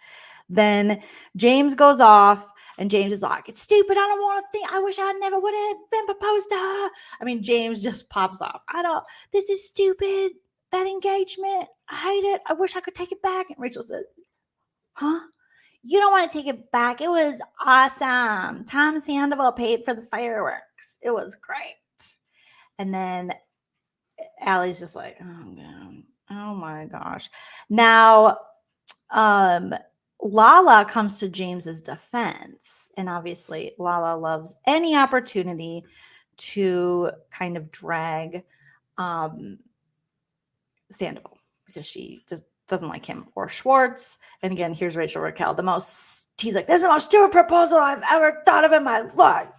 Then James goes off and James is like, it's stupid. I don't want to think. I wish I never would have been proposed to her. I mean, James just pops off. This is stupid. That engagement. I hate it. I wish I could take it back. And Rachel said, huh? You don't want to take it back. It was awesome. Tom Sandoval paid for the fireworks. It was great. And then Ally's just like, oh, God. Oh, my gosh. Now, Lala comes to James's defense. And obviously, Lala loves any opportunity to kind of drag Sandoval because she just doesn't like him or Schwartz. And again, here's Rachel Raquel. He's like, this is the most stupid proposal I've ever thought of in my life.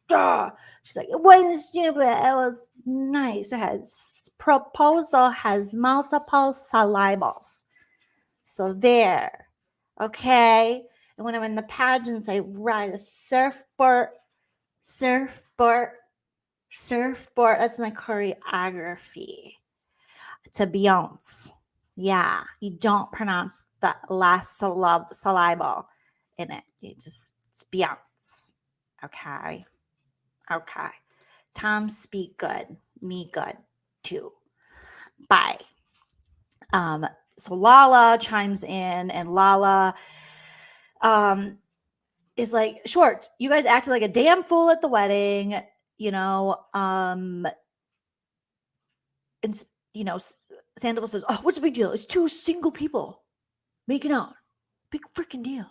Duh. She's like, it wasn't stupid. It was nice. Proposal has multiple syllables. So there. Okay. And when I'm in the pageants, I ride a surfboard. That's my choreography. To Beyonce. Yeah, you don't pronounce the last syllable in it. It's Beyonce. Okay. Tom speak good. Me good too. Bye. So Lala chimes in and Lala is like, Schwartz, you guys acted like a damn fool at the wedding, and Sandoval says, oh, what's the big deal? It's two single people making out. Big freaking deal,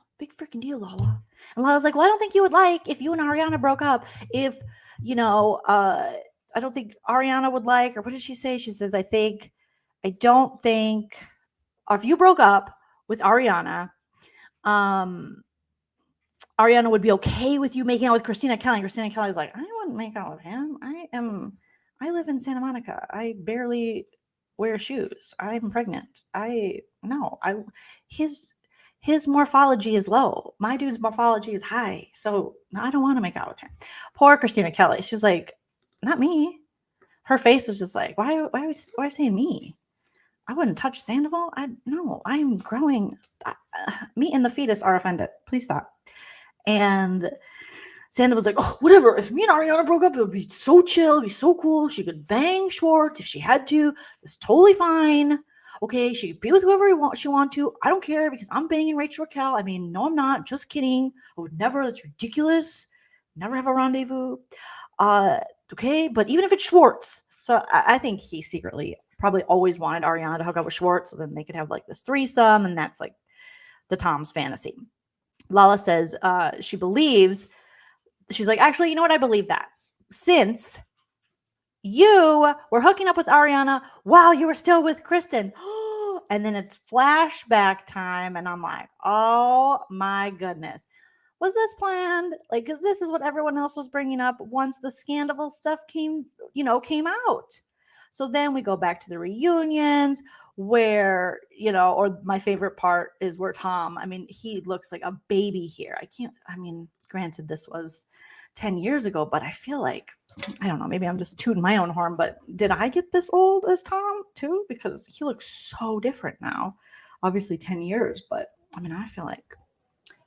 Lala. And Lala's like, well, I don't think you would like if you and Ariana broke up. If, I don't think Ariana would like, or what did she say? She says, or if you broke up with Ariana, Ariana would be okay with you making out with Christina Kelly. And Christina Kelly's like, I wouldn't make out with him. I live in Santa Monica. I barely wear shoes. I'm pregnant. His morphology is low. My dude's morphology is high. So no, I don't want to make out with him. Poor Christina Kelly. She's like, not me. Her face was just like, why are you saying me? I wouldn't touch Sandoval. I'm growing. Me and the fetus are offended. Please stop. And Sandoval's like, oh, whatever. If me and Ariana broke up, it would be so chill. It'd be so cool. She could bang Schwartz if she had to. It's totally fine. Okay, she could be with whoever she want to. I don't care because I'm banging Rachel Raquel. I mean, no, I'm not. Just kidding. I would never. That's ridiculous. Never have a rendezvous. Okay, but even if it's Schwartz. So I think he secretly probably always wanted Ariana to hook up with Schwartz so then they could have like this threesome. And that's like the Tom's fantasy. Lala says she believes. She's like, actually, you know what? I believe that. Since you were hooking up with Ariana while you were still with Kristen. And then it's flashback time. And I'm like, oh my goodness. Was this planned? Like, because this is what everyone else was bringing up once the Scandoval stuff came out. So then we go back to the reunions where, or my favorite part is where Tom, he looks like a baby here. Granted, this was 10 years ago, but I feel like, I don't know, maybe I'm just tooting my own horn, but did I get this old as Tom too? Because he looks so different now. Obviously 10 years, but I feel like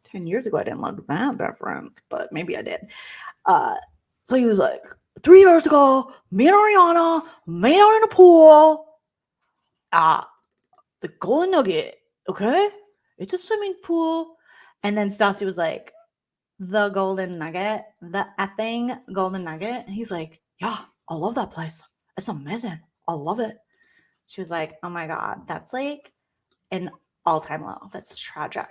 10 years ago I didn't look that different, but maybe I did. So he was like, 3 years ago, me and Ariana made out in a pool. The Golden Nugget, okay? It's a swimming pool. And then Stassi was like, the Golden Nugget, the effing Golden Nugget. And he's like, yeah, I love that place. It's amazing. I love it. She was like, oh my God, that's like an all-time low. That's tragic.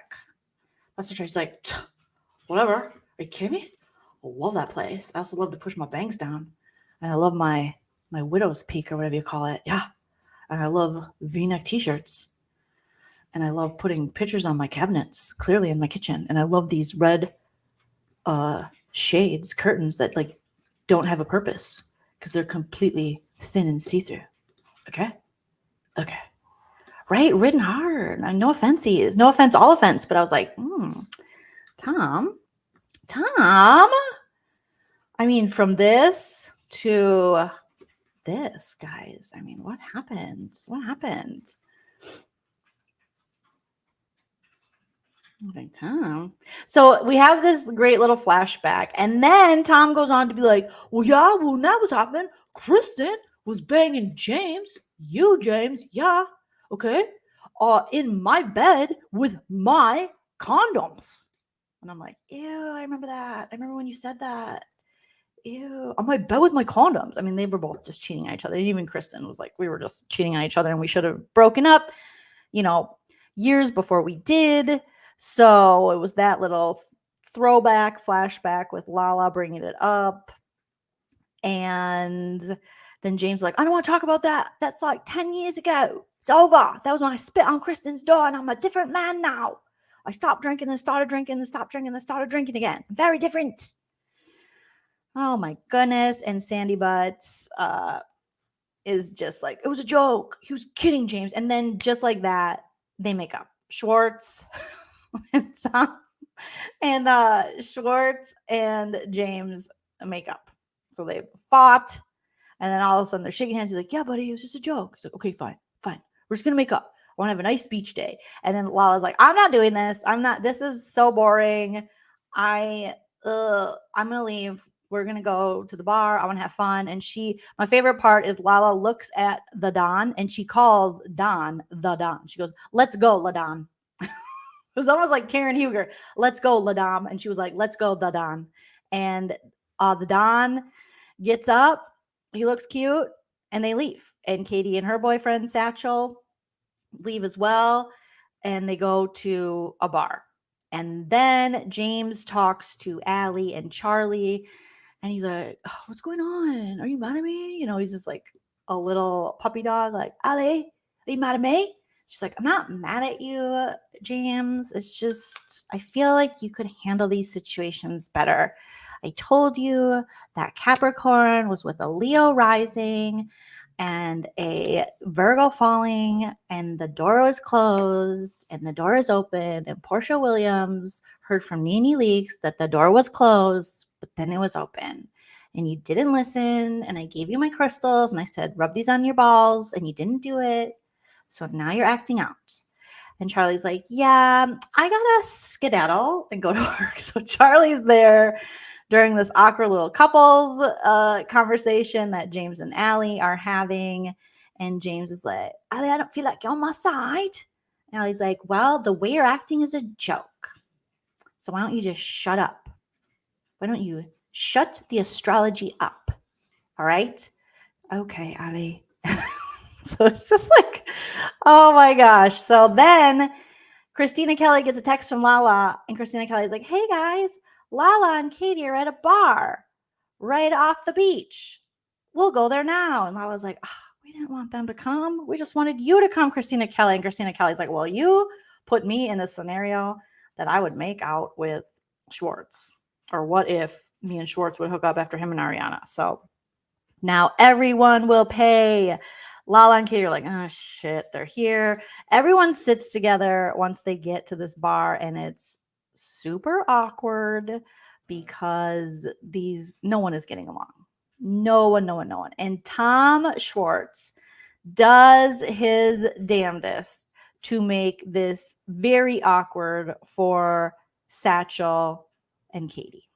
That's so tragic. She's like, whatever. Are you kidding me? I love that place. I also love to push my bangs down. And I love my widow's peak or whatever you call it. Yeah. And I love V-neck t-shirts. And I love putting pictures on my cabinets, clearly in my kitchen. And I love these red shades, curtains that like don't have a purpose because they're completely thin and see-through. Okay? Okay. Right? Written hard. No offense, no offense, all offense. But I was like, Tom. I mean, from this to this, guys. I mean, what happened? What happened? Okay, Tom. So we have this great little flashback. And then Tom goes on to be like, well, yeah, when that was happening, Kristen was banging James. You, James. Yeah. Okay. In my bed with my condoms. And I'm like, ew, I remember that. I remember when you said that. Ew. On my bed with my condoms. I mean, they were both just cheating on each other. Even Kristen was like, we were just cheating on each other and we should have broken up, years before we did. So it was that little throwback flashback with Lala bringing it up. And then James like, I don't want to talk about that. That's like 10 years ago. It's over. That was when I spit on Kristen's door and I'm a different man now. I stopped drinking and started drinking and stopped drinking and started drinking again. Very different. Oh my goodness. And Sandy Butts is just like, it was a joke. He was kidding James. And then just like that, they make up. Schwartz and Tom and Schwartz and James make up. So they fought. And then all of a sudden they're shaking hands. He's like, yeah, buddy, it was just a joke. He's like, okay, fine. We're just going to make up. I want to have a nice beach day. And then Lala's like, I'm not doing this. This is so boring. I'm going to leave. We're going to go to the bar. I want to have fun. And my favorite part is Lala looks at the Don and she calls Don the Don. She goes, let's go, La Don. It was almost like Karen Huger. Let's go, La Dom. And she was like, let's go, the Don. And the Don gets up. He looks cute. And they leave. And Katie and her boyfriend, Satchel, leave as well. And they go to a bar. And then James talks to Ally and Charlie. And he's like, oh, what's going on? Are you mad at me? He's just like a little puppy dog. Like, Ally, are you mad at me? She's like, I'm not mad at you, James. It's just, I feel like you could handle these situations better. I told you that Capricorn was with a Leo rising and a Virgo falling, and the door was closed and the door is open. And Portia Williams heard from Nene Leakes that the door was closed, but then it was open. And you didn't listen. And I gave you my crystals and I said, rub these on your balls, and you didn't do it. So now you're acting out. And Charlie's like, yeah, I gotta skedaddle and go to work. So Charlie's there during this awkward little couples conversation that James and Ally are having. And James is like, Ally, I don't feel like you're on my side. And Ally's like, well, the way you're acting is a joke. So why don't you just shut up? Why don't you shut the astrology up? All right? Okay, Ally. So it's just like, oh my gosh. So then Christina Kelly gets a text from Lala, and Christina Kelly's like, hey guys, Lala and Katie are at a bar right off the beach. We'll go there now. And Lala's like, we didn't want them to come. We just wanted you to come, Christina Kelly. And Christina Kelly's like, well, you put me in a scenario that I would make out with Schwartz. Or what if me and Schwartz would hook up after him and Ariana? So now everyone will pay. Lala and Katie are like, oh shit, they're here. Everyone sits together once they get to this bar, and it's super awkward because no one is getting along. No one. And Tom Schwartz does his damnedest to make this very awkward for Satchel and Katie,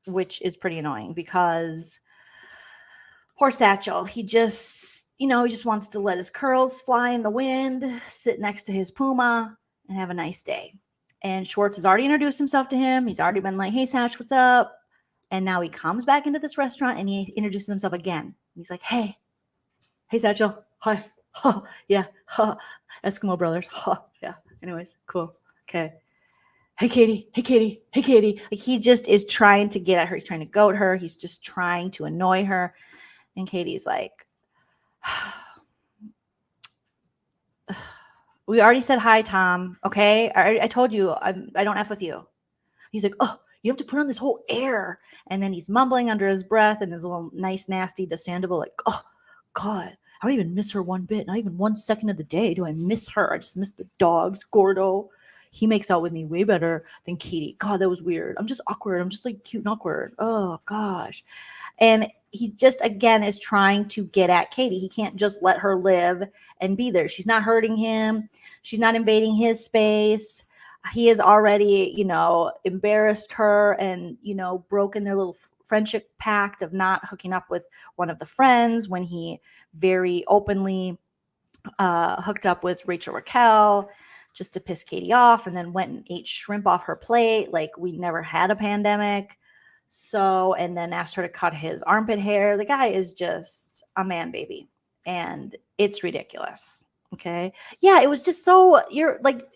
which is pretty annoying because poor Satchel, he just wants to let his curls fly in the wind, sit next to his Puma, and have a nice day. And Schwartz has already introduced himself to him. He's already been like, hey, Satch, what's up? And now he comes back into this restaurant and he introduces himself again. He's like, hey, Satchel. Hi. Huh, yeah. Huh. Eskimo brothers. Huh, yeah. Anyways, cool. Okay. Hey, Katie. Hey, Katie. Hey, Katie. Like, he just is trying to get at her. He's trying to goad her. He's just trying to annoy her. And Katie's like, we already said hi, Tom. Okay. I told you I don't F with you. He's like, oh, you have to put on this whole air. And then he's mumbling under his breath and his little nice, nasty to Sandoval, like, oh, God, I don't even miss her one bit. Not even 1 second of the day do I miss her. I just miss the dogs, Gordo. He makes out with me way better than Katie. God, that was weird. I'm just awkward. I'm just like cute and awkward. Oh, gosh. And he just, again, is trying to get at Katie. He can't just let her live and be there. She's not hurting him. She's not invading his space. He has already, embarrassed her and, broken their little friendship pact of not hooking up with one of the friends when he very openly hooked up with Raquel just to piss Katie off, and then went and ate shrimp off her plate like we never had a pandemic. So, and then asked her to cut his armpit hair. The guy is just a man baby, and it's ridiculous. Okay. Yeah, it was just so, you're like,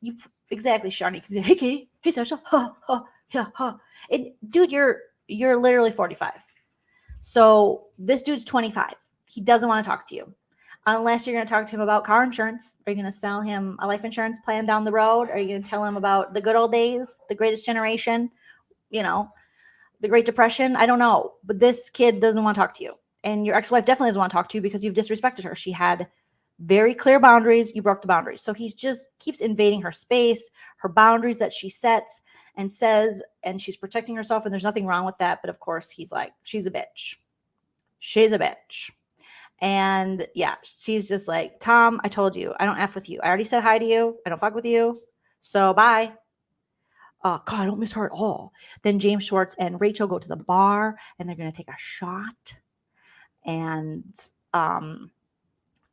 you exactly, Shani. Hey, Katie. Hey, Sasha. Yeah, And dude, you're literally 45. So this dude's 25. He doesn't want to talk to you. Unless you're going to talk to him about car insurance. Are you going to sell him a life insurance plan down the road? Are you going to tell him about the good old days, the greatest generation, the Great Depression? I don't know. But this kid doesn't want to talk to you. And your ex-wife definitely doesn't want to talk to you because you've disrespected her. She had very clear boundaries. You broke the boundaries. So he just keeps invading her space, her boundaries that she sets and says, and she's protecting herself. And there's nothing wrong with that. But of course, he's like, she's a bitch. She's a bitch. And yeah, she's just like, Tom, I told you, I don't F with you. I already said hi to you. I don't fuck with you. So bye. Oh, God, I don't miss her at all. Then James Schwartz and Rachel go to the bar and they're going to take a shot. And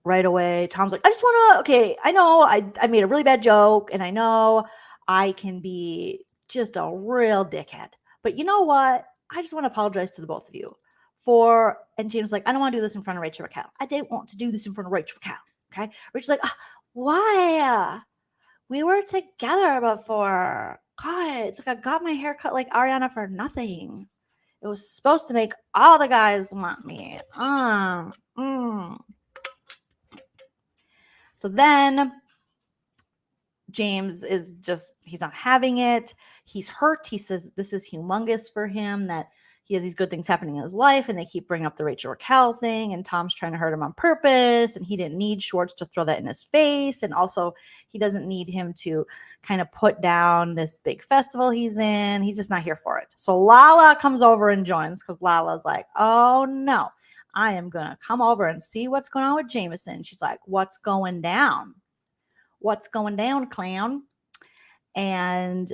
right away, Tom's like, I just want to, okay, I know I made a really bad joke and I know I can be just a real dickhead. But you know what? I just want to apologize to the both of you. And James like, I don't want to do this in front of Rachel Raquel. I didn't want to do this in front of Rachel Raquel. Okay. Rachel's like, why? We were together before. God, it's like I got my hair cut like Ariana for nothing. It was supposed to make all the guys want me. So then James is just, he's not having it. He's hurt. He says this is humongous for him, that he has these good things happening in his life, and they keep bringing up the Rachel Raquel thing, and Tom's trying to hurt him on purpose, and he didn't need Schwartz to throw that in his face, and also he doesn't need him to kind of put down this big festival he's in. He's just not here for it. So Lala comes over and joins because Lala's like, oh no, I am going to come over and see what's going on with Jameson. She's like, what's going down? What's going down, clown? And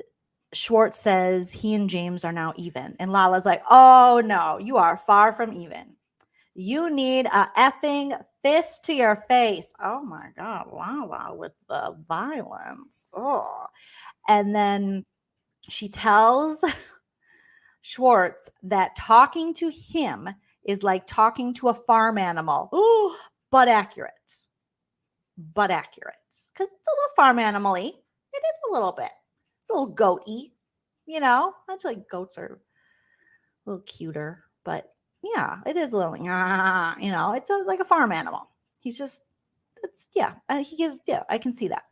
Schwartz says he and James are now even. And Lala's like, oh no, you are far from even. You need a effing fist to your face. Oh my God, Lala with the violence. Oh. And then she tells Schwartz that talking to him is like talking to a farm animal. Oh, but accurate. But accurate. Because it's a little farm animal-y. It is a little bit. It's a little goaty, That's like goats are a little cuter, but yeah, it is a little, it's like a farm animal. He's just, I can see that.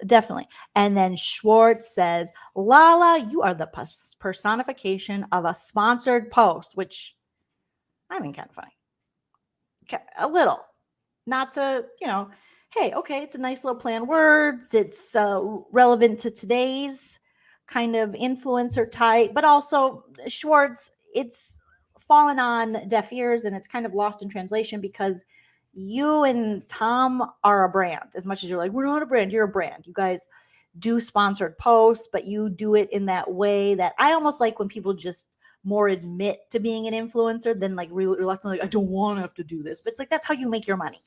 Definitely. And then Schwartz says, Lala, you are the personification of a sponsored post, which I mean, kind of funny. Okay, a little. Not to, hey, okay, it's a nice little play on words. It's relevant to today's kind of influencer type, but also Schwartz, it's fallen on deaf ears and it's kind of lost in translation because you and Tom are a brand. As much as you're like, we're not a brand, you're a brand. You guys do sponsored posts, but you do it in that way that I almost like when people just more admit to being an influencer than like reluctantly, like, I don't want to have to do this. But it's like, that's how you make your money.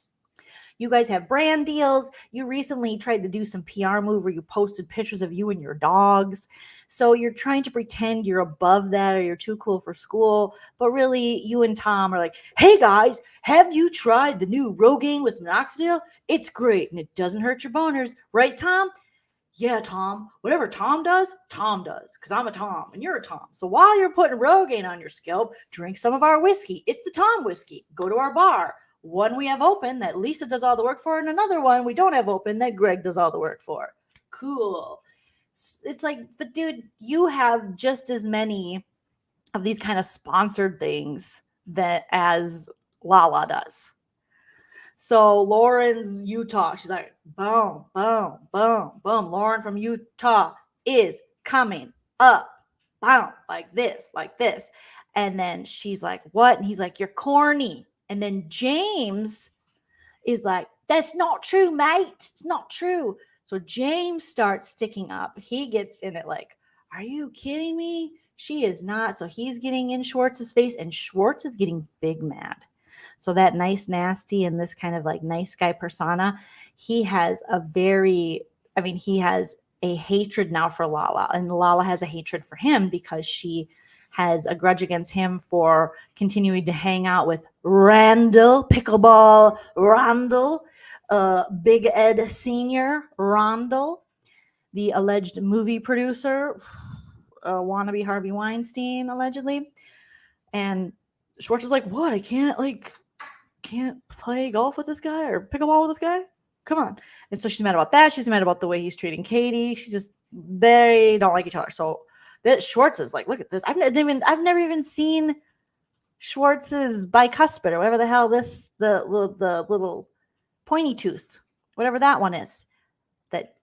You guys have brand deals. You recently tried to do some PR move where you posted pictures of you and your dogs. So you're trying to pretend you're above that or you're too cool for school. But really, you and Tom are like, hey guys, have you tried the new Rogaine with minoxidil? It's great and it doesn't hurt your boners. Right, Tom? Yeah, Tom. Whatever Tom does, because I'm a Tom and you're a Tom. So while you're putting Rogaine on your scalp, drink some of our whiskey. It's the Tom whiskey. Go to our bar. One we have open that Lisa does all the work for, and another one we don't have open that Greg does all the work for. Cool. It's like, but dude, you have just as many of these kind of sponsored things that as Lala does. So Lauren's Utah. She's like, boom, boom, boom, boom. Lauren from Utah is coming up. Boom, like this, like this. And then she's like, what? And he's like, you're corny. And then James is like, that's not true, mate. It's not true. So James starts sticking up. He gets in it like, are you kidding me? She is not. So he's getting in Schwartz's face and Schwartz is getting big mad. So that nice, nasty, and this kind of like nice guy persona, he has he has a hatred now for Lala, and Lala has a hatred for him because she has a grudge against him for continuing to hang out with Randall, pickleball Randall, Big Ed Sr. Randall, the alleged movie producer, wannabe Harvey Weinstein, allegedly. And Schwartz was like, what? I can't play golf with this guy or pickleball with this guy? Come on. And so she's mad about that. She's mad about the way he's treating Katie. They don't like each other. So that Schwartz is like, look at this. I've never even seen Schwartz's bicuspid or whatever the hell the little pointy tooth, whatever that one is that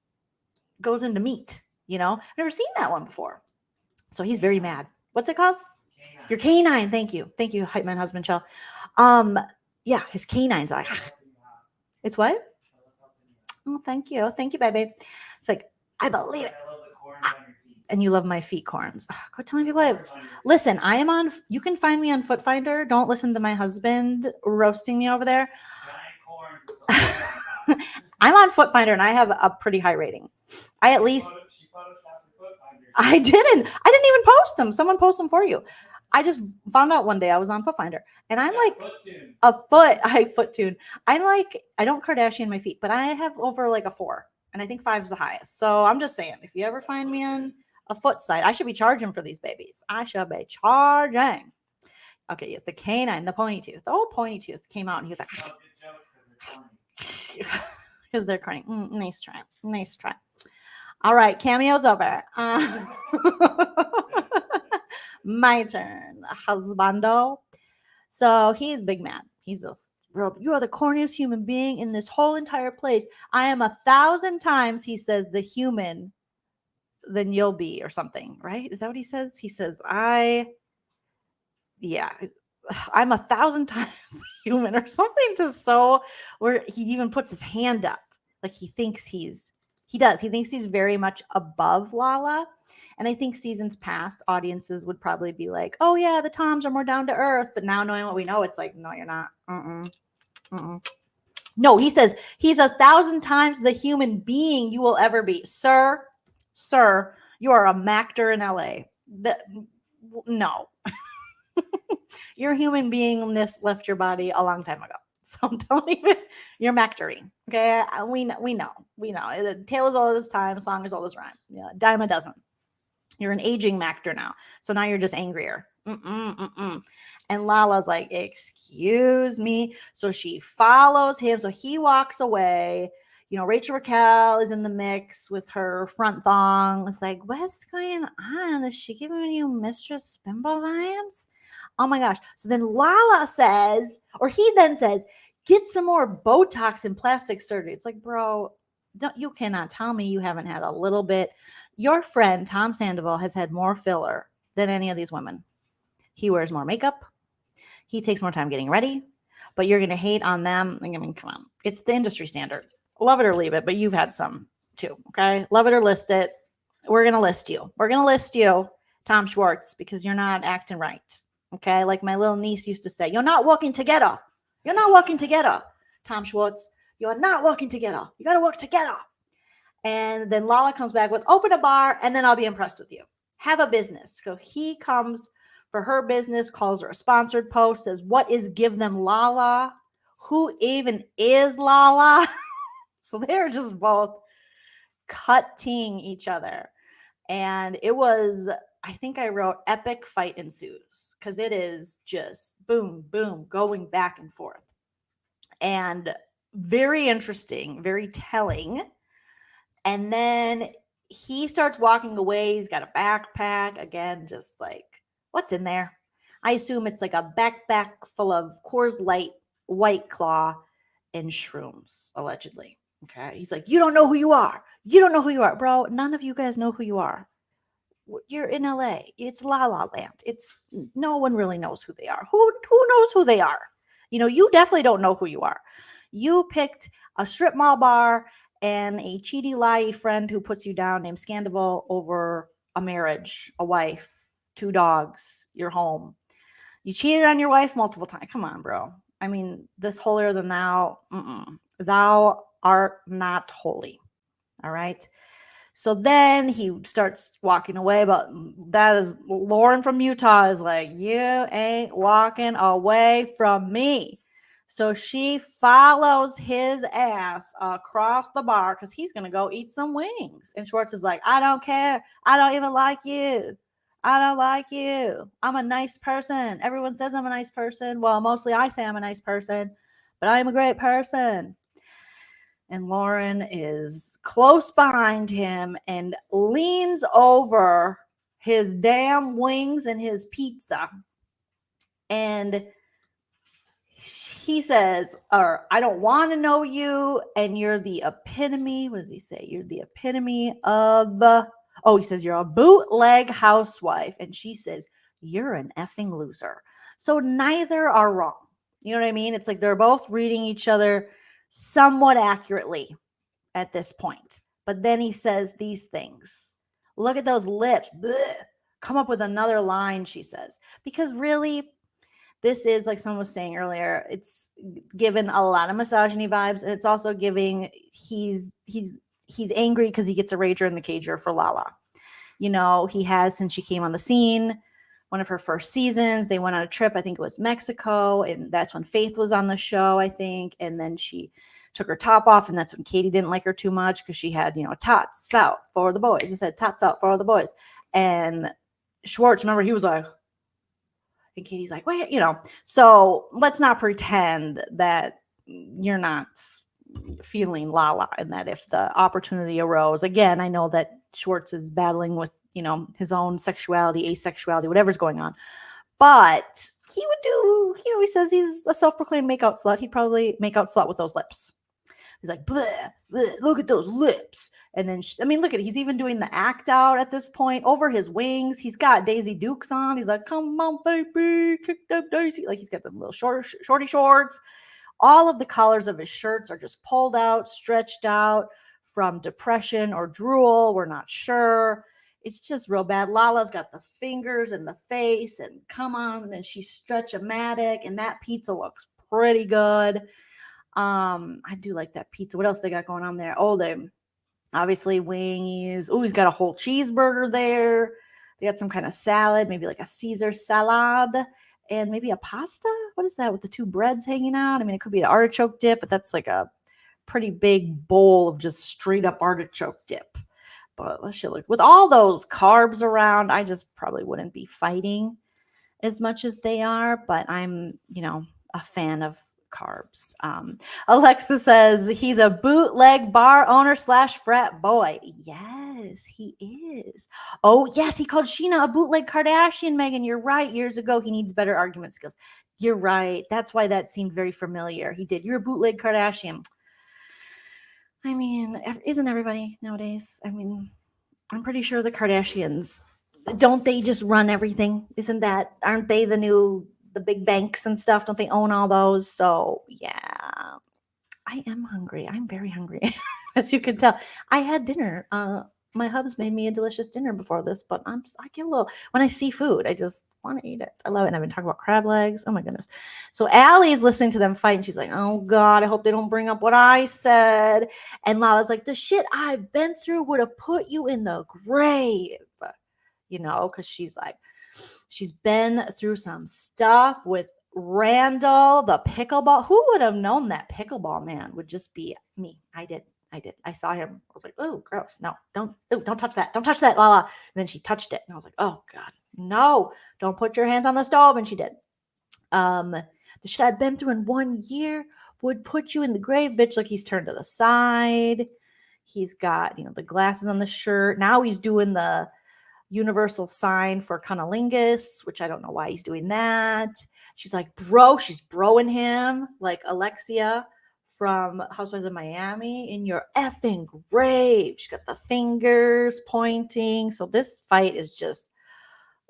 goes into meat. I've never seen that one before. So he's very mad. What's it called? Canine. Your canine. Thank you, hype man husband Shell. Yeah, his canine's like, it's what? Oh, thank you, baby. It's like, I believe it. And you love my feet corns. Oh, go telling people. Listen, you can find me on Foot Finder. Don't listen to my husband roasting me over there. I'm on Foot Finder and I have a pretty high rating. I didn't even post them. Someone post them for you. I just found out one day I was on Foot Finder and I'm like Foottune. I don't Kardashian my feet, but I have over like a 4 and I think 5 is the highest. So I'm just saying, if you ever find me on a foot site, I should be charging for these babies. I should be charging. Okay, the canine, the pony tooth. The old pony tooth came out and he was like, because they're crying. Nice try. All right, cameo's over. My turn, husbando. So he's big mad. He's just, you are the corniest human being in this whole entire place. I am 1,000 times, he says, the human than you'll be, or something, right? Is that what he says? He says, I'm 1,000 times human, or something where he even puts his hand up. Like he thinks he's very much above Lala. And I think seasons past, audiences would probably be like, oh yeah, the Toms are more down to earth. But now knowing what we know, it's like, no, you're not. No, he says he's 1,000 times the human being you will ever be. Sir, you are a mactor in LA. No. Your human beingness left your body a long time ago. So don't even, you're mactoring. Okay. We know. The tale is all this time. Song is all this rhyme. Yeah. Dime a dozen. You're an aging mactor now. So now you're just angrier. And Lala's like, excuse me. So she follows him. So he walks away. Rachel Raquel is in the mix with her front thong. It's like, what's going on? Is she giving you Mistress Bimbo vibes? Oh my gosh. So then Lala says, or he then says, get some more Botox and plastic surgery. It's like, bro, you cannot tell me you haven't had a little bit. Your friend, Tom Sandoval, has had more filler than any of these women. He wears more makeup. He takes more time getting ready. But you're going to hate on them. I mean, come on. It's the industry standard. Love it or leave it, but you've had some too, okay? Love it or list it. We're going to list you. We're going to list you, Tom Schwartz, because you're not acting right, okay? Like my little niece used to say, you're not walking together. You're not walking together, Tom Schwartz. You are not working together. You got to work together. And then Lala comes back with open a bar and then I'll be impressed with you. Have a business. So he comes for her business, calls her a sponsored post, says, what is Give Them Lala? Who even is Lala? So they're just both cutting each other. And it was, I think I wrote epic fight ensues because it is just boom, boom, going back and forth. And very interesting, very telling. And then he starts walking away. He's got a backpack. Again, just like, what's in there? I assume it's like a backpack full of Coors Light, White Claw, and shrooms, allegedly. Okay. He's like, you don't know who you are. You don't know who you are. Bro, none of you guys know who you are. You're in LA. It's La La Land. It's no one really knows who they are. Who knows who they are? You know, you definitely don't know who you are. You picked a strip mall bar and a cheaty lie friend who puts you down named Scandoval over a marriage, a wife, 2 dogs, your home. You cheated on your wife multiple times. Come on, bro. I mean, this holier than thou. Thou art not holy. All right. So then he starts walking away, but that is Lauren from Utah is like, you ain't walking away from me. So she follows his ass across the bar because he's going to go eat some wings. And Schwartz is like, I don't care. I don't even like you. I don't like you. I'm a nice person. Everyone says I'm a nice person. Well, mostly I say I'm a nice person, but I'm a great person. And Lauren is close behind him and leans over his damn wings and his pizza. And he says, I don't want to know you. And you're the epitome. What does he say? You're the epitome of, he says, you're a bootleg housewife. And she says, you're an effing loser. So neither are wrong. You know what I mean? It's like they're both reading each other somewhat accurately at this point. But then he says these things. Look at those lips. Blech. Come up with another line, she says. Because really, this is, like someone was saying earlier, it's given a lot of misogyny vibes. And it's also giving he's angry because he gets a rager in the cager for Lala. You know, he has since she came on the scene. One of her first seasons, they went on a trip. I think it was Mexico. And that's when Faith was on the show, I think. And then she took her top off. And that's when Katie didn't like her too much because she had, tots out for the boys. He said, tots out for the boys. And Schwartz, remember, he was like, and Katie's like, wait, So let's not pretend that you're not feeling Lala and that if the opportunity arose, again, I know that Schwartz is battling with, his own sexuality, asexuality, whatever's going on. But he would do, he says he's a self-proclaimed makeout slut. He'd probably make out slut with those lips. He's like, bleh, bleh, look at those lips. And then, look at it. He's even doing the act out at this point over his wings. He's got Daisy Dukes on. He's like, come on, baby, kick that Daisy. Like he's got the little shorty shorts. All of the collars of his shirts are just pulled out, stretched out from depression or drool. We're not sure. It's just real bad. Lala's got the fingers and the face and come on. And she's stretch-o-matic and that pizza looks pretty good. I do like that pizza. What else they got going on there? Oh, they obviously wingies. Oh, he's got a whole cheeseburger there. They got some kind of salad, maybe like a Caesar salad and maybe a pasta. What is that with the 2 breads hanging out? It could be an artichoke dip, but that's like a pretty big bowl of just straight up artichoke dip. But let's look with all those carbs around. I just probably wouldn't be fighting as much as they are, but I'm, a fan of carbs. Alexa says he's a bootleg bar owner / frat boy. Yes, he is. Oh, yes, he called Sheena a bootleg Kardashian, Megan. You're right. Years ago, he needs better argument skills. You're right. That's why that seemed very familiar. He did. You're a bootleg Kardashian. Isn't everybody nowadays? I'm pretty sure the Kardashians, don't they just run everything? Aren't they the big banks and stuff? Don't they own all those? So yeah, I am hungry. I'm very hungry. As you can tell, I had dinner my hubs made me a delicious dinner before this, but I get a little, when I see food, I just want to eat it. I love it. And I've been talking about crab legs. Oh my goodness. So Allie is listening to them fight and she's like, oh God, I hope they don't bring up what I said. And Lala's like, the shit I've been through would have put you in the grave, because she's like, she's been through some stuff with Randall, the pickleball. Who would have known that pickleball man would just be me? I did. I saw him. I was like, oh, gross. No, don't touch that. Don't touch that, Lala. And then she touched it. And I was like, oh God, no, don't put your hands on the stove. And she did. The shit I've been through in 1 year would put you in the grave, bitch. Like, he's turned to the side. He's got, the glasses on the shirt. Now he's doing the universal sign for cunnilingus, which I don't know why he's doing that. She's like, bro, she's broing him like Alexia from Housewives of Miami, in your effing grave. She's got the fingers pointing. So this fight is just,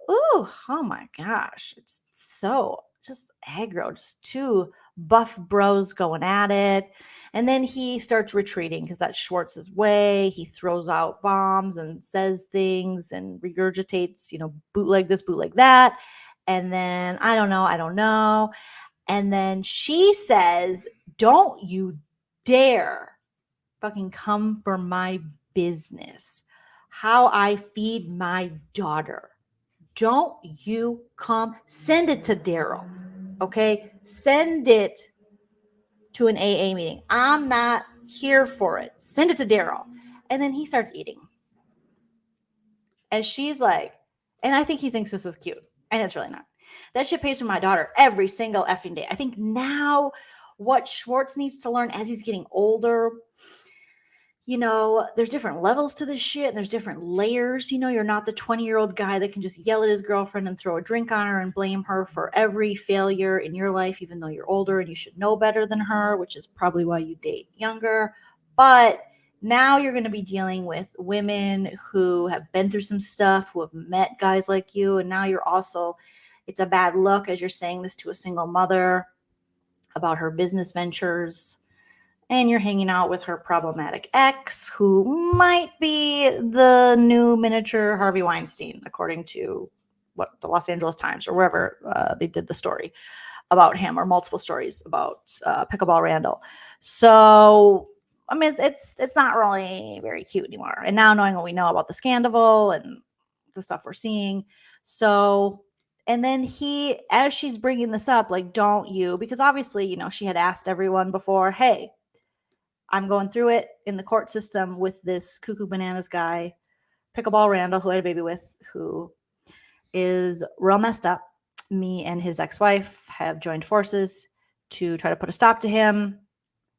oh my gosh. It's so just aggro, just two buff bros going at it. And then he starts retreating because that's Schwartz's way. He throws out bombs and says things and regurgitates, bootleg this, bootleg that. And then I don't know. And then she says, don't you dare fucking come for my business. How I feed my daughter. Don't you come. Send it to Daryl. Okay? Send it to an AA meeting. I'm not here for it. Send it to Daryl. And then he starts eating. And she's like, and I think he thinks this is cute. And it's really not. That shit pays for my daughter every single effing day. I think now what Schwartz needs to learn as he's getting older, there's different levels to this shit. And there's different layers. You're not the 20-year-old guy that can just yell at his girlfriend and throw a drink on her and blame her for every failure in your life, even though you're older and you should know better than her, which is probably why you date younger. But now you're going to be dealing with women who have been through some stuff, who have met guys like you. And now you're also, it's a bad look as you're saying this to a single mother about her business ventures. And you're hanging out with her problematic ex, who might be the new miniature Harvey Weinstein, according to what the Los Angeles Times or wherever they did the story about him, or multiple stories about Pickleball Randall. So, I mean, it's not really very cute anymore. And now knowing what we know about the Scandoval and the stuff we're seeing. So, and then as she's bringing this up, like, don't you, because obviously, she had asked everyone before, hey, I'm going through it in the court system with this cuckoo bananas guy, Pickleball Randall, who I had a baby with, who is real messed up. Me and his ex-wife have joined forces to try to put a stop to him.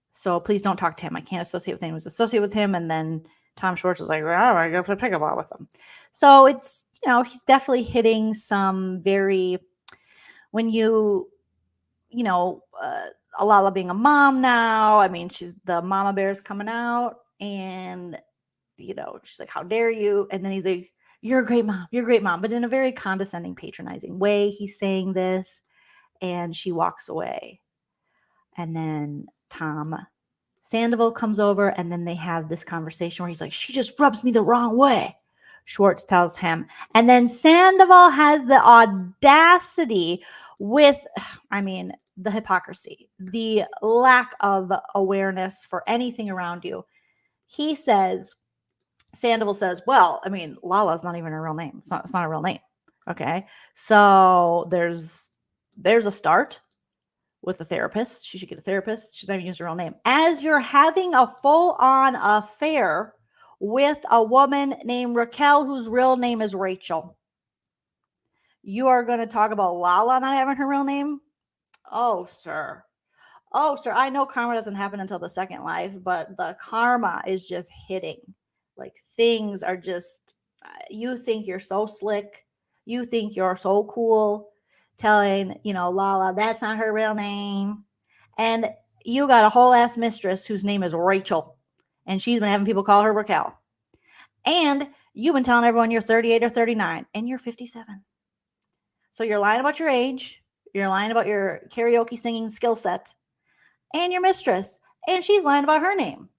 So please don't talk to him. I can't associate with anyone who's associated with him. And then Tom Schwartz was like, well, I go play pickleball with him. So it's, he's definitely hitting some very, when Lala being a mom now, I mean, the mama bear is coming out and, she's like, how dare you? And then he's like, you're a great mom. You're a great mom. But in a very condescending, patronizing way, he's saying this, and she walks away. And then Tom Sandoval comes over, and then they have this conversation where he's like, she just rubs me the wrong way. Schwartz tells him. And then Sandoval has the audacity with, the hypocrisy, the lack of awareness for anything around you. Sandoval says, well, Lala's not even her real name. It's not a real name. Okay. So there's a start with a therapist. She should get a therapist. She's not even using her real name. As you're having a full-on affair with a woman named Raquel, whose real name is Rachel, you are going to talk about Lala not having her real name? Oh, sir. I know karma doesn't happen until the second life, but the karma is just hitting. Like, things are just, you think you're so slick. You think you're so cool telling, Lala, that's not her real name. And you got a whole ass mistress whose name is Rachel. And she's been having people call her Raquel. And you've been telling everyone you're 38 or 39 and you're 57. So you're lying about your age. You're lying about your karaoke singing skill set and your mistress. And she's lying about her name.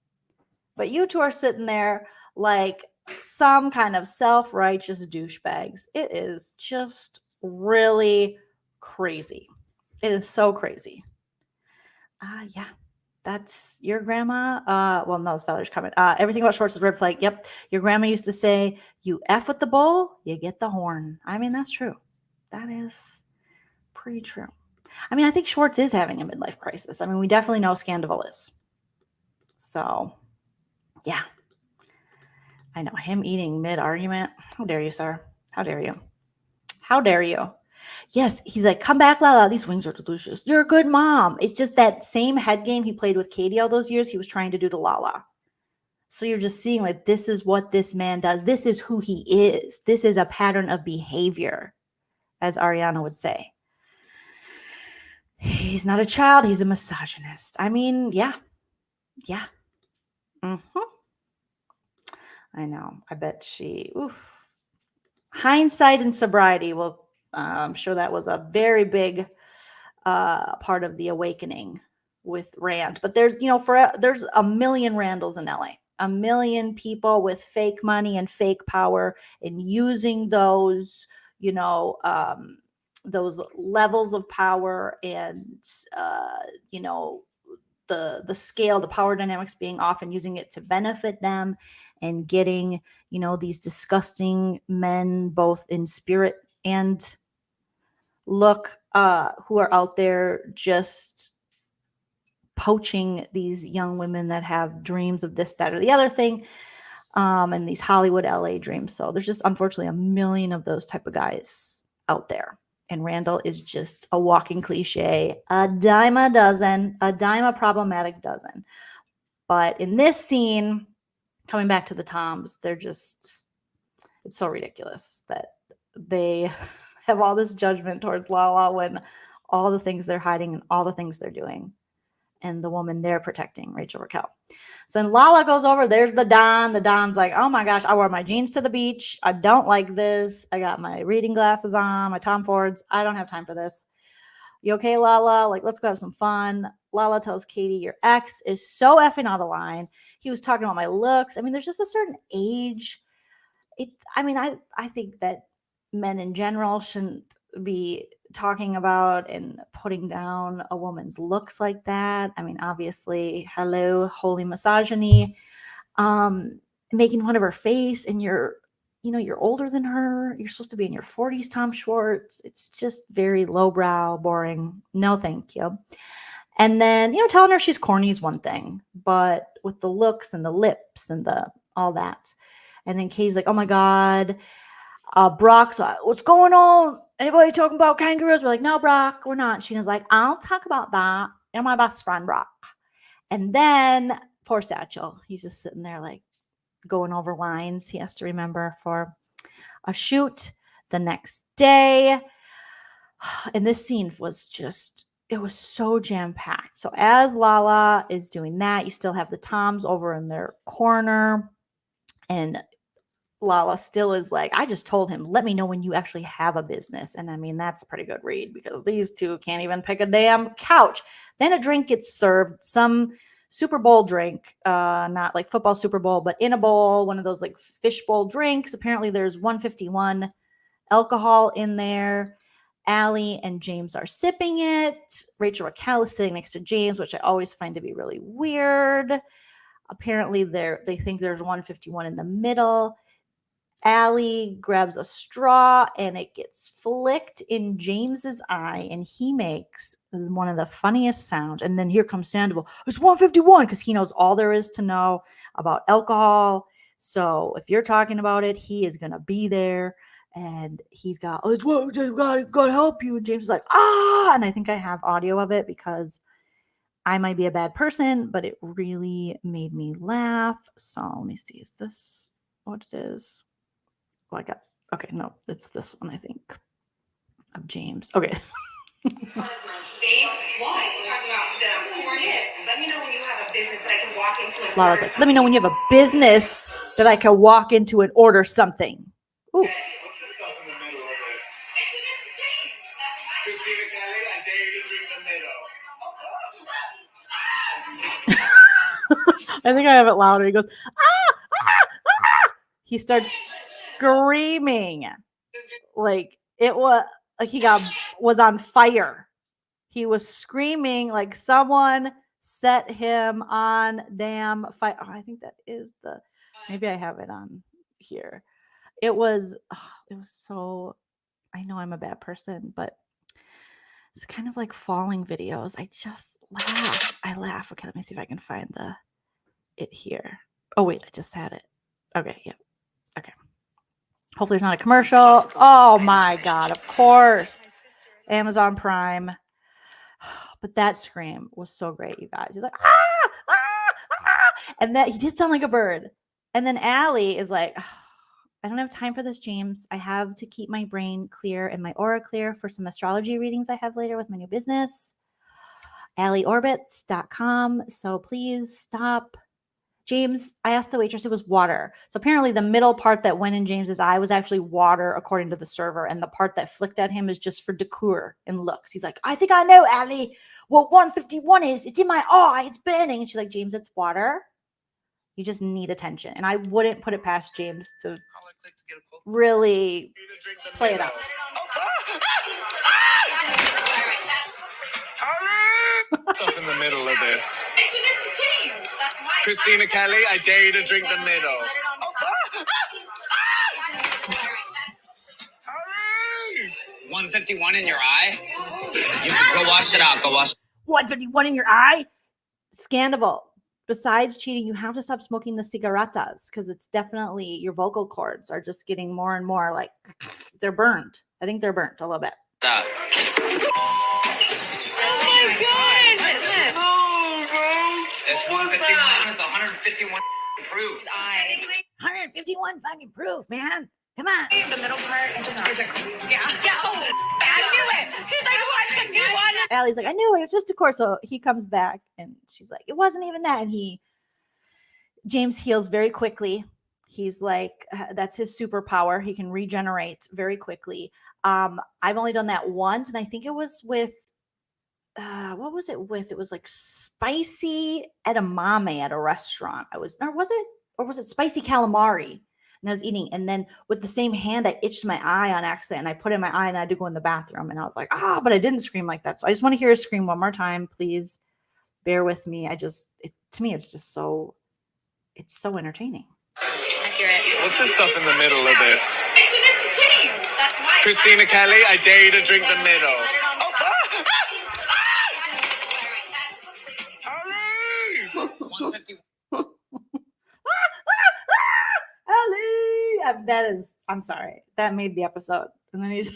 But you two are sitting there like some kind of self-righteous douchebags. It is just really crazy. It is so crazy. Yeah. That's your grandma. Well, no, it's Valerie's comment. Everything about Schwartz is red flag. Yep. Your grandma used to say, you F with the bull, you get the horn. I mean, that's true. That is pretty true. I mean, I think Schwartz is having a midlife crisis. I mean, we definitely know Scandoval is. So, yeah. I know him eating mid-argument. How dare you, sir? How dare you? How dare you? Yes, he's like, come back, Lala. These wings are delicious. You're a good mom. It's just that same head game he played with Katie all those years, he was trying to do to Lala. So you're just seeing like, this is what this man does. This is who he is. This is a pattern of behavior, as Ariana would say. He's not a child. He's a misogynist. I mean, yeah. Yeah. I know. I bet she, hindsight and sobriety will, I'm sure that was a very big part of the awakening with Rand. But there's, there's a million Randalls in LA, a million people with fake money and fake power and using those, those levels of power and, the scale, the power dynamics being off and using it to benefit them and getting, these disgusting men, both in spirit and look, who are out there just poaching these young women that have dreams of this, that, or the other thing, and these Hollywood LA dreams. So there's just unfortunately a million of those type of guys out there. And Randall is just a walking cliche, a dime a dozen, a dime a problematic dozen. But in this scene, coming back to the Toms, they're just, it's so ridiculous that they have all this judgment towards Lala when all the things they're hiding and all the things they're doing. And the woman they're protecting, Rachel Raquel. So then Lala goes over. There's the Don. The Don's like, oh my gosh, I wore my jeans to the beach. I don't like this. I got my reading glasses on, my Tom Fords. I don't have time for this. You okay, Lala? Like, let's go have some fun. Lala tells Katie, your ex is so effing out of line. He was talking about my looks. I mean, there's just a certain age. I think that men in general shouldn't be talking about and putting down a woman's looks like that. I mean, obviously, hello, holy misogyny, making fun of her face, and you're older than her. You're supposed to be in your 40s, Tom Schwartz. It's just very lowbrow, boring. No, thank you. And then, telling her she's corny is one thing, but with the looks and the lips and all that. And then Katie's like, oh my God, Brock's like, what's going on? Anybody talking about kangaroos? We're like, no, Brock, we're not. Sheena's like, I'll talk about that. You're my best friend, Brock. And then poor Satchel, he's just sitting there like going over lines he has to remember for a shoot the next day. And this scene was just, it was so jam-packed. So as Lala is doing that, you still have the Toms over in their corner. And Lala still is like, I just told him, let me know when you actually have a business. And I mean, that's a pretty good read because these two can't even pick a damn couch. Then a drink gets served, some Super Bowl drink, not like football Super Bowl, but in a bowl, one of those like fish bowl drinks. Apparently there's 151 alcohol in there. Ally and James are sipping it. Rachel Raquel is sitting next to James, which I always find to be really weird. Apparently they think there's 151 in the middle. Ally grabs a straw and it gets flicked in James's eye and he makes one of the funniest sounds. And then here comes Sandoval. It's 151 because he knows all there is to know about alcohol. So if you're talking about it, he is going to be there. And he's got, oh, it's what gotta help you. And James is like, ah. And I think I have audio of it because I might be a bad person, but it really made me laugh. So let me see. Is this what it is? Oh, okay, no, it's this one, I think, of James. Okay. My face? Why? Talking about that I'm corny. Let me know when you have a business that I can walk into and Lala's like, let me know when you have a business that I can walk into and order something. Ooh. I think I have it louder. He goes, ah, ah, ah. he starts screaming like it was like he was on fire. He was screaming like someone set him on damn fire. Oh, I think that is maybe I have it on here. It was so, I know I'm a bad person, but it's kind of like falling videos. I just laugh. I laugh. Okay, let me see if I can find it here. Oh wait, I just had it. Okay, yeah. Okay. Hopefully it's not a commercial. Oh my God, of course. Amazon Prime. But that scream was so great, you guys. He was like, ah, ah, ah. And that he did sound like a bird. And then Ally is like, oh, I don't have time for this, James. I have to keep my brain clear and my aura clear for some astrology readings I have later with my new business, allyorbits.com. So please stop. James, I asked the waitress, it was water. So apparently the middle part that went in James's eye was actually water, according to the server. And the part that flicked at him is just for decor and looks. He's like, I think I know, Ally, what 151 is. It's in my eye. It's burning. And she's like, James, it's water. You just need attention. And I wouldn't put it past James to really play it up. Up in the middle of this. Christina Kelly, I dare you to drink the middle. 151 in your eye? You go wash it out. Go wash. 151 in your eye? Scandoval. Besides cheating, you have to stop smoking the cigarettas because it's definitely your vocal cords are just getting more and more like they're burned. I think they're burnt a little bit. Oh my God. It's 151. It's 151 proof. 151 fucking proof, man. Come on. The middle part just is a yeah. Oh, I knew it. He's like, 151. Ally's like, I knew it. It was just a course. So he comes back and she's like, it wasn't even that. And James heals very quickly. He's like, that's his superpower. He can regenerate very quickly. I've only done that once. And I think it was with, what was it with? It was like spicy edamame at a restaurant. Or was it spicy calamari? And I was eating, and then with the same hand, I itched my eye on accident, and I put it in my eye, and I had to go in the bathroom, and I was like, but I didn't scream like that. So I just want to hear a scream one more time, please. Bear with me. To me, it's just so entertaining. Accurate. What's this stuff in the middle of this? That's why. Christina Kelly, I dare you to drink the middle. 151. I'm sorry. That made the episode. And then he's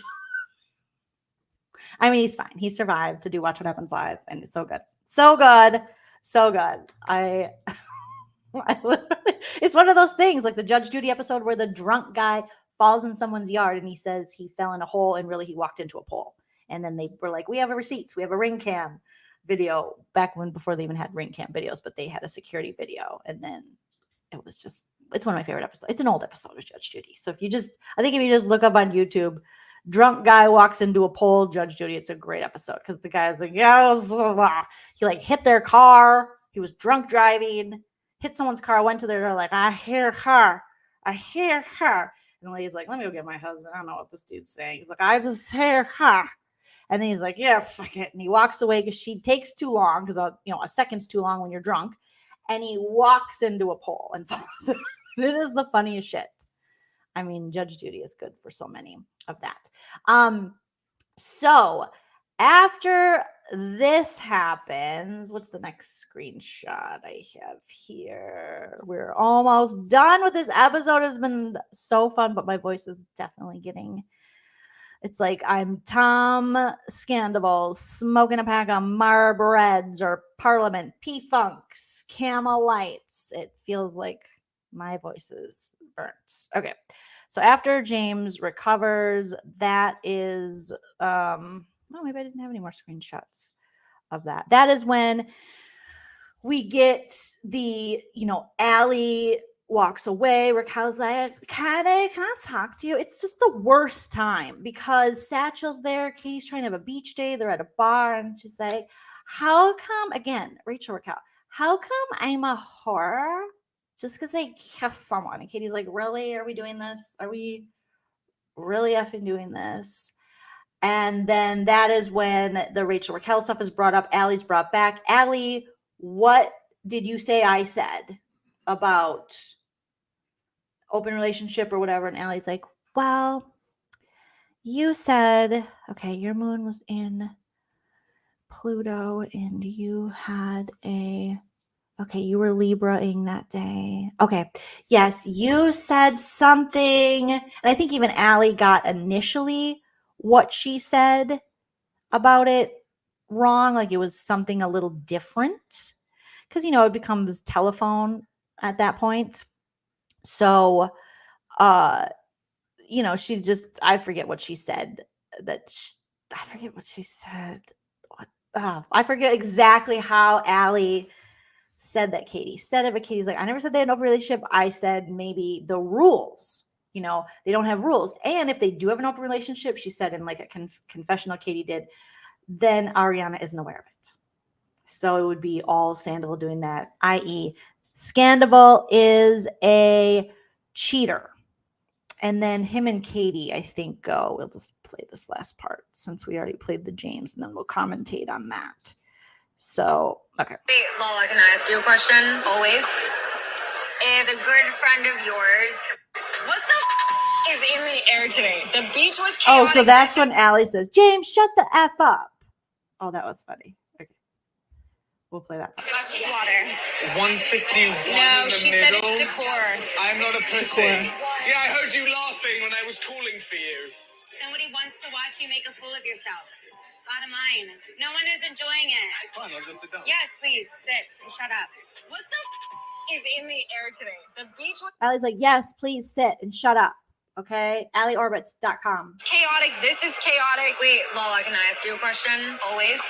fine. He survived to do Watch What Happens Live, and it's so good. So good. So good. I literally, it's one of those things like the Judge Judy episode where the drunk guy falls in someone's yard and he says he fell in a hole and really he walked into a pole. And then they were like, we have receipts. We have a ring cam video before they even had ring cam videos, but they had a security video. And then it's one of my favorite episodes. It's an old episode of Judge Judy. So if you just look up on YouTube, drunk guy walks into a pole, Judge Judy, it's a great episode because the guy's like, yeah, blah, blah. He like hit their car. He was drunk driving, hit someone's car, went to their door like, I hear her. And the lady's like, let me go get my husband. I don't know what this dude's saying. He's like, I just hear her. And then he's like, yeah, fuck it. And he walks away because she takes too long because, a second's too long when you're drunk. And he walks into a pole and falls. It is the funniest shit. I mean, Judge Judy is good for so many of that. So after this happens, what's the next screenshot I have here? We're almost done with this episode. It's been so fun, but my voice is definitely getting... It's like I'm Tom Scandoval smoking a pack of Marb Reds or Parliament P-Funks, Camel Lights. It feels like my voice is burnt. Okay. So after James recovers, that is, maybe I didn't have any more screenshots of that. That is when we get the, Ally walks away. Raquel's like, can I talk to you? It's just the worst time because Satchel's there. Katie's trying to have a beach day. They're at a bar and she's like, how come, again, Raquel, how come I'm a whore just because they kiss someone. And Katie's like, really? Are we doing this? Are we really effing doing this? And then that is when the Rachel Raquel stuff is brought up. Ally's brought back. Ally, what did you say I said about open relationship or whatever? And Ally's like, well, you said, okay, your moon was in Pluto and you had okay, you were Libra-ing that day. Okay, yes, you said something. And I think even Ally got initially what she said about it wrong. Like it was something a little different. Because, it becomes telephone at that point. So, she's just, I forget what she said. I forget what she said. I forget exactly how Ally said that Katie said it, but Katie's like, I never said they had an open relationship. I said maybe the rules, they don't have rules. And if they do have an open relationship, she said in like a confessional Katie did, then Ariana isn't aware of it. So it would be all Sandoval doing that, i.e. Scandoval is a cheater. And then him and Katie, I think, go. We'll just play this last part since we already played the James, and then we'll commentate on that. So, okay. Wait, Lala, can I ask you a question? Always. Is a good friend of yours. What the is in the air today? The beach was chaotic. Oh, so that's when Ally says, James, shut the F up. Oh, that was funny. Okay. We'll play that part. Water. 151 No, in the she middle. said it's decor. I'm not a pussy. Yeah, I heard you laughing when I was calling for you. Nobody wants to watch you make a fool of yourself. Bottom line. No one is enjoying it. Fine, I'll just sit down. Yes, please, sit and shut up. What the is in the air today? The beach was Ally's like, yes, please sit and shut up. Okay? AllieOrbits.com. chaotic. This is chaotic. Wait, Lala, can I ask you a question? Always.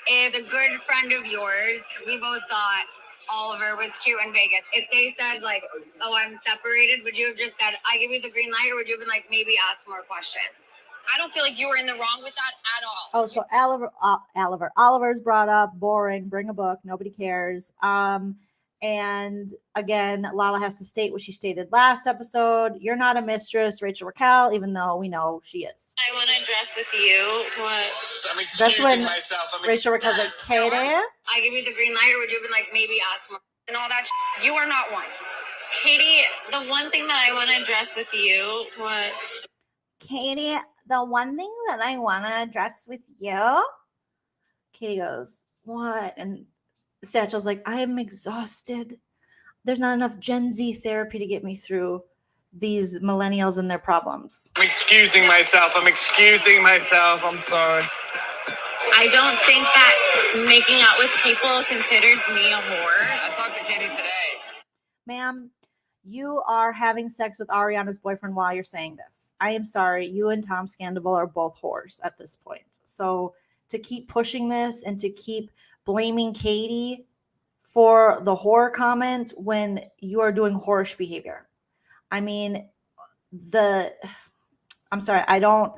Is a good friend of yours, we both thought Oliver was cute in Vegas. If they said, like, oh, I'm separated, would you have just said, I give you the green light, or would you have been like, maybe ask more questions? I don't feel like you were in the wrong with that at all. Oh, so Oliver's brought up, boring, bring a book, nobody cares. And again, Lala has to state what she stated last episode. You're not a mistress, Rachel Raquel, even though we know she is. I want to dress with you. What? That's when Rachel Raquel's like, Katie? I give you the green light, or would you have been like, maybe ask more? And all that You are not one. Katie, the one thing that I want to dress with you. What? Katie, the one thing that I want to address with you. Katie goes, what? And Satchel's like, I am exhausted. There's not enough Gen Z therapy to get me through these millennials and their problems. I'm excusing myself. I'm sorry. I don't think that making out with people considers me a whore. I talked to Katie today. Ma'am, you are having sex with Ariana's boyfriend while you're saying this. I am sorry. You and Tom Scandoval are both whores at this point. So to keep pushing this and to keep blaming Katie for the whore comment when you are doing whorish behavior. I mean, I'm sorry. I don't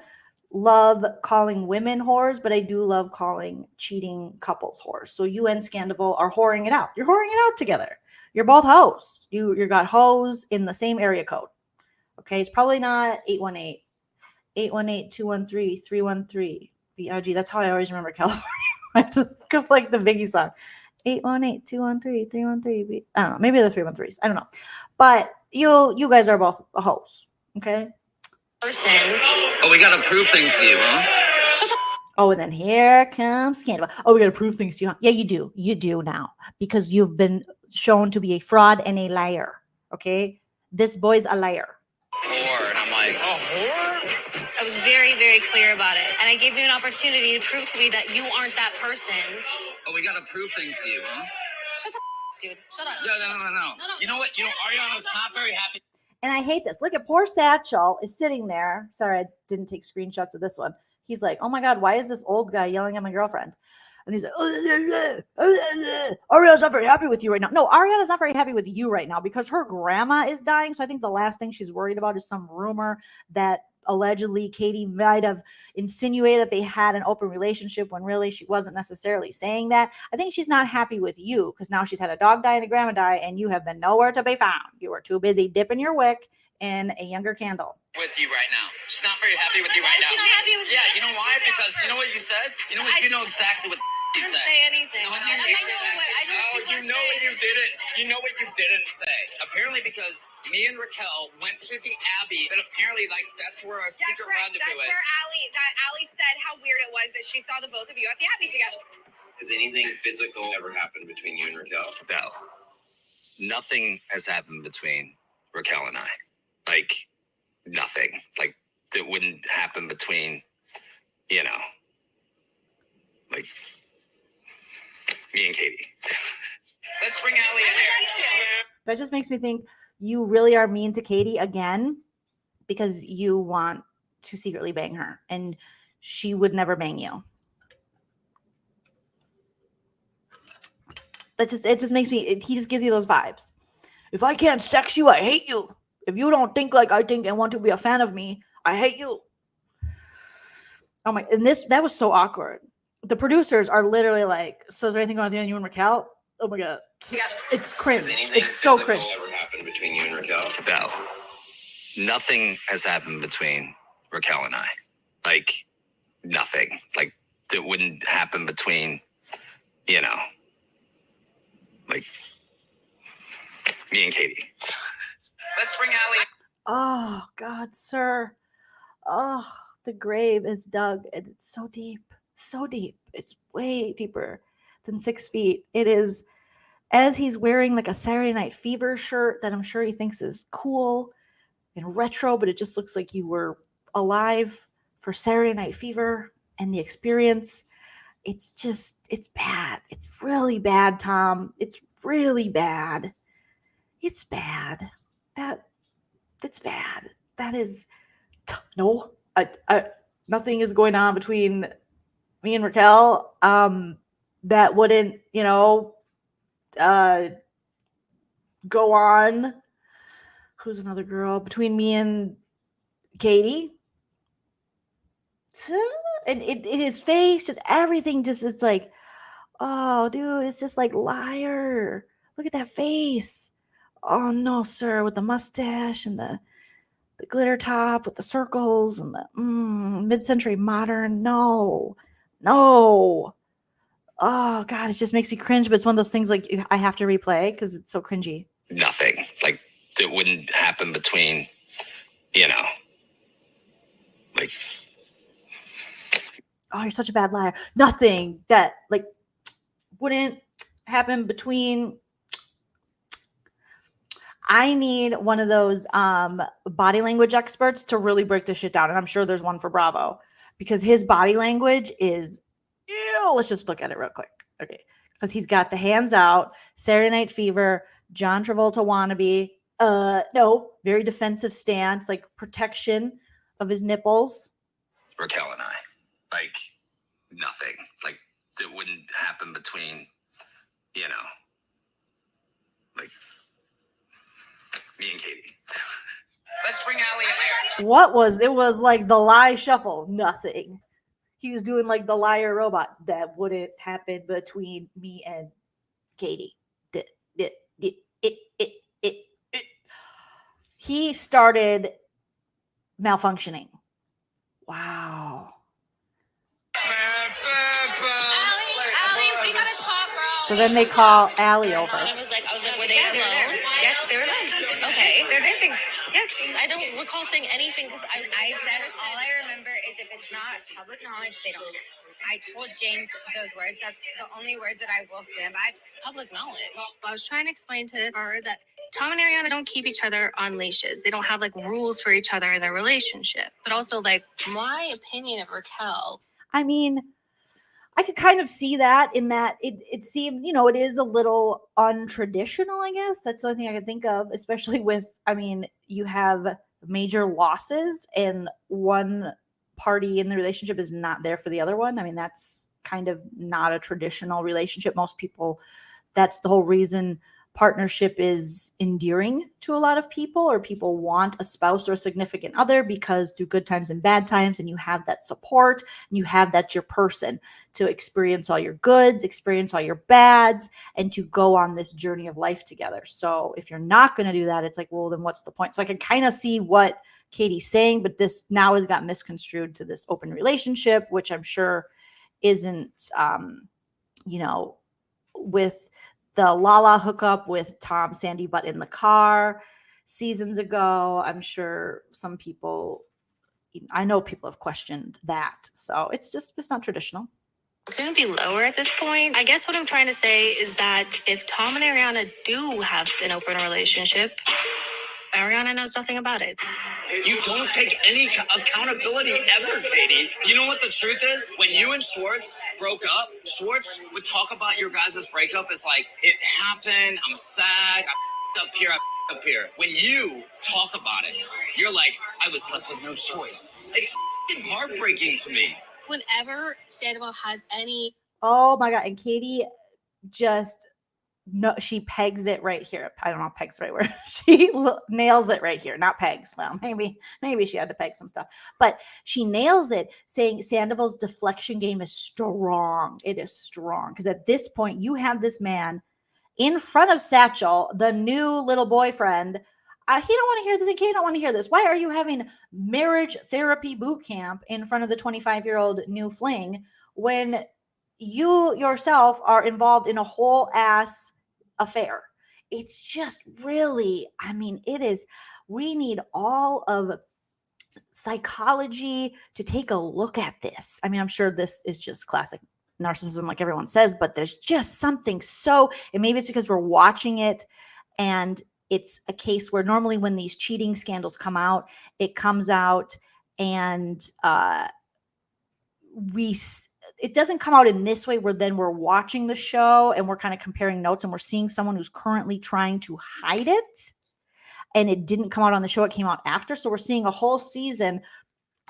love calling women whores, but I do love calling cheating couples whores. So you and Scandoval are whoring it out. You're whoring it out together. You're both hoes. You got hoes in the same area code. Okay, it's probably not 818. 818-213-313. BIG. That's how I always remember California. I have to think of like the Biggie song. 818-213-313. I don't know. Maybe the 313s. I don't know. But you guys are both hoes. Okay? Person. Oh, we gotta prove things to you, huh? Oh, and then here comes Scandoval. Oh, we gotta prove things to you. Huh? Yeah, you do. You do now. Because you've been shown to be a fraud and a liar. Okay? This boy's a liar. Whore, and I'm like, oh, whore? I was very, very clear about it. And I gave you an opportunity to prove to me that you aren't that person. Oh, we gotta prove things to you, huh? Shut the dude. Shut up. No. You know what? Ariana's not very happy. And I hate this. Look at poor Satchel is sitting there. Sorry, I didn't take screenshots of this one. He's like, oh my God, why is this old guy yelling at my girlfriend? And he's like, Ariana's not very happy with you right now. No, Ariana's not very happy with you right now because her grandma is dying. So I think the last thing she's worried about is some rumor that allegedly Katie might have insinuated that they had an open relationship when really she wasn't necessarily saying that. I think she's not happy with you because now she's had a dog die and a grandma die, and you have been nowhere to be found. You were too busy dipping your wick in a younger candle. With you right now. She's not very happy with you right now. She's not happy with Yeah, me? you know why? Because you know what you said? You know what? You know exactly what you didn't said. say anything. You know what I know what you know what you didn't. You know what you didn't say. Apparently, because me and Raquel went to the Abbey, and apparently, like that's where our secret rendezvous That's where Ally said how weird it was that she saw the both of you at the Abbey together. Has anything physical ever happened between you and Raquel? No, nothing has happened between Raquel and I. Like nothing. Like that wouldn't happen between, you know, like me and Katie. Let's bring Ally in here. That just makes me think you really are mean to Katie again because you want to secretly bang her, and she would never bang you. It just makes me, he just gives you those vibes. If I can't sex you, I hate you. If you don't think like I think and want to be a fan of me, I hate you. Oh my, and that was so awkward. The producers are literally like, so is there anything going on with you and Raquel? Oh my God. It's cringe. It's so cringe. Has anything ever happened between you and Raquel? No, nothing has happened between Raquel and I. Like nothing. Like that wouldn't happen between, you know, like me and Katie. Let's bring Ally. Oh God, sir. Oh, the grave is dug, and it's so deep, so deep. It's way deeper than 6 feet. It is, as he's wearing like a Saturday Night Fever shirt that I'm sure he thinks is cool and retro, but it just looks like you were alive for Saturday Night Fever and the experience. It's bad. It's really bad, Tom. It's really bad. It's bad. It's bad. That is no. Nothing is going on between me and Raquel. That wouldn't, go on. Who's another girl between me and Katie? And his face, just everything, just it's like, oh, dude, it's just like liar. Look at that face. Oh no, sir, with the mustache and the glitter top with the circles and the mid-century modern. No. Oh God, it just makes me cringe. But it's one of those things like I have to replay because it's so cringy. Nothing. Like that wouldn't happen between, you know, like. Oh, you're such a bad liar. Nothing that like wouldn't happen between. I need one of those body language experts to really break this shit down. And I'm sure there's one for Bravo because his body language is, ew. Let's just look at it real quick. Okay. Because he's got the hands out, Saturday Night Fever, John Travolta wannabe. No, very defensive stance, like protection of his nipples. Raquel and I, like nothing. Like that wouldn't happen between, you know, like. Me and Katie. Let's bring Ally in here. It was like the lie shuffle. Nothing. He was doing like the liar robot. That wouldn't happen between me and Katie. He started malfunctioning. Wow. Ally, we gotta talk, girl. So then they call Ally over. I was like, were they alone? Yes, they were alone. Okay, they're dancing. Yes, I don't recall saying anything because I said all I remember is if it's not public knowledge, they don't care. I told James those words. That's the only words that I will stand by. Public knowledge. I was trying to explain to her that Tom and Ariana don't keep each other on leashes. They don't have like rules for each other in their relationship. But also, like, my opinion of Raquel. I mean, I could kind of see that in that it seemed, it is a little untraditional, I guess. That's the only thing I could think of, especially with, you have major losses and one party in the relationship is not there for the other one. That's kind of not a traditional relationship. Most people, that's the whole reason partnership is endearing to a lot of people, or people want a spouse or a significant other because through good times and bad times, and you have that support, and you have that your person to experience all your goods, experience all your bads, and to go on this journey of life together. So if you're not going to do that, it's like, well, then what's the point? So I can kind of see what Katie's saying, but this now has got misconstrued to this open relationship, which I'm sure isn't, with the Lala hookup with Tom Sandy Butt in the car seasons ago. I'm sure some people, I know people have questioned that. So it's not traditional. Couldn't be lower at this point. I guess what I'm trying to say is that if Tom and Ariana do have an open relationship, Ariana knows nothing about it. You don't take any accountability ever, Katie. You know what the truth is? When you and Schwartz broke up, Schwartz would talk about your guys' breakup as like, it happened, I'm sad, I up here, I up here. When you talk about it, you're like, I was left with no choice. It's heartbreaking to me. Whenever Sandoval has any... Oh my God. And Katie just... No, she pegs it right here. I don't know if pegs the right word. She nails it right here, not pegs. Well, maybe she had to peg some stuff, but she nails it, saying Sandoval's deflection game is strong. It is strong because at this point you have this man in front of Satchel, the new little boyfriend. He don't want to hear this, and Kate don't want to hear this. Why are you having marriage therapy boot camp in front of the 25-year-old new fling when you yourself are involved in a whole ass affair? It's just really, it is, we need all of psychology to take a look at this. I'm sure this is just classic narcissism, like everyone says, but there's just something and maybe it's because we're watching it, and it's a case where normally when these cheating scandals come out, it comes out and it doesn't come out in this way where then we're watching the show and we're kind of comparing notes and we're seeing someone who's currently trying to hide it, and it didn't come out on the show, it came out after. So we're seeing a whole season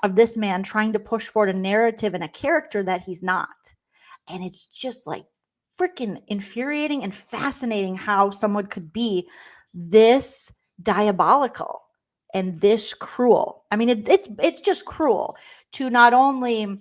of this man trying to push forward a narrative and a character that he's not. And it's just like freaking infuriating and fascinating how someone could be this diabolical and this cruel. It's just cruel to not only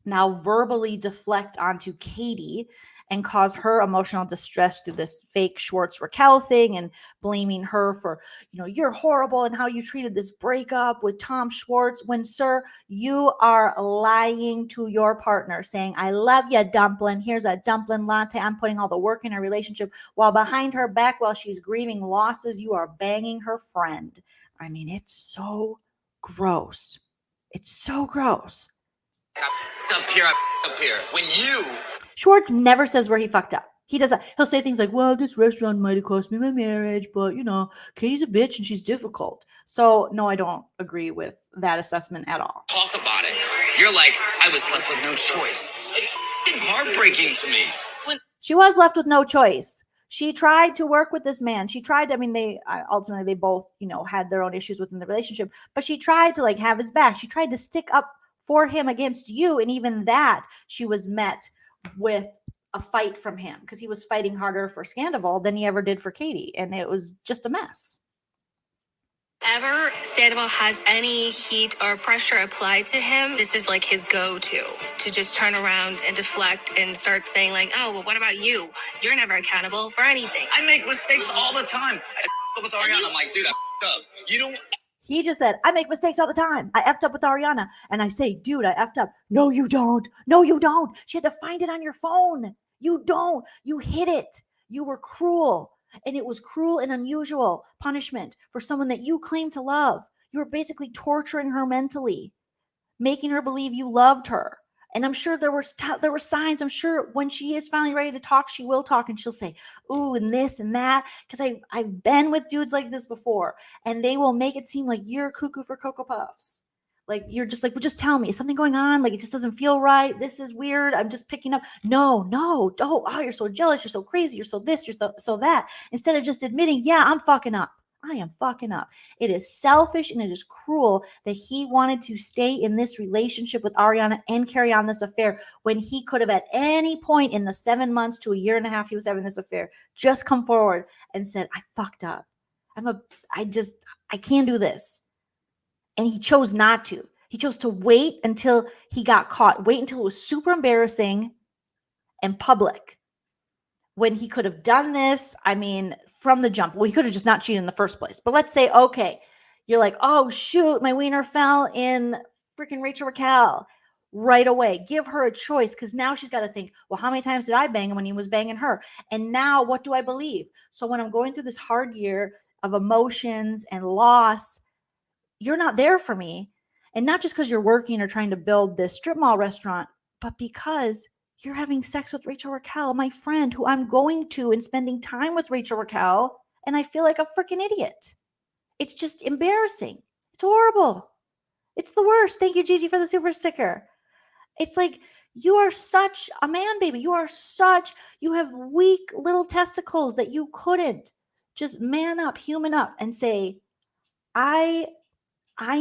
now verbally deflect onto Katie and cause her emotional distress through this fake Schwartz Raquel thing and blaming her for, you're horrible and how you treated this breakup with Tom Schwartz, when, sir, you are lying to your partner saying, I love you, dumpling. Here's a dumpling latte. I'm putting all the work in our relationship, while behind her back, while she's grieving losses, you are banging her friend. It's so gross. It's so gross. Up here. When you... Schwartz never says where he fucked up. He doesn't. He'll say things like, well, this restaurant might have cost me my marriage, but, Katie's a bitch and she's difficult. So, no, I don't agree with that assessment at all. Talk about it. You're like, I was left with no choice. It's heartbreaking to me. She was left with no choice. She tried to work with this man. She tried, they ultimately, they both, had their own issues within the relationship, but she tried to have his back. She tried to stick up for him against you. And even that, she was met with a fight from him because he was fighting harder for Scandoval than he ever did for Katie. And it was just a mess. Ever Sandoval has any heat or pressure applied to him, this is like his go-to to just turn around and deflect and start saying like, oh, well, what about you? You're never accountable for anything. I make mistakes all the time. I with Ariana, I'm like, dude, I up. You don't... He just said, I make mistakes all the time. I effed up with Ariana. And I say, dude, I effed up. No, you don't. No, you don't. She had to find it on your phone. You don't. You hid it. You were cruel. And it was cruel and unusual punishment for someone that you claim to love. You were basically torturing her mentally, making her believe you loved her. And I'm sure there were signs. I'm sure when she is finally ready to talk, she will talk and she'll say, ooh, and this and that. Because I've been with dudes like this before, and they will make it seem like you're cuckoo for Cocoa Puffs. Like, you're just like, well, just tell me. Is something going on? Like, it just doesn't feel right. This is weird. I'm just picking up. No, don't. Oh, you're so jealous. You're so crazy. You're so this. You're so that. Instead of just admitting, yeah, I'm fucking up. I am fucking up. It is selfish and it is cruel that he wanted to stay in this relationship with Ariana and carry on this affair when he could have at any point in the 7 months to a year and a half he was having this affair just come forward and said, I fucked up. I can't do this. And he chose not to. He chose to wait until he got caught, wait until it was super embarrassing and public. When he could have done this, I mean, from the jump, well, he could have just not cheated in the first place. But let's say, okay, you're like, oh, shoot, my wiener fell in freaking Rachel Raquel right away. Give her a choice, because now she's got to think, well, how many times did I bang him when he was banging her? And now what do I believe? So when I'm going through this hard year of emotions and loss, you're not there for me. And not just because you're working or trying to build this strip mall restaurant, but because you're having sex with Rachel Raquel, my friend, who I'm going to and spending time with Rachel Raquel, and I feel like a freaking idiot. It's just embarrassing. It's horrible. It's the worst. Thank you, Gigi, for the super sticker. It's like, you are such a man, baby. You have weak little testicles that you couldn't just man up, human up, and say, I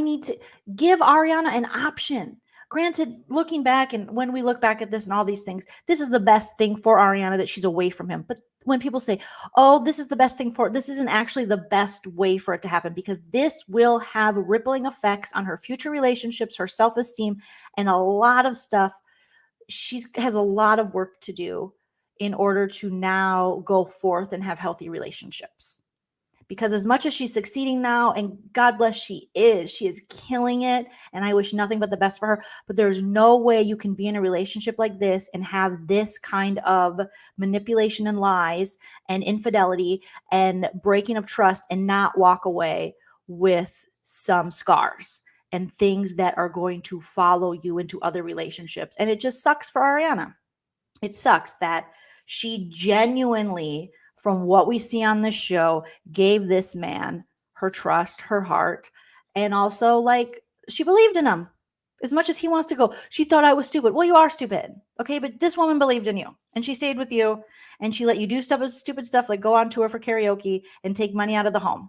need to give Ariana an option. Granted, looking back, and when we look back at this and all these things, this is the best thing for Ariana that she's away from him. But when people say, oh, this is the best thing for, this isn't actually the best way for it to happen, because this will have rippling effects on her future relationships, her self-esteem, and a lot of stuff. She has a lot of work to do in order to now go forth and have healthy relationships. Because as much as she's succeeding now, and God bless, she is killing it, and I wish nothing but the best for her, but there's no way you can be in a relationship like this and have this kind of manipulation and lies and infidelity and breaking of trust and not walk away with some scars and things that are going to follow you into other relationships. And it just sucks for Ariana. It sucks that she genuinely, from what we see on this show, gave this man her trust, her heart, and also, like, she believed in him as much as he wants to go. She thought I was stupid. Well, you are stupid, okay? But this woman believed in you, and she stayed with you, and she let you do stupid stuff like go on tour for karaoke and take money out of the home,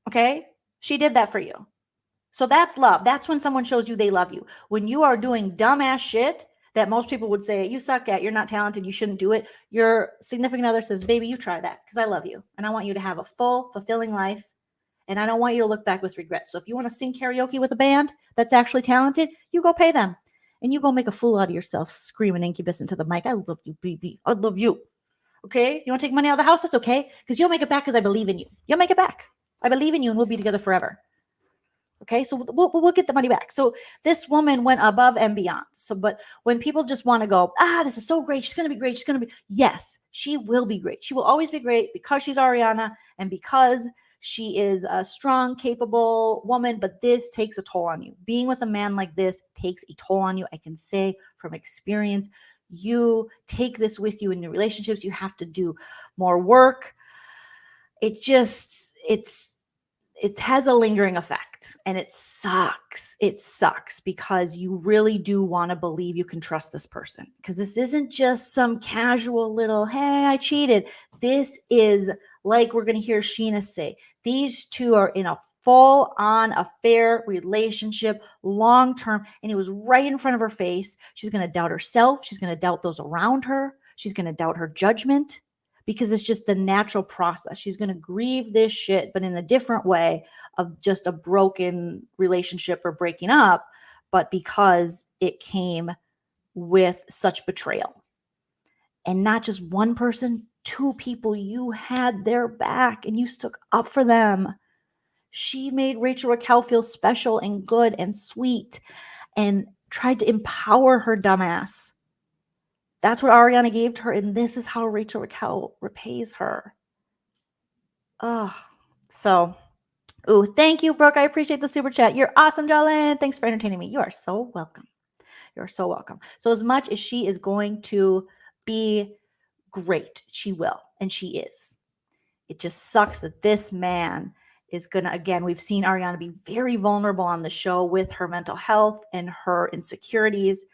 okay? She did that for you. So that's love. That's when someone shows you they love you. When you are doing dumbass shit that most people would say, you suck at, you're not talented, you shouldn't do it. Your significant other says, baby, you try that because I love you. And I want you to have a full, fulfilling life. And I don't want you to look back with regret. So if you want to sing karaoke with a band that's actually talented, you go pay them. And you go make a fool out of yourself, screaming Incubus into the mic. I love you, baby. I love you. Okay? You want to take money out of the house? That's okay. Because you'll make it back because I believe in you. You'll make it back. I believe in you and we'll be together forever. Okay, so we'll get the money back. So this woman went above and beyond. So, but when people just want to go, this is so great, she's going to be great, she's going to be, yes, she will be great. She will always be great because she's Ariana and because she is a strong, capable woman, but this takes a toll on you. Being with a man like this takes a toll on you. I can say from experience, you take this with you in your relationships. You have to do more work. It has a lingering effect, and it sucks. It sucks because you really do want to believe you can trust this person, because this isn't just some casual little, hey, I cheated. This is, like we're going to hear Sheena say, these two are in a full-on affair relationship, long-term, and it was right in front of her face. She's going to doubt herself. She's going to doubt those around her. She's going to doubt her judgment. Because it's just the natural process. She's going to grieve this shit, but in a different way of just a broken relationship or breaking up, but because it came with such betrayal. And not just one person, two people. You had their back and you stuck up for them. She made Rachel Raquel feel special and good and sweet and tried to empower her dumbass. That's what Ariana gave to her, and this is how Rachel Raquel repays her. Thank you, Brooke. I appreciate the super chat. You're awesome, Joleen. Thanks for entertaining me. You are so welcome. You're so welcome. So as much as she is going to be great, she will, and she is. It just sucks that this man is going to, again, we've seen Ariana be very vulnerable on the show with her mental health and her insecurities,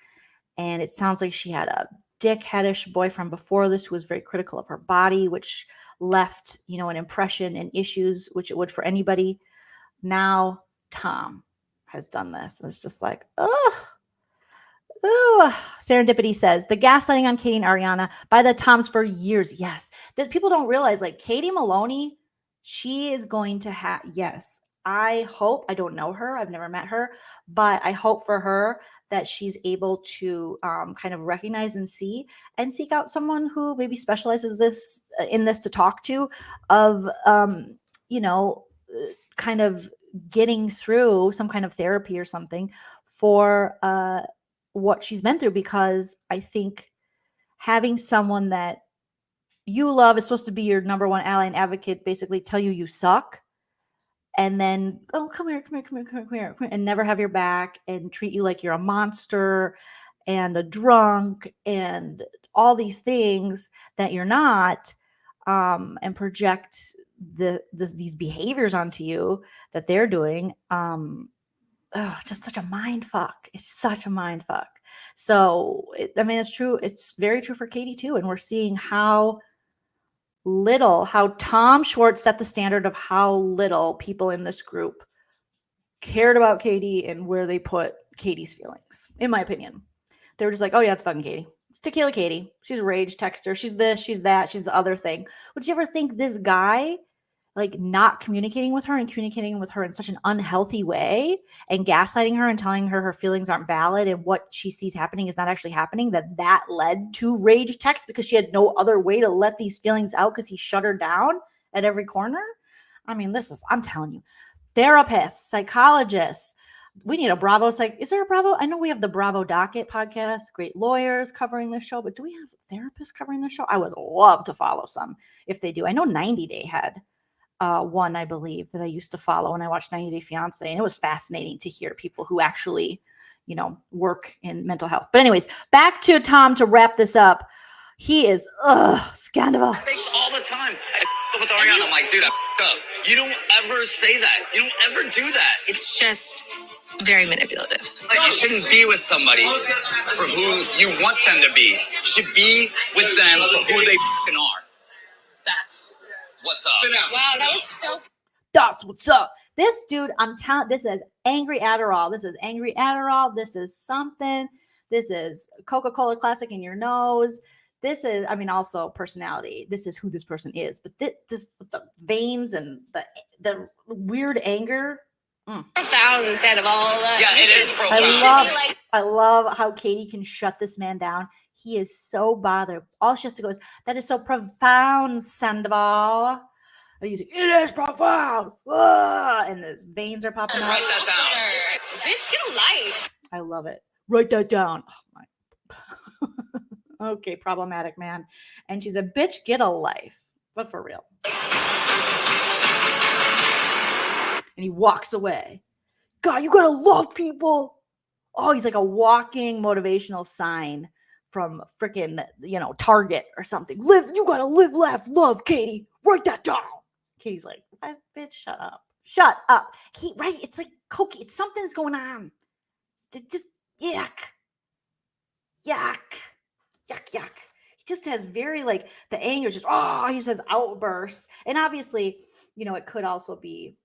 and it sounds like she had a dickheadish boyfriend before this who was very critical of her body, which left, an impression and issues, which it would for anybody. Now Tom has done this. And it's just like, oh. Ooh, Serendipity says the gaslighting on Katie and Ariana by the Toms for years. Yes, that people don't realize. Like Katie Maloney, she is going to have. Yes, I hope. I don't know her. I've never met her, but I hope for her that she's able to kind of recognize and see and seek out someone who maybe specializes in this to talk to, of kind of getting through some kind of therapy or something for what she's been through, because I think having someone that you love is supposed to be your number one ally and advocate, basically tell you suck, and then, oh, come here, and never have your back and treat you like you're a monster and a drunk and all these things that you're not, and project these behaviors onto you that they're doing. Just such a mind fuck. It's such a mind fuck. So, it's true. It's very true for Katie too. And we're seeing how Tom Schwartz set the standard of how little people in this group cared about Katie and where they put Katie's feelings, in my opinion. They were just like, oh yeah, it's fucking Katie. It's Tequila Katie. She's a rage texter. She's this, she's that, she's the other thing. Would you ever think this guy, like, not communicating with her and communicating with her in such an unhealthy way and gaslighting her and telling her feelings aren't valid and what she sees happening is not actually happening, that led to rage text because she had no other way to let these feelings out because he shut her down at every corner? I'm telling you, therapists, psychologists, we need a Bravo is there a Bravo? I know we have the Bravo Docket podcast, great lawyers covering this show, but do we have therapists covering the show? I would love to follow some if they do. I know 90 Day had one, I believe, that I used to follow when I watched 90 Day Fiance, and it was fascinating to hear people who actually, work in mental health. But anyways, back to Tom to wrap this up. He is Scandoval. Mistakes all the time. With Ariana, I'm like, dude, I up. You don't ever say that. You don't ever do that. It's just very manipulative. Like, you shouldn't be with somebody for who you want them to be. You should be with them for who they are. That's what's up. Wow, that was so. That's what's up. This dude, I'm telling, this is angry Adderall. This is angry Adderall. This is something. This is Coca-Cola Classic in your nose. This is, also personality. This is who this person is. But this the veins and the weird anger. Profound instead of all that. Yeah, it is profound. I love how Katie can shut this man down. He is so bothered. All she has to go is, that is so profound, Sandoval. And he's like, it is profound. And his veins are popping out. Write that down. Bitch, get a life. I love it. Write that down. Oh my. Okay, problematic man. And she's a bitch, get a life. But for real. And he walks away. God, you gotta love people. Oh, he's like a walking motivational sign from freaking, Target or something. You gotta live, laugh, love, Katie. Write that down. Katie's like, bitch, shut up. Shut up. It's like cokey. It's something's going on. It's just yuck. Yuck. Yuck, yuck. He just has very, the anger is just, he says outbursts. And obviously, it could also be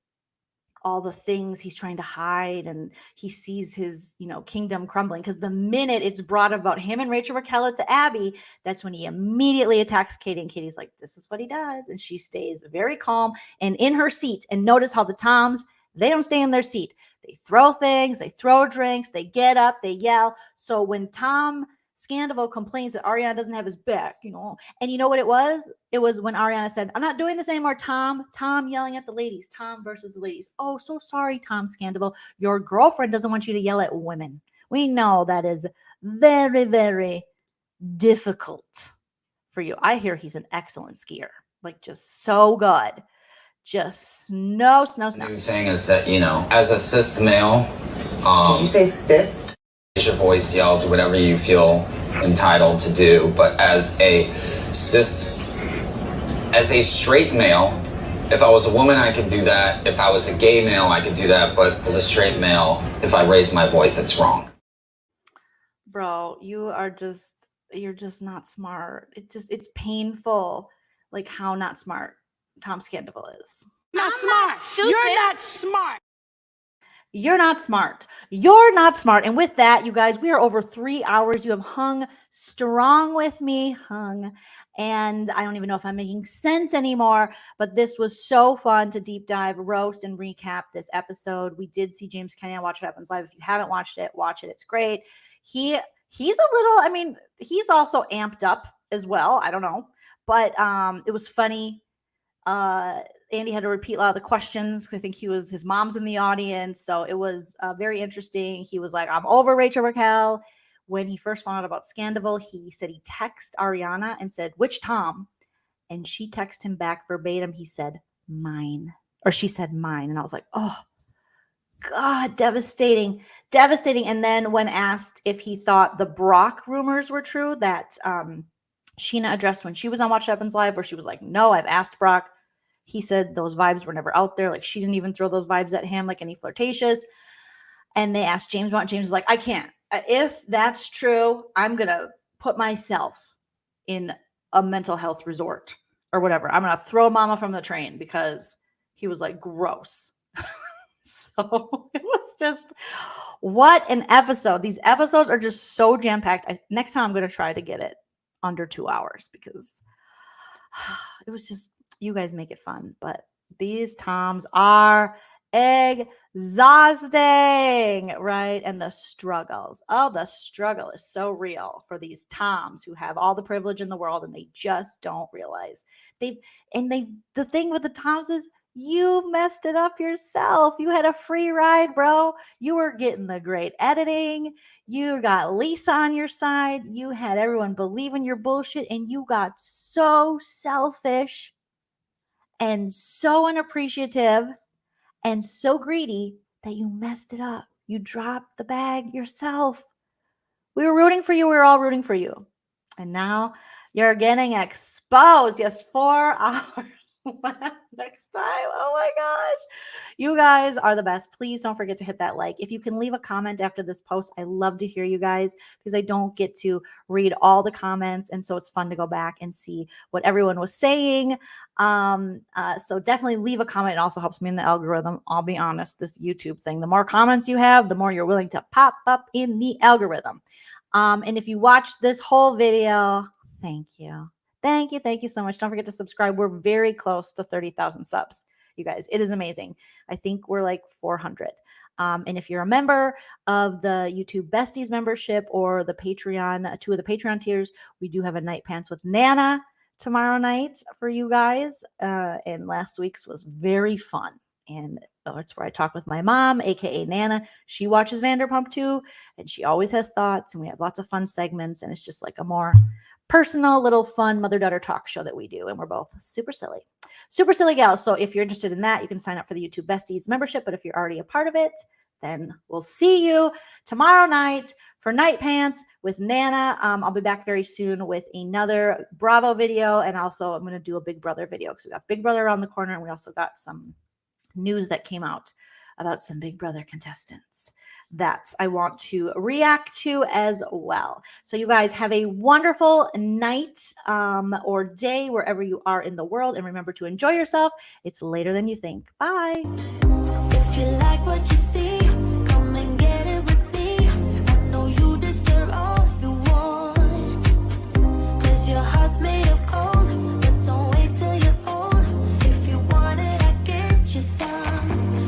all the things he's trying to hide, and he sees his, kingdom crumbling. Because the minute it's brought about him and Rachel Raquel at the Abbey, that's when he immediately attacks Katie. And Katie's like, this is what he does. And she stays very calm and in her seat. And notice how the Toms, they don't stay in their seat. They throw things, they throw drinks, they get up, they yell. So when Tom Scandoval complains that Ariana doesn't have his back, and you know what it was? It was when Ariana said, I'm not doing this anymore, Tom. Tom yelling at the ladies. Tom versus the ladies. Oh, so sorry, Tom Scandoval. Your girlfriend doesn't want you to yell at women. We know that is very, very difficult for you. I hear he's an excellent skier. Just so good. Just no. The new thing is that, as a cis male. Did you say cyst? Raise your voice, yell, do whatever you feel entitled to do. But as a straight male, if I was a woman, I could do that. If I was a gay male, I could do that. But as a straight male, if I raise my voice, it's wrong. Bro, you are just you're just not smart. It's painful, like how not smart Tom Scandoval is. Not smart. You're not smart. You're not smart. You're not smart. And with that, you guys, we are over 3 hours. You have hung strong with me, and I don't even know if I'm making sense anymore, but this was so fun to deep dive, roast, and recap this episode. We did see James Kenney on Watch What Happens Live. If you haven't watched it, watch it. It's great. He's a little, I mean, he's also amped up as well. I don't know, but it was funny. Andy had to repeat a lot of the questions. I think his mom's in the audience. So it was very interesting. He was like, I'm over Rachel Raquel. When he first found out about Scandoval, he said he texted Ariana and said, which Tom? And she texted him back verbatim. He said, mine. Or she said mine. And I was like, oh, God, devastating. Devastating. And then when asked if he thought the Brock rumors were true that Sheena addressed when she was on Watch What Happens Live, where she was like, no, I've asked Brock. He said those vibes were never out there. Like, she didn't even throw those vibes at him, like any flirtatious. And they asked James about it. James was like, I can't. If that's true, I'm going to put myself in a mental health resort or whatever. I'm going to throw mama from the train, because he was like, gross. So it was just, what an episode. These episodes are just so jam-packed. Next time I'm going to try to get it under 2 hours, because it was just, you guys make it fun, but these Toms are exhausting, right? And the struggles. Oh, the struggle is so real for these Toms who have all the privilege in the world, and they just don't realize the thing with the Toms is, you messed it up yourself. You had a free ride, bro. You were getting the great editing. You got Lisa on your side. You had everyone believe in your bullshit, and you got so selfish and so unappreciative and so greedy that you messed it up. You dropped the bag yourself. We were rooting for you. We were all rooting for you. And now you're getting exposed. Yes, 4 hours. Next time. Oh my gosh. You guys are the best. Please don't forget to hit that like. If you can leave a comment after this post, I love to hear you guys, because I don't get to read all the comments. And so it's fun to go back and see what everyone was saying. So definitely leave a comment. It also helps me in the algorithm. I'll be honest, this YouTube thing, the more comments you have, the more you're willing to pop up in the algorithm. And if you watched this whole video, thank you. Thank you. Thank you so much. Don't forget to subscribe. We're very close to 30,000 subs, you guys. It is amazing. I think we're like 400. And if you're a member of the YouTube Besties membership or the Patreon, 2 of the Patreon tiers, we do have a Night Pants with Nana tomorrow night for you guys. And last week's was very fun. And it's where I talk with my mom, aka Nana. She watches Vanderpump too, and she always has thoughts, and we have lots of fun segments, and it's just like a more personal, little fun mother-daughter talk show that we do, and we're both super silly gals. So if you're interested in that, you can sign up for the YouTube Besties membership. But if you're already a part of it, then we'll see you tomorrow night for Night Pants with Nana. I'll be back very soon with another Bravo video, and also I'm going to do a Big Brother video, because we got Big Brother around the corner, and we also got some news that came out about some Big Brother contestants that I want to react to as well. So you guys have a wonderful night or day wherever you are in the world, and remember to enjoy yourself. It's later than you think. Bye. If you like what you see,